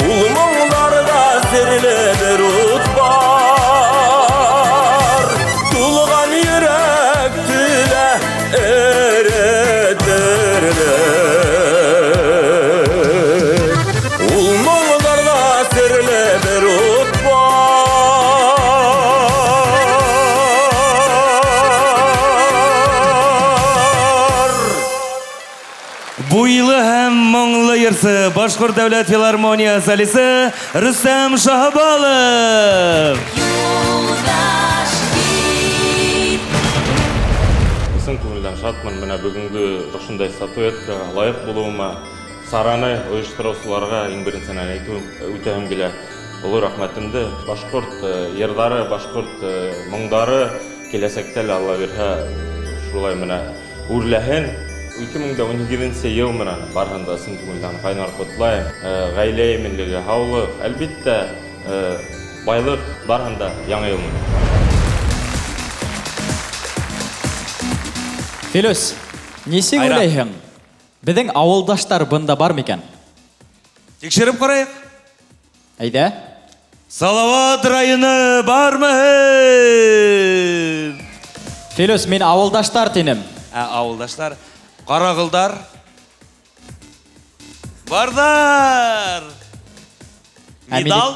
ул моңдарда серле бер ут бар. Тулган йөрәк телә эретерлек, ул моңдарда серле бер ут Буйлы һәм моңлы йыр радиосы, Башқұрт дәулет филармония солисі Рүстәм Шахабалов. Сын көңілден шатмын, мына бүгінгі ұшындай статуэткаға лайық болуыма, сараны ойыштыраусыларға ең бірінсен өтәйім келе. Олы рахметімді Башқұрт ердары, Башқұрт мұңдары келесектел Алла берха шулай мына үрләхін 2012 ел мына барғанда сын көңілден қайнар құтлайым. Ғайле емінлігі, хаулық, әлбетті байлық барғанда яңа ел мына. Филус, несі ойлайһың? Біздің ауылдаштар бұнда бар мекен? Текшеріп қарайық. Әйді? Салават райыны бар ма? Филус, мен ауылдаштар тенім. Ауылдаштар. Қарағылдар. Бардар. Медал.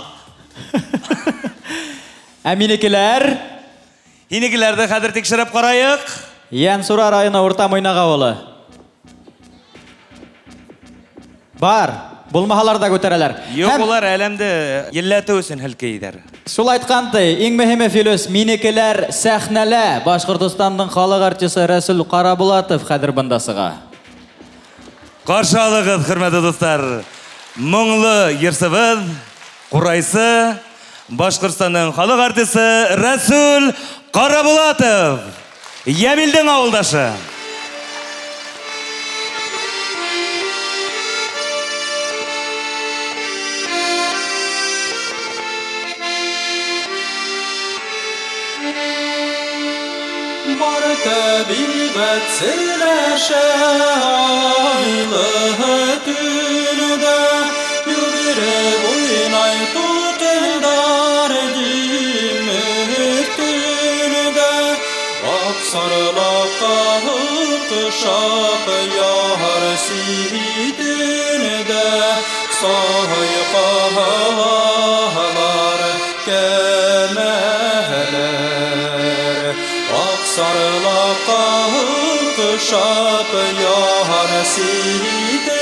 Әминекілер. Инекілерді қадір текшіріп қарайық. Ян-Сура райыны орта мойнаға олы. Бар, болмағаларда көтерелер. Yok олар әлемді елләті өсін хілкейдер. Шул айтқанды, ең мөһиме Филус, минекелер сәхнәлә Башқұртстанның халық артисі Рәсүл Қарабулатов хәдір бындасыға. Қаршы алығыз, хөрмәтле достар. Мұңлы ерсівіз, құрайсы, Башқұртстанның халық артисі Рәсүл Қарабулатов. Ямилдің ауылдашы. Бар табиғат сырлаша айлы түнді Югіріп ойнай тұтылдар демік түнді Ақсарла қалық шақ яр сейтінді Сай қағалар кәмәлер Ақсарла қалық шақ яр сейтінді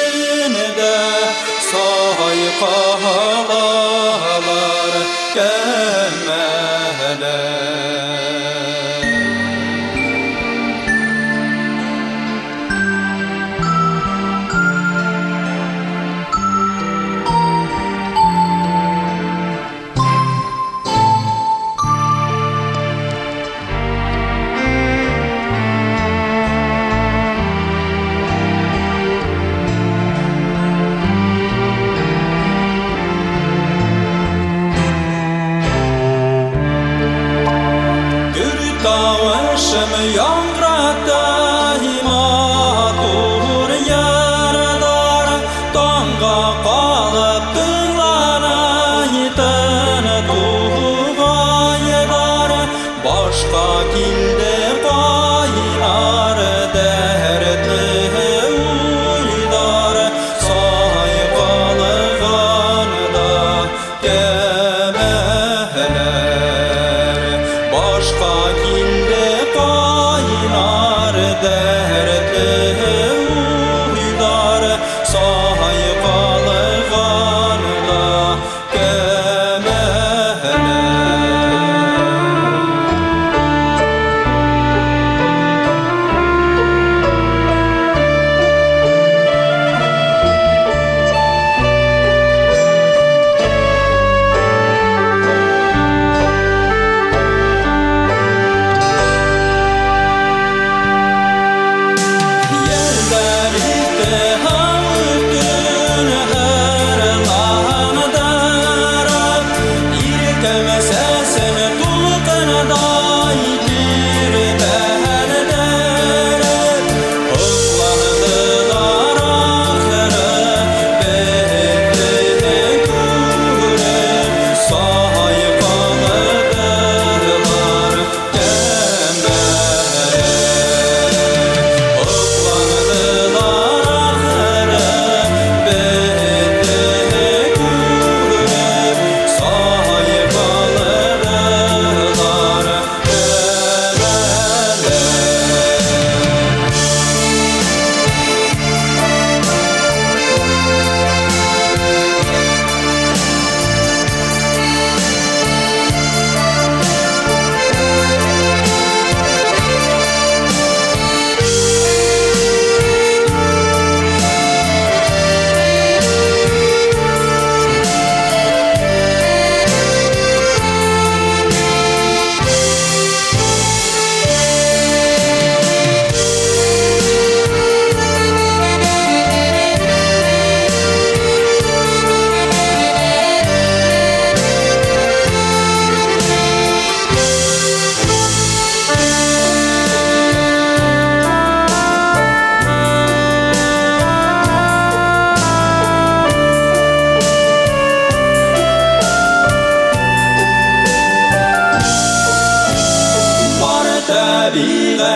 Сай қағалар кәмәлер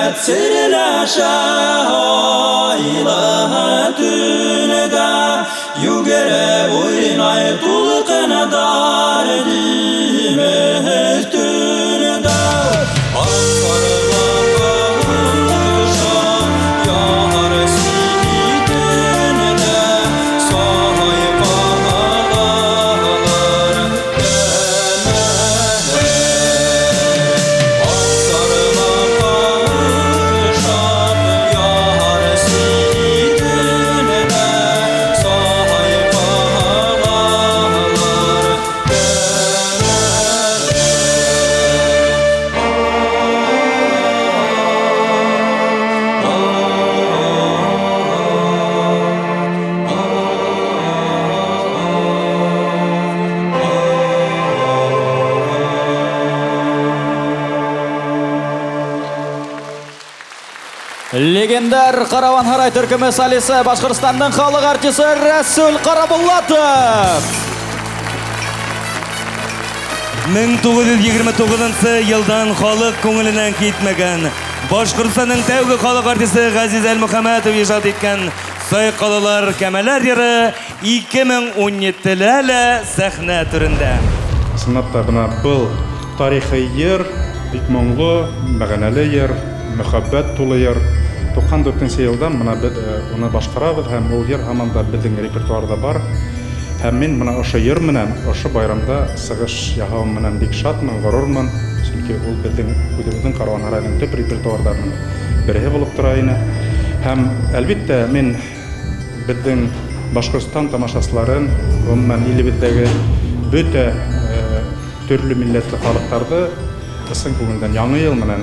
Sirləşə aylı tünədə Yügərə oynay tulqana dar dimez tünədə Ağlarla qavuşan yar sini tünədə Sahip ağalar Легендар Караван-Харай төркеме солисі Башқұртстанның халық артисі Рәсүл Қарабуллатов. 1929 елдан халық көңілінен кетмеген Башқұртстанның тәугі халық артисі Ғазиз Әл-Мұхаммәтов ижад еткен Сайқалылар кәмәләр ері 2017-лі сәхнә түрінде. Сынапта бұна бұл тарихи ер, бик моңлы, мәғәнәлі ер, мөхәббәт тулы ер. 94 елдан мына біз оны башқарабыз һәм ул ер һаман да біздің репертуарда бар. Һәм мен мына ошо ер менән, ошо байрамда сыгыш яһауым менән бик шатмын, горурлмын. Чөнки ул безнең Караван-Харайның төп репертуарларының бере булып тора иде. Һәм әлбәттә мен безнең Башкортстан тамашачыларын, гомумән илебездәге бөтә төрле милләтле халыкларны ысың күңелдән яңа ел менән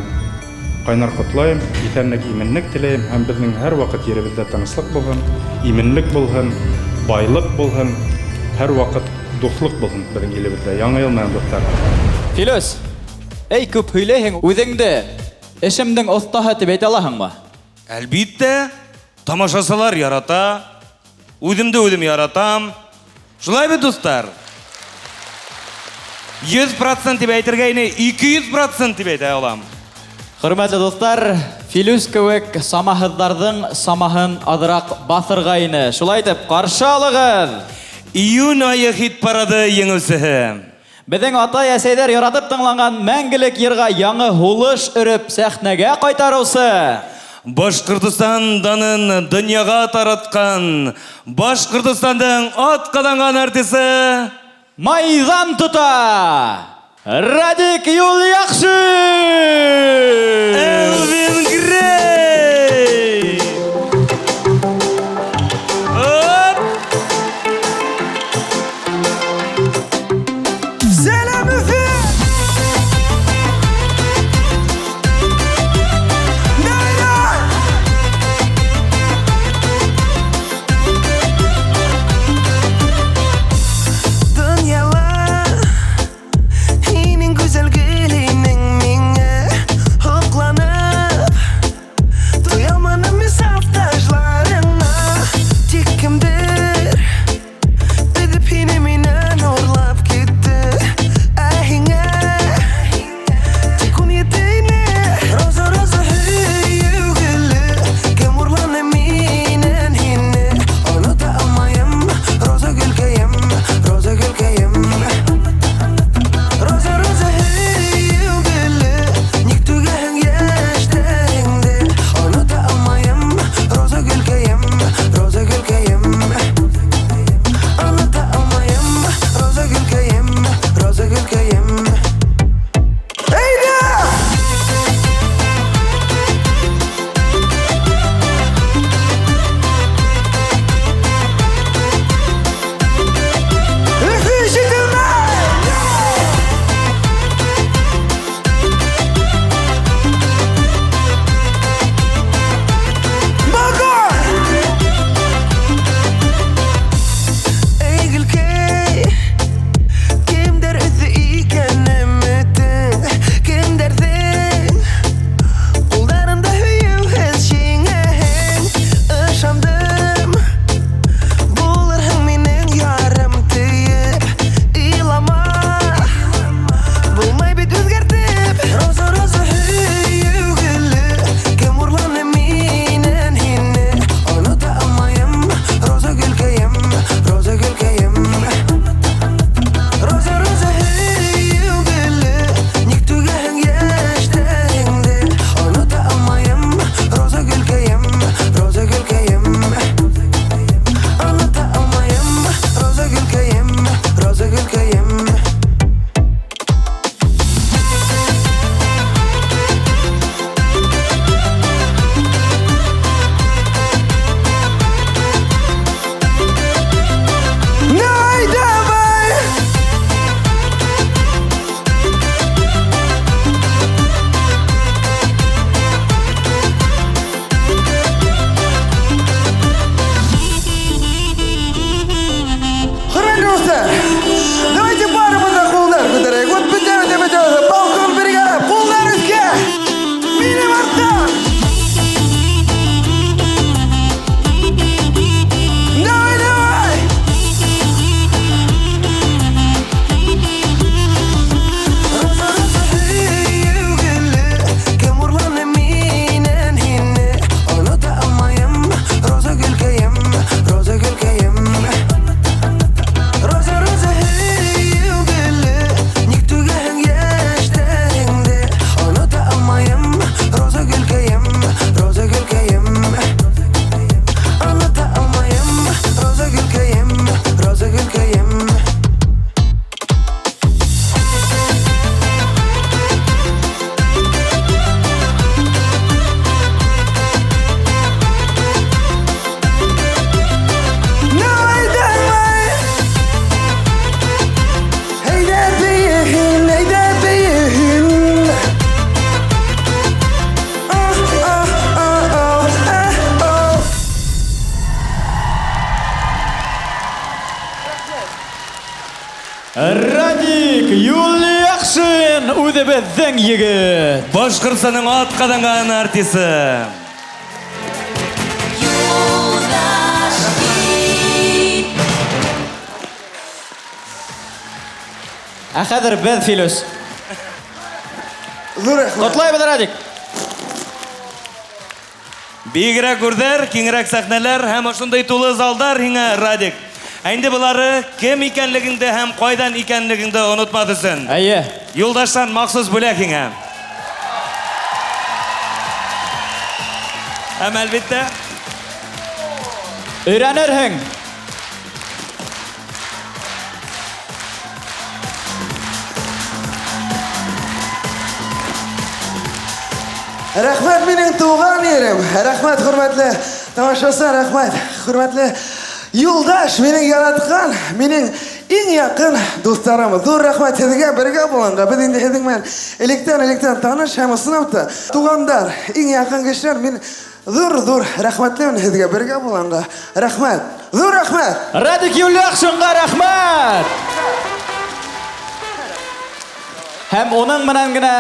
кайнар котлайм, исәнлек, именлек теләйм һәм безнең һәр вакыт еребездә тынычлык булсын, именлек булсын, байлык булсын, һәр вакыт дуслык булсын безнең илебездә. Яңа ел менән дуслар. Филүс, эй күп һөйләйһең, үзеңде эшемнең остаһы дип әйтә алаһыңмы? Әлбәттә, тамашачылар ярата, үземде үзем яратам. Шулай бит, дуслар? 100% дип әйтергә ине, 200% дип әйтә алам. Хөрмәтле дуслар, Филүс кебек самаһызларның самаһын азрак басырга ине. Шулай дип каршы алыгыз. Июнь айы хит парады еңүсеһе. Безнең ата-әсәйләр яратып тыңланган мәңгелек йырга яңа һулыш өреп сәхнәгә кайтарусы. Башкортстан данын дөньяга тараткан, Башкортстанның аткаланган артисты майдан тута. Радик Юлъяхшин! Элвин Грей! Selam üfü Nayra Dünyalar Inin güzel gülünün minge Hoklanıp Радик Юлияхшин үҙебеҙҙең егет. Башҡортостандың атҡаҙанған артисы. Ә хәҙер беҙ, Филүс. Ҡотлайбыҙ, Радик. Бигерәк үрҙәр, киңерәк сәхнәләр һәм ошондай тулы залдар һиңә, Радик. Әнде булары кем икәнлегеңде һәм ҡайҙан икәнлегеңде онотмаҫ өсөн. Әйе. Юлдаштан махсус бүләк һиңә. Һәм әлбиттә, өйрәнерһең. Рәхмәт минең туған ерем. Рәхмәт, хөрмәтле тамашасы, рәхмәт, хөрмәтле Юлдаш, минең яратҡан, минең иң яҡын дуҫтарым. Ҙур рәхмәт һеҙгә бергә булғанға. Беҙ инде һеҙҙең менән электән таныш һәм сынафта туғандар, иң яҡын кешеләр. Мин ҙур рәхмәтлемен һеҙгә бергә булғанға. Рәхмәт, ҙур рәхмәт. Радик Юлияхшинға рәхмәт. Һәм уның менән генә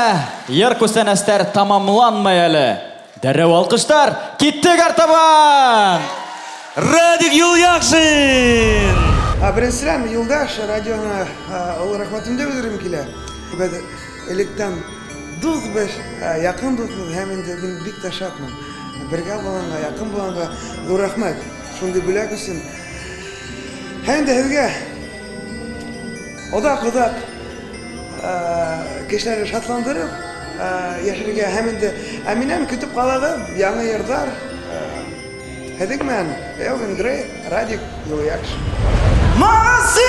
йыр күстәнәстәр тамамланмай әле. Дәррәү алҡыштар, киттек артабан! Радик Юлияхшин! Беренсерән, Юлдаш, радиоһына оло рәхмәтемде белдерәм килә. Беҙ электән дуҫ беш, яҡын дуҫбыҙ һәм инде мин бик тә шатмын. Бергә булғанға, яҡын булғанға ҙур рәхмәт. Шундай бүләк өсөн. Һәм инде һеҙгә оҙаҡ кешеләрҙе шатландырып йәшәргә һәм инде минән көтөп ҡалағыҙ яңы йырҙар. Һеҙҙең менән Элвин Грей, Радик Юлияхшин. Молодцы!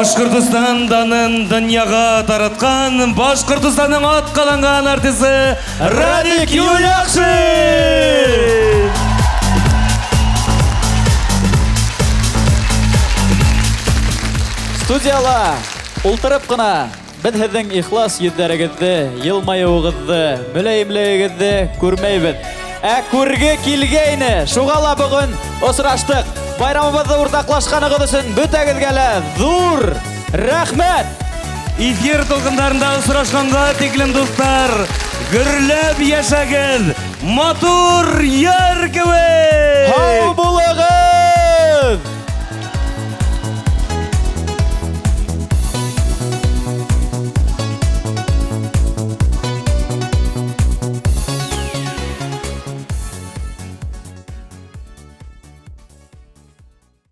Башкортостан данын дөньяга таратқан Башкортостанның аткаланган артисты Радик Юлякшин! Студияла ултырып кына без һезнең ихлас йөзләрегезне, елмаюыгызны, мөләемлегегезне күрмәйбез. Күрге килгәйне, шугала бүген очраштык. Байрамыбызны уртаклашканыгыз өчен бүтәгезгә зур рәхмәт. Эфир толкындарында очрашканга тиклем дуслар, гөрләп яшәгез, матур яр кебек! Һау булыгыз!